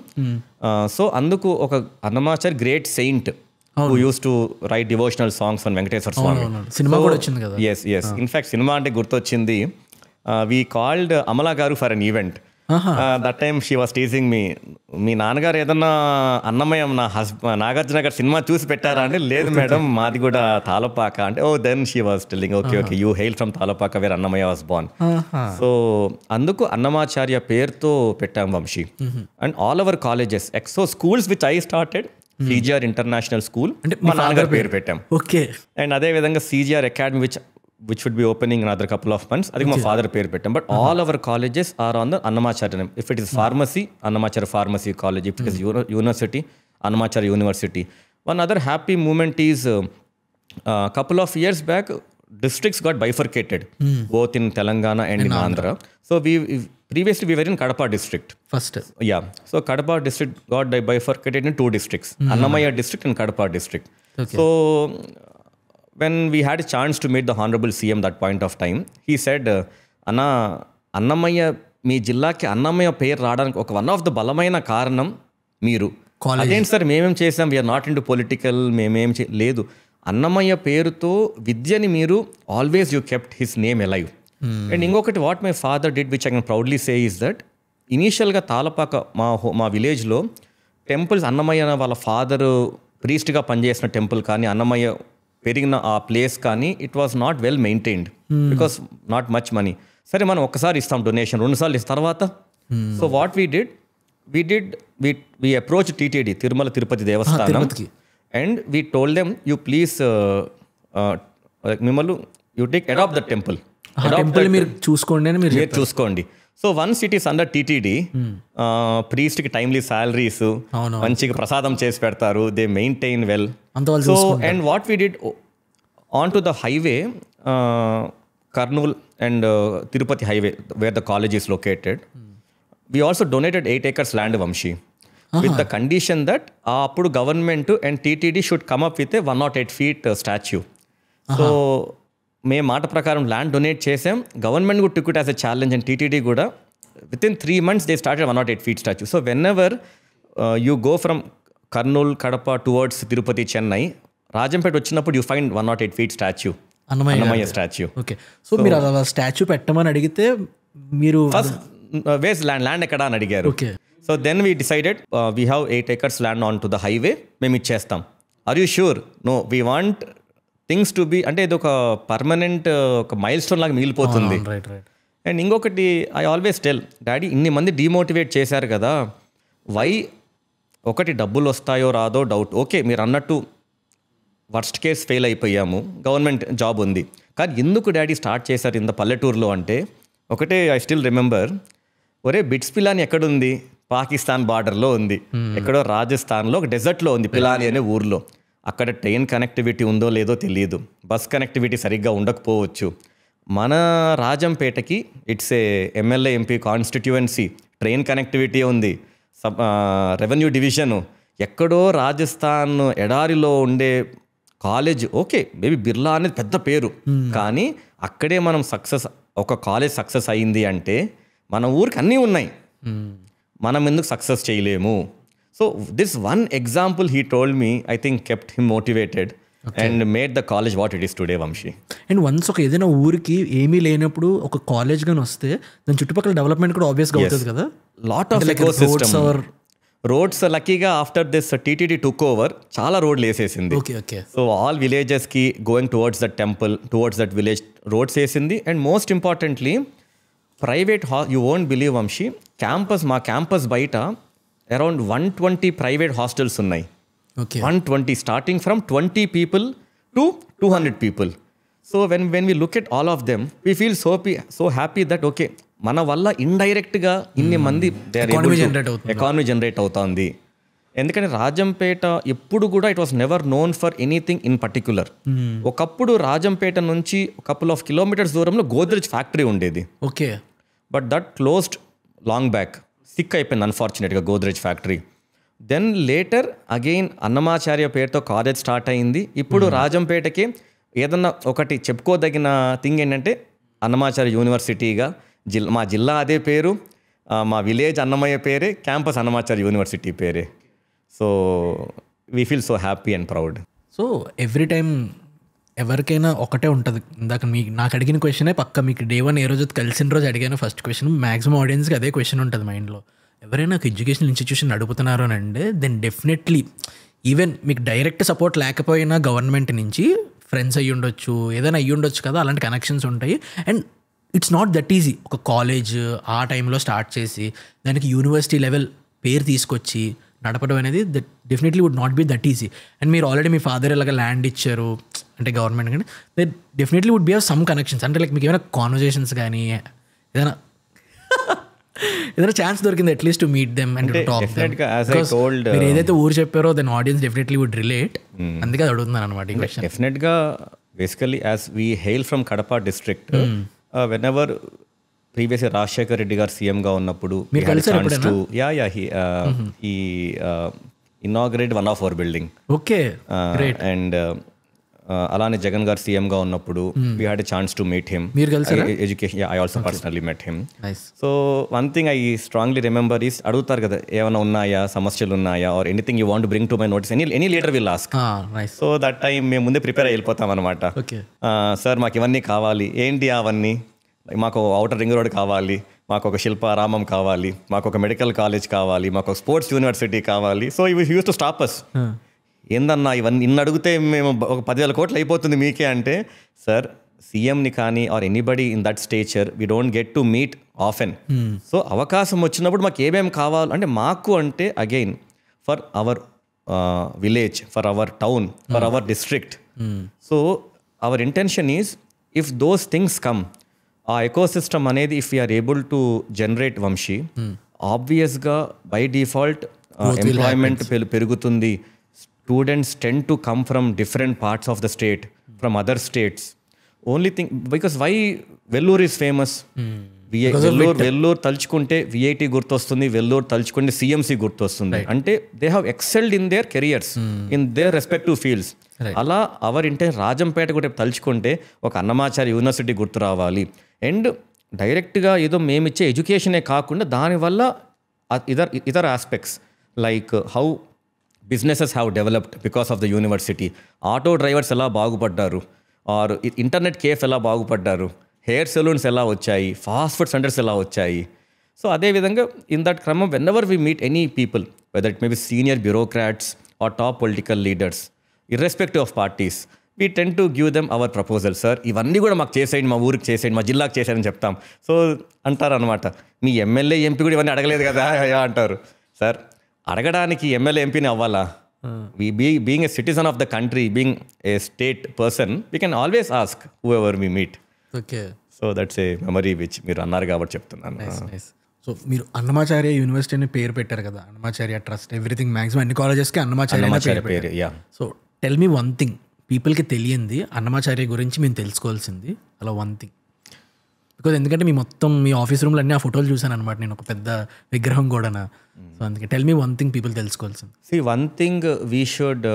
So అందుకు ఒక Annamacharya great saint who used to write devotional songs on Venkateswara Swami. Cinema కూడా వచ్చింది కదా? Yes. In fact, సినిమా అంటే గుర్తొచ్చింది. We called Amala garu for an event. That time she was teasing me. మీ నాన్నగారు ఏదన్నా అన్నమయ్య నాగార్జున గారు సినిమా చూసి పెట్టారా అంటే, లేదు మేడం మాది కూడా తాళపాక అంటే, oh then she was telling okay you hail from Talapaka where Annamayya was born. So అందుకు అన్నమాచార్య పేరుతో పెట్టాం Vamshi. And all our colleges ఎక్సో schools which I started, CGR international school అంటే మా నాన్నగారు పేరు పెట్టాం. ఓకే. అండ్ అదే విధంగా CGR academy which would be opening in another couple of months. అది మా ఫాదర్ పేరు పెట్టాం. But all our colleges are on the Annamacharya. If it is pharmacy, Annamacharya pharmacy college. If it is university, Annamacharya university. One other happy moment is couple of years back districts got bifurcated both in Telangana and in Andhra. So previously we were in Kadapa district first. Yeah, so Kadapa district got bifurcated in 2 districts, Annamaya district and Kadapa district. So when we had a chance to meet the Honorable CM that point of time, he said, Anna, Annamaya, మీ జిల్లాకి అన్నమయ్య పేరు రావడానికి ఒక one of the బలమైన కారణం మీరు. అదేంటి sir మేమేం చేసాం, we are not in to political, మేమేం లేదు. అన్నమయ్య పేరుతో విద్యని మీరు always you kept his name alive. And ఇంకొకటి what my father did which I can proudly say is that ఇనీషియల్గా తాళపాక మా విలేజ్లో టెంపుల్స్, అన్నమయ్య వాళ్ళ ఫాదర్ ప్రీస్ట్గా పనిచేసిన టెంపుల్ కానీ, అన్నమయ్య పెరిగిన ఆ ప్లేస్ కానీ, it was not well maintained because not much money. సరే మనం ఒక్కసారి ఇస్తాం డొనేషన్, 2 సార్లు ఇస్తాం తర్వాత. So what we approached TTD, Tirumala Tirupati Devasthanam, and we told them, you please మిమ్మల్ని you take adopt the temple. మీరు చూసుకోండి అని మీరు చూసుకోండి. So once it is under TTD, ప్రీస్ట్కి టైమ్లీ శాలరీస్, మంచిగా ప్రసాదం చేసి పెడతారు, they maintain well. So and what we did on to the highway, Kurnool and Tirupati highway where the college is located, we also donated 8 acres land Vamshi, with the condition that అప్పుడు government and TTD should come up with 108 feet statue. So మేము మాట ప్రకారం land donate చేసాం. Government కూడా took it was a challenge and TTD కూడా with in 3 months they started 108 feet statue. So whenever you go from Kurnool, Kadapa towards Tirupati, Chennai, Rajampet వచ్చినప్పుడు you find 108 feet statue, Annamayya statue. Okay. So మీరు అలా statue పెట్టమని అడిగితే మీరు first వేస్ land ఎక్కడ అని అడిగారు. So then we decided we have 8 acres land on to the highway, మేము ఇచ్చేస్తాం. Are you sure? No, we want things to be, అంటే ఇది ఒక పర్మనెంట్ ఒక మైల్ స్టోన్ లాగా మిగిలిపోతుంది. అండ్ ఇంకొకటి ఐ ఆల్వేస్ టెల్ డాడీ, ఇన్ని మంది డిమోటివేట్ చేశారు కదా, వై, ఒకటి డబ్బులు వస్తాయో రాదో డౌట్, ఓకే మీరు అన్నట్టు వర్స్ట్ కేస్ ఫెయిల్ అయిపోయాము, గవర్నమెంట్ జాబ్ ఉంది, కానీ ఎందుకు డాడీ స్టార్ట్ చేశారు ఇంత పల్లెటూరులో అంటే ఒకటే ఐ స్టిల్ రిమెంబర్, ఒరే బిట్స్ పిలాని ఎక్కడుంది, పాకిస్తాన్ బార్డర్లో ఉంది, ఎక్కడో రాజస్థాన్లో ఒక డెజర్ట్లో ఉంది పిలాని అనే ఊర్లో. అక్కడ ట్రైన్ కనెక్టివిటీ ఉందో లేదో తెలియదు, బస్ కనెక్టివిటీ సరిగ్గా ఉండకపోవచ్చు. మన రాజంపేటకి it's a MLA MP constituency, train connectivity ఉంది, రెవెన్యూ డివిజను, ఎక్కడో రాజస్థాన్ ఎడారిలో ఉండే కాలేజ్. ఓకే మేబీ బిర్లా అనేది పెద్ద పేరు, కానీ అక్కడే మనం ఒక కాలేజ్ సక్సెస్ అయ్యింది అంటే మన ఊరికి అన్నీ ఉన్నాయి, మనం ఎందుకు సక్సెస్ చేయలేము? So this one example he told me, I think kept him motivated and made the college what it is today, Vamsi. And once ఒక ఏదైనా ఊరికి ఏమీ లేనప్పుడు ఒక కాలేజ్ గాని వస్తే దాని చుట్టుపక్కల డెవలప్మెంట్ కూడా ఆబ్వియస్గా అవుతుంది కదా. లాట్ ఆఫ్ ఎకోసిస్టమ్ రోడ్స్ లక్కీగా after this TTD took over చాలా రోడ్లు వేసేసింది. సో ఆల్ విలేజెస్కి going towards that temple, towards that village roads వేసింది. And most importantly private you won't believe Vamshi, మా క్యాంపస్ బయట అరౌండ్ 120 ప్రైవేట్ హాస్టల్స్ ఉన్నాయి. 120 starting from 20 people to 200 people. సో when we look at all of them, we feel so happy that okay, మన వల్ల ఇండైరెక్ట్గా ఇన్ని మంది ఎకానమీ జనరేట్ అవుతుంది. ఎందుకంటే రాజంపేట ఎప్పుడు కూడా it was never known for anything in particular. ఒకప్పుడు రాజంపేట నుంచి కపుల్ ఆఫ్ కిలోమీటర్స్ దూరంలో గోద్రేజ్ ఫ్యాక్టరీ ఉండేది. Okay, but that closed long back, sick అయిపోయింది అన్ఫార్చునేట్గా Godrej factory. Then later again Annamacharya పేరుతో కాలేజ్ స్టార్ట్ అయింది. ఇప్పుడు రాజంపేటకి ఏదన్నా ఒకటి చెప్పుకోదగిన థింగ్ ఏంటంటే అన్నమాచార్య యూనివర్సిటీగా మా జిల్లా అదే పేరు, మా విలేజ్ అన్నమయ్య పేరే, క్యాంపస్ అన్నమాచార్య యూనివర్సిటీ పేరే. So we feel so happy and proud. So every time ఎవరికైనా ఒకటే ఉంటుంది. ఇందాక నాకు అడిగిన క్వశ్చనే పక్క మీకు డే 1 ఏ రోజు కలిసిన రోజు అడిగాను ఫస్ట్ క్వశ్చన్, మ్యాక్సిమం ఆడియన్స్కి అదే క్వశ్చన్ ఉంటుంది మైండ్లో. ఎవరైనా ఒక ఎడ్యుకేషనల్ ఇన్స్టిట్యూషన్ నడుపుతున్నారు అని అంటే దెన్ డెఫినెట్లీ ఈవెన్ మీకు డైరెక్ట్ సపోర్ట్ లేకపోయినా గవర్నమెంట్ నుంచి ఫ్రెండ్స్ అయ్యి ఉండొచ్చు, ఏదైనా అయ్యి ఉండొచ్చు కదా, అలాంటి కనెక్షన్స్ ఉంటాయి. And it's not that easy ఒక కాలేజ్ ఆ టైంలో స్టార్ట్ చేసి దానికి యూనివర్సిటీ లెవెల్ పేరు తీసుకొచ్చి నడపడం అనేది that definitely would not be that easy. And మీరు ఆల్రెడీ మీ ఫాదర్ ఇలాగ ల్యాండ్ ఇచ్చారు అంటే గవర్నమెంట్, కానీ that definitely would be have some connections. అంటే లైక్ మీకు ఏమైనా కాన్వర్జేషన్స్ కానీ ఏదైనా ఛాన్స్ దొరికింది at least to meet them and talk them. మీరు ఏదైతే ఊరు చెప్పారో then audience definitely would relate. అందుకే అది అడుగుతున్నాను అనమాట ఈ క్వశ్చన్. డెఫినెట్గా basically as we hail from Kadapa district, whenever ప్రీవియస్గా రాజశేఖర్ రెడ్డి గారు సీఎంగా ఉన్నప్పుడు ఈ inaugurate one of our building. Okay, and అలానే జగన్ గారు సీఎంగా ఉన్నప్పుడు we had a chance to meet him. Education I also personally met him. So one thing I strongly remember is, అడుగుతారు కదా ఏమైనా ఉన్నాయా, సమస్యలు ఉన్నాయా, or anything you want bring to my notice, any leader will ask. So that time మేము ముందే prepare అయిపోతాం అనమాట. సార్ మాకు ఇవన్నీ కావాలి, ఏంటి అవన్నీ, మాకు ఔటర్ రింగ్ రోడ్ కావాలి, మాకు ఒక శిల్పారామం కావాలి, మాకు ఒక మెడికల్ కాలేజ్ కావాలి, మాకు ఒక స్పోర్ట్స్ యూనివర్సిటీ కావాలి. సో ఇవి యూస్ టు స్టాప్ అస్. ఏందన్నా ఇవన్నీ ఇన్ని అడిగితే మేము ఒక 10,000 కోట్లు అయిపోతుంది మీకే అంటే, సార్ సీఎంని కానీ or anybody in that stature we don't get to meet often. So అవకాశం వచ్చినప్పుడు మాకు ఏమేమి కావాలి అంటే, మాకు అంటే again for our village, for our town, for our district. So our intention is if those things come, ఆ ఎకోసిస్టమ్ అనేది if we are able to generate Vamsi, ఆబ్వియస్గా బై డిఫాల్ట్ ఎంప్లాయ్మెంట్ పెరుగుతుంది. Students tend to come from different parts of the state, from other states. Only thing, because why Vellore is famous? Vellore తలుచుకుంటే VIT గుర్తొస్తుంది, వెల్లూరు తలుచుకుంటే CMC గుర్తొస్తుంది. అంటే they have excelled in there careers in their respective fields. అలా hour ఇంటే రాజంపేట కూడా తలుచుకుంటే ఒక అన్నమాచార్య యూనివర్సిటీ గుర్తు రావాలి. అండ్ డైరెక్ట్గా ఏదో మేమిచ్చే ఎడ్యుకేషనే కాకుండా దానివల్ల ఇతర aspects like how businesses have developed because of the university. Auto drivers ఎలా బాగుపడ్డారు, ఆర్ ఇంటర్నెట్ కేఫ్ ఎలా బాగుపడ్డారు, హెయిర్ సెలూన్స్ ఎలా వచ్చాయి, ఫాస్ట్ ఫుడ్ సెంటర్స్ ఎలా వచ్చాయి. సో అదేవిధంగా ఇన్ దట్ క్రమం whenever we meet any people, whether it may be senior bureaucrats or top political leaders, irrespective of parties, we tend to give them our proposal. Sir ఇవన్నీ కూడా మాకు చేసేయండి, మా ఊరికి చేసేయండి, మా జిల్లాకు చేసేయని చెప్తాం. సో అంటారనమాట, మీ ఎమ్మెల్యే ఎంపీ కూడా ఇవన్నీ అడగలేదు కదా అంటారు. సార్ అడగడానికి ఎమ్మెల్యే ఎంపీని అవ్వాలా, being a citizen of the country, being a state person, we can always ask whoever we meet. Okay. So that's a memory which మీరు అన్నారు కాబట్టి చెప్తున్నాను. సో మీరు అన్నమాచార్య యూనివర్సిటీ అని పేరు పెట్టారు కదా, అన్నమాచార్య ట్రస్ట్, ఎవ్రీథింగ్ మ్యాక్సిమం అన్ని కాలేజెస్కి అన్నమాచార్య పేరు. So tell me one thing, పీపుల్కి తెలియంది అన్నమాచార్య గురించి మేము తెలుసుకోవాల్సింది అలా వన్ థింగ్. బికాజ్ ఎందుకంటే మీ ఆఫీస్ రూమ్లో అన్ని ఆ ఫోటోలు చూసాను అనమాట, నేను ఒక పెద్ద విగ్రహం కూడా. సో అందుకే tell me one thing people తెలుసుకోవాల్సింది. One thing we should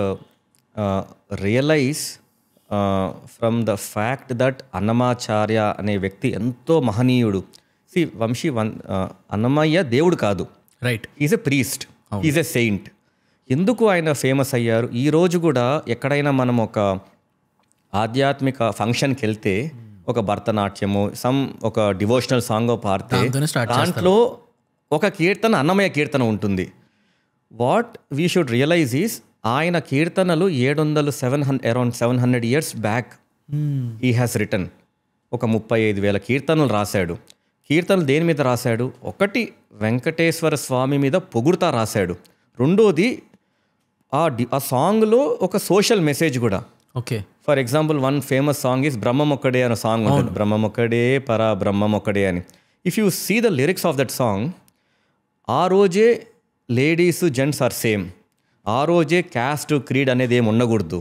realise from the fact that Annamacharya అనే వ్యక్తి ఎంతో మహనీయుడు. వంశీ, అన్నమయ్య దేవుడు కాదు, right, is a priest, is a saint. ఎందుకు ఆయన ఫేమస్ అయ్యారు? ఈరోజు కూడా ఎక్కడైనా మనం ఒక ఆధ్యాత్మిక ఫంక్షన్కి వెళ్తే ఒక భరతనాట్యము, ఒక డివోషనల్ సాంగ్ పాడితే దాంట్లో ఒక కీర్తన అన్నమయ్య కీర్తన ఉంటుంది. What we should realize is ఆయన కీర్తనలు 700 years back he has return. ఒక 35,000 కీర్తనలు రాశాడు. కీర్తనలు దేని మీద రాశాడు? ఒకటి వెంకటేశ్వర స్వామి మీద పొగుడుతా రాశాడు. రెండోది ఆ సాంగ్లో ఒక సోషల్ మెసేజ్ కూడా. Okay. For example one famous song is బ్రహ్మమొక్కడే అనే సాంగ్ ఉంటుంది. బ్రహ్మమొక్కడే పరా బ్రహ్మమొక్కడే అని. If you see the lyrics of that song, ఆ రోజే లేడీస్ జెంట్స్ ఆర్ సేమ్, ఆ రోజే క్యాస్ట్ క్రీడ్ అనేది ఏమి ఉండకూడదు,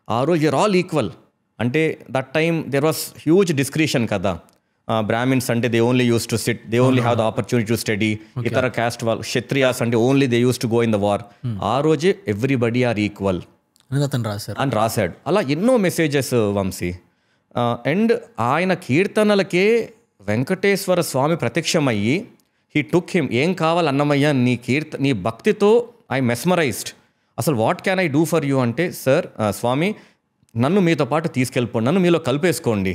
ఆ రోజు యూర్ ఆల్ ఈక్వల్. అంటే that time there was huge discretion కదా. బ్రాహ్మిన్స్ అంటే they only use to SIT, they only have the opportunity to study. ఇతర క్యాస్ట్ వాళ్ళు క్షత్రియాస్ అంటే only they use to go in the war. ఆ రోజే everybody are equal అని రాశాడు. అలా ఎన్నో మెసేజెస్ వంశీ. అండ్ ఆయన కీర్తనలకే వెంకటేశ్వర స్వామి ప్రత్యక్షమయ్యి హీ టుక్ హిమ్, ఏం కావాలి అన్నమయ్య, నీ భక్తితో ఐ మెస్మరైజ్డ్, అసలు what can I do for you అంటే, సార్ స్వామి నన్ను మీతో పాటు తీసుకెళ్ళిపోండి, నన్ను మీలో కలిపేసుకోండి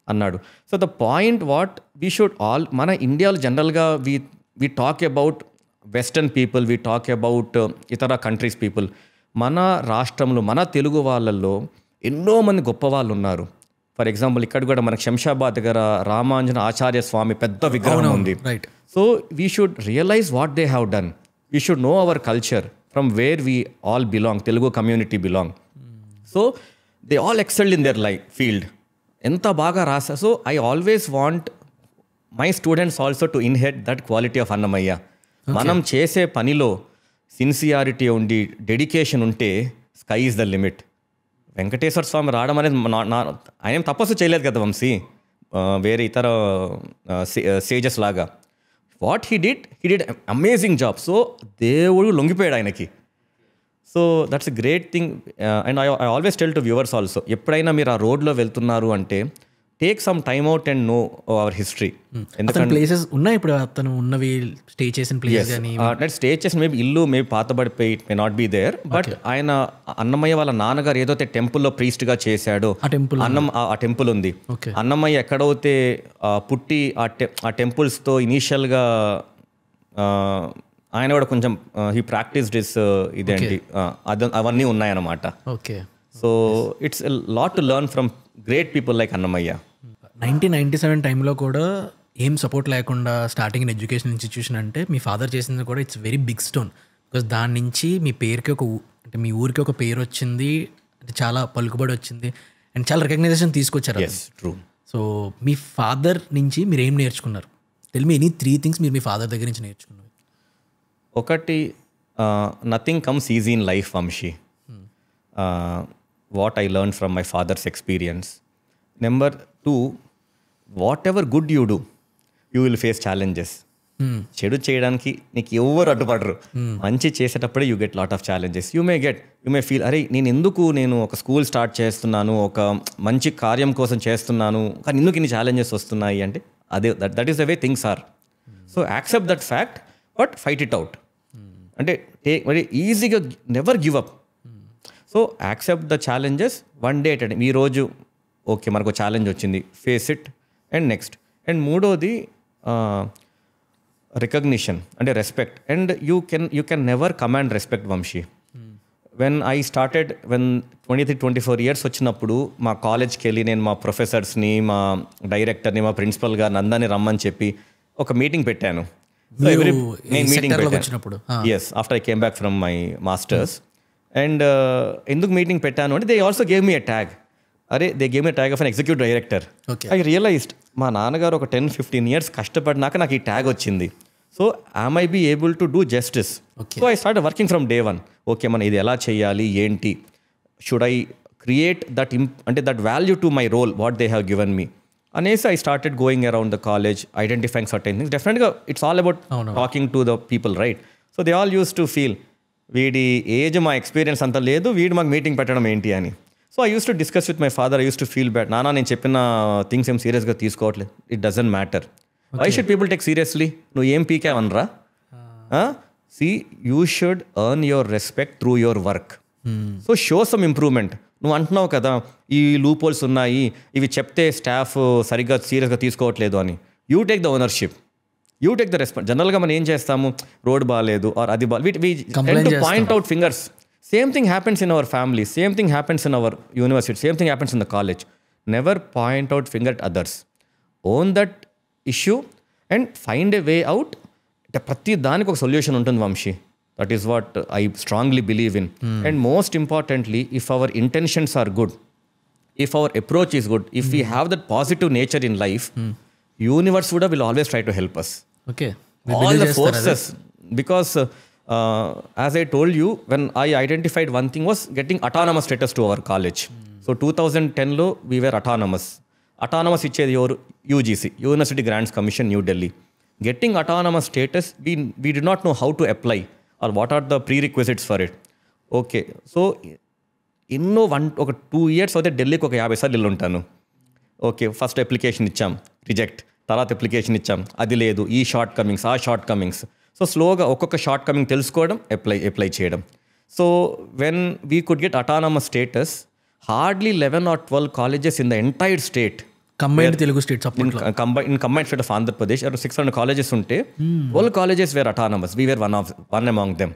అన్నాడు. So the point what we should మన ఇండియాలో జనరల్గా we talk about western people, we talk about ఇతర కంట్రీస్ పీపుల్. మన రాష్ట్రంలో మన తెలుగు వాళ్ళల్లో ఎన్నో మంది గొప్ప వాళ్ళు ఉన్నారు. ఫర్ ఎగ్జాంపుల్ ఇక్కడ కూడా మనకు శంషాబాద్ దగ్గర రామాంజన ఆచార్య స్వామి పెద్ద విగ్రహం ఉంది. So we should realise what they have done. We should know our culture from where we all belong, Telugu community belong. So they all excelled in their field. ఎంత బాగా రాసా. So I always want my students also to inherit that quality of Annamayya. మనం చేసే పనిలో sincerity ఉండి dedication ఉంటే sky is the limit. Venkateswara Swamy రావడం అనేది ఆయన ఏం తపస్సు చేయలేదు కదా వంశీ, వేరే ఇతర సేజెస్ లాగా. What he did amazing job. So దేవుడు లొంగిపోయాడు ఆయనకి. So that's a great thing. And I always tell to viewers also, ఎప్పుడైనా మీరు ఆ రోడ్లో వెళ్తున్నారు అంటే take some time out and know our history. ఎందుకంటే ప్లేసెస్ ఉన్నాయి ఇప్పుడు అతను ఉన్నవి స్టే చేసిన ప్లేస్ కానీ స్టే చేసిన మేబీ ఇల్లు మేబీ పాతబడిపోయి it may not be there. But ఆయన అన్నమయ్య వాళ్ళ నాన్నగారు ఏదైతే టెంపుల్లో ప్రీస్ట్గా చేశాడో ఆ టెంపుల్ ఉంది. అన్నమయ్య ఎక్కడైతే పుట్టి ఆ టెంపుల్స్తో ఇనీషియల్గా ఆయన కూడా కొంచెం హీ ప్రాక్టీస్ దిస్ ఇదేంటి అవన్నీ ఉన్నాయన్నమాట. Okay. So it's lot to learn from great people like Annamayya. 1997 టైంలో కూడా ఏం సపోర్ట్ లేకుండా స్టార్టింగ్ ఇన్ ఎడ్యుకేషన్ ఇన్స్టిట్యూషన్ అంటే మీ ఫాదర్ చేసింది కూడా it's very big stone. Because దాని నుంచి మీ పేరుకి అంటే మీ ఊరికి ఒక పేరు వచ్చింది, అంటే చాలా పలుకుబడి వచ్చింది అండ్ చాలా రికగ్నైజేషన్ తీసుకొచ్చారు. ట్రూ. సో మీ ఫాదర్ నుంచి మీరు ఏం నేర్చుకున్నారు? టెల్ మీ ఎనీ 3 things మీరు మీ ఫాదర్ దగ్గర నుంచి నేర్చుకున్నారు. ఒకటి, nothing comes easy in life Vamsi. What I learn from my father's experience. Number 2, whatever good you do you will face challenges. చెడు చేయడానికి నీకు ఎవరు అడ్డుపడరు. మంచి చేసేటప్పుడే you get lot of challenges. You may feel అరే నేను ఒక స్కూల్ స్టార్ట్ చేస్తున్నాను, ఒక మంచి కార్యం కోసం చేస్తున్నాను, కానీ ఎందుకు ఇన్ని ఛాలెంజెస్ వస్తున్నాయి అంటే అదే that is the way things are. So accept that fact but fight it out. అంటే మరి ఈజీగా never give up. So accept the challenges one day at a time. ఈరోజు ఓకే మనకు ఛాలెంజ్ వచ్చింది, face it and next. And మూడోది recognition అంటే respect. And you can never command respect Vamsi. When 23-24 years వచ్చినప్పుడు మా కాలేజ్కి వెళ్ళి నేను మా ప్రొఫెసర్స్ని, మా డైరెక్టర్ని, మా ప్రిన్సిపల్ గారిని అందరినీ రమ్మని చెప్పి ఒక మీటింగ్ పెట్టాను. నేను మీటింగ్ పెట్టాను. Yes, after I came back from my masters and ఎందుకు మీటింగ్ పెట్టాను అంటే they also gave me a tag. They gave me tag of an executive director. I realized మా నాన్నగారు ఒక 10-15 years కష్టపడినాక నాకు ఈ ట్యాగ్ వచ్చింది. So am I be able to do justice? So I started working from day one. Okay, మనం ఇది ఎలా చేయాలి, ఏంటి, షుడ్ ఐ క్రియేట్ దట్ అంటే that value to my role what they have given me అనేసి I started going around the college, identifying certain things. డెఫినెట్గా it's all about talking to the people, right? So they all used to feel వీడి age మా experience అంత లేదు, వీడు మాకు meeting పెట్టడం ఏంటి అని. So I used to discuss with my father. I used to feel bad. నాన్న నేను చెప్పిన థింగ్స్ ఏం సీరియస్గా తీసుకోవట్లేదు. It doesn't matter. Why should people take seriously? నువ్వు ఏం పీకేవనరా? See you should earn your respect through your work. So show some improvement. నువ్వు అంటున్నావు కదా ఈ లూప్ హోల్స్ ఉన్నాయి, ఇవి చెప్తే స్టాఫ్ సరిగ్గా సీరియస్గా తీసుకోవట్లేదు అని. You take the ownership, you take the response. జనరల్గా మనం ఏం చేస్తాము, రోడ్ బాగాలేదు ఆర్ అది బాగాలేదు, point out fingers. Same thing happens in our family, same thing happens in our university, same thing happens in the college. Never point out finger at others. Own that issue and find a way out. అంటే ప్రతి దానికి ఒక solution ఉంటుంది Vamsi. That is what I strongly believe in. And most importantly, if our intentions are good, if our approach is good, if we have that positive nature in life, universe will always try to help us. Okay. All the forces. Because as I told you, when I identified one thing was getting autonomous status to our college. So 2010 lo we were autonomous. Autonomous ichedi your UGC, University Grants Commission, New Delhi. Getting autonomous status, we did not know how to apply or what are the prerequisites for it. Okay. So ఎన్నో ఒక 2 years అయితే ఢిల్లీకి ఒక 50 సార్లు వెళ్ళి ఉంటాను. Okay, first application ఇచ్చాం, reject. తర్వాత అప్లికేషన్ ఇచ్చాం, అది లేదు, ఈ షార్ట్ కమింగ్స్, ఆ షార్ట్ కమింగ్స్. సో స్లోగా ఒక్కొక్క షార్ట్ కమింగ్ తెలుసుకోవడం, అప్లై చేయడం. So when we could get autonomous status, hardly 11 or 12 colleges in the entire state. Combined Telugu states in combined state of Andhra Pradesh, around 600 colleges ఉంటే 12 colleges were autonomous. We were one among them.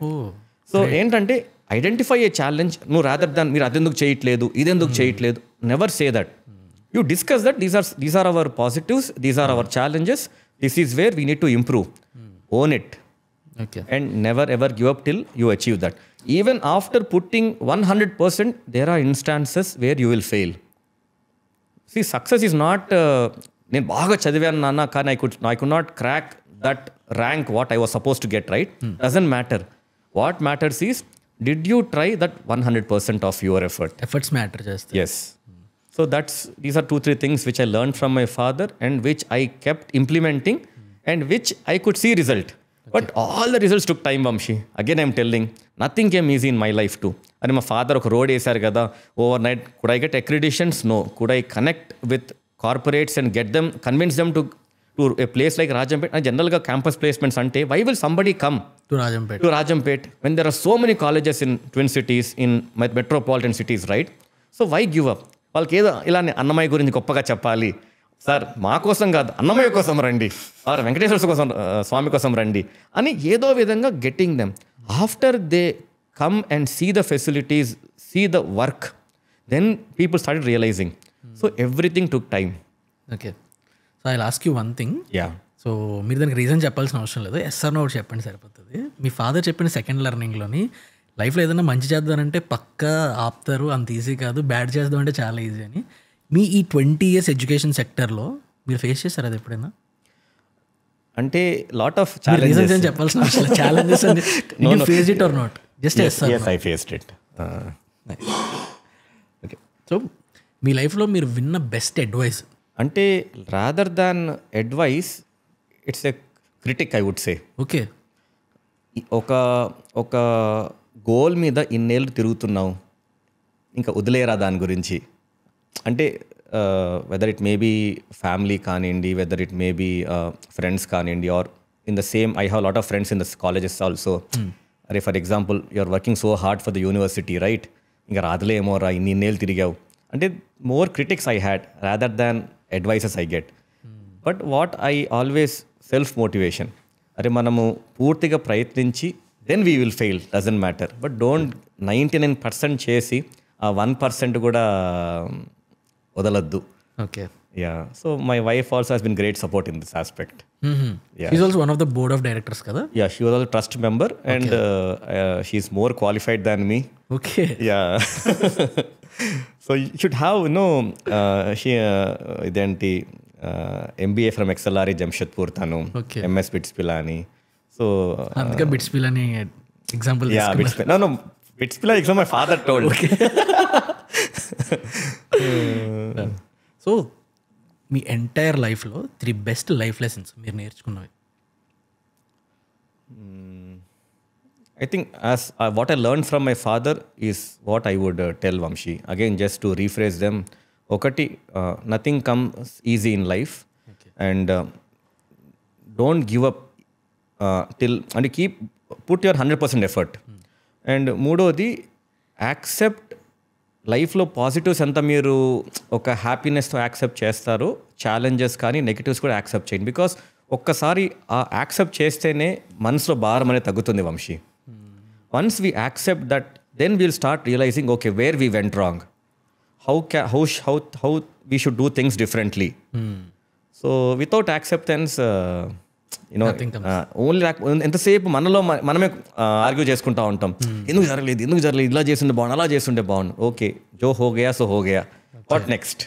So ఏంటంటే identify a challenge. నువ్వు rather than మీరు అదెందుకు చేయట్లేదు, ఇదెందుకు చేయట్లేదు, never say that. You discuss that these are our positives, these are our challenges, this is where we need to improve. Own it and never ever give up till you achieve that. Even after putting 100%, there are instances where you will fail. See, success is not, నేను బాగా చదివాను నాన్న కానీ I could not crack that rank what I was supposed to get, right? Doesn't matter. What matters is, did you try that 100% of your effort? Efforts matter చేస్తాయి. Yes. So these are 2-3 things which I learned from my father and which I kept implementing and which I could see result. But all the results took time, Vamshi. Again, I'm telling, nothing came easy in my life too. And my father ఒక road వేశారు కదా overnight. Could I get accreditations? No. Could I connect with corporates and get them, convince them to a place like Rajampet? Generally, campus placements ante, why will somebody come to Rajampet when there are so many colleges in Twin Cities, in metropolitan cities, right? So why give up? వాళ్ళకి ఏదో ఇలా అన్నమయ్య గురించి గొప్పగా చెప్పాలి, sir మా కోసం కాదు అన్నమయ్య కోసం రండి, ఆర్ వెంకటేశ్వర కోసం స్వామి కోసం రండి అని ఏదో విధంగా getting them. After they come and see the facilities, see the work, then people started realizing. So everything took time. Okay. So I'll ask you one thing. Yeah. So మీరు దానికి రీజన్ చెప్పాల్సిన అవసరం లేదు, ఎస్ఆర్ నోట్ చెప్పండి సరిపోతుంది. మీ father చెప్పిన second లెర్నింగ్లోని లైఫ్లో ఏదైనా మంచి చేద్దామంటే పక్కా ఆపుతారు, అంత ఈజీ కాదు, బ్యాడ్ చేద్దామంటే చాలా ఈజీ అని. మీ ఈ 20 years ఎడ్యుకేషన్ సెక్టర్లో మీరు ఫేస్ చేశారు అది ఎప్పుడైనా? అంటే లాట్ ఆఫ్ ఛాలెంజెస్ ఏం చెప్పాల్సిన అవసరం లేదు, ఛాలెంజెస్ అండి. Face it or not? Just yes, I faced it. Nice. Okay. So మీ లైఫ్లో మీరు విన్న బెస్ట్ అడ్వైస్ అంటే rather than advice, it's a critic I would say. Okay. ఒక గోల్ మీద ఇన్నేళ్ళు తిరుగుతున్నావు, ఇంకా వదిలేరా దాని గురించి. అంటే whether it may be family కానివ్వండి, whether it may be friends కానివ్వండి, or in the same I have lot of friends in the colleges also. అరే for example you're working so hard for the university, right? ఇంకా రాదులేమో రా, ఇన్నేళ్ళు తిరిగావు అంటే more critics I had rather than advices I get. But what I always self motivation, అరే మనము పూర్తిగా ప్రయత్నించి then we will fail, doesn't matter. But don't 99% చేసి ఆ 1% కూడా వదలద్దు. Okay. Yeah. So my wife also has been great support in this aspect. Yeah. She's also one of the board of directors, kada? Yeah, she was a trust member and she's more qualified than me. ఓకే. Yeah. So you should have, ఇదేంటి MBA from XLRE Jamshedpur తను, Okay. MS BITS Pilani. So అందుకే BITS పిల్ అని example BITS పిలా exam my father told. So మీ entire లైఫ్లో 3 best life lessons మీరు నేర్చుకున్నవి? I think as what I learned from my father is what I would tell Vamshi. Again, just to rephrase them, okati, nothing comes easy in life. Okay. And don't give up and put your 100% effort. And మూడోది, accept లైఫ్లో positives ఎంత మీరు ఒక హ్యాపీనెస్తో accept చేస్తారో, challenges కానీ negatives కూడా accept చేయండి. Because ఒక్కసారి ఆ యాక్సెప్ట్ చేస్తేనే మనసులో భారం అనేది తగ్గుతుంది Vamsi. Once we accept that, then we'll start realizing, okay, where we went wrong, how we should do things differently. So without acceptance, Nothing comes. Only ఎంతసేపు మనలో మనమే ఆర్గ్యూ చేసుకుంటా ఉంటాం. ఎందుకు జరగలేదు, ఇలా చేస్తుండే బాగుండు, అలా చేస్తుండే బాగుండు. ఓకే, జో హో గయా సో హో Gaya, what next?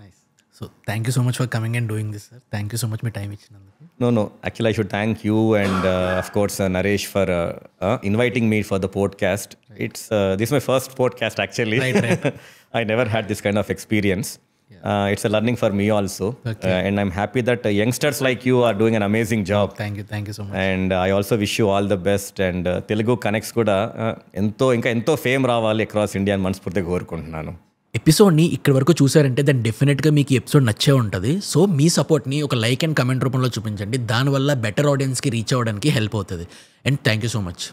Nice. So thank you so much for coming and doing this sir. Thank you so much me time ఇచ్చినందుకు. No. Actually, I should thank you and, of course, Naresh for inviting me for the podcast. Right. This is my first podcast, actually. Right. I never had this kind of experience. Yeah. It's a learning for me also. Okay. And I'm happy that youngsters like you are doing an amazing job. Thank you so much. And I also wish you all the best. And Telugu Connects kuda ento fame రావాలి across India అని మనస్ఫూర్తిగా కోరుకుంటున్నాను. ఎపిసోడ్ని ఇక్కడి వరకు చూసారంటే దాన్ని డెఫినెట్గా మీకు ఈ ఎపిసోడ్ నచ్చే ఉంటుంది. సో మీ సపోర్ట్ని ఒక లైక్ అండ్ కమెంట్ రూపంలో చూపించండి. దానివల్ల బెటర్ ఆడియన్స్కి రీచ్ అవ్వడానికి హెల్ప్ అవుతుంది. And thank you so much.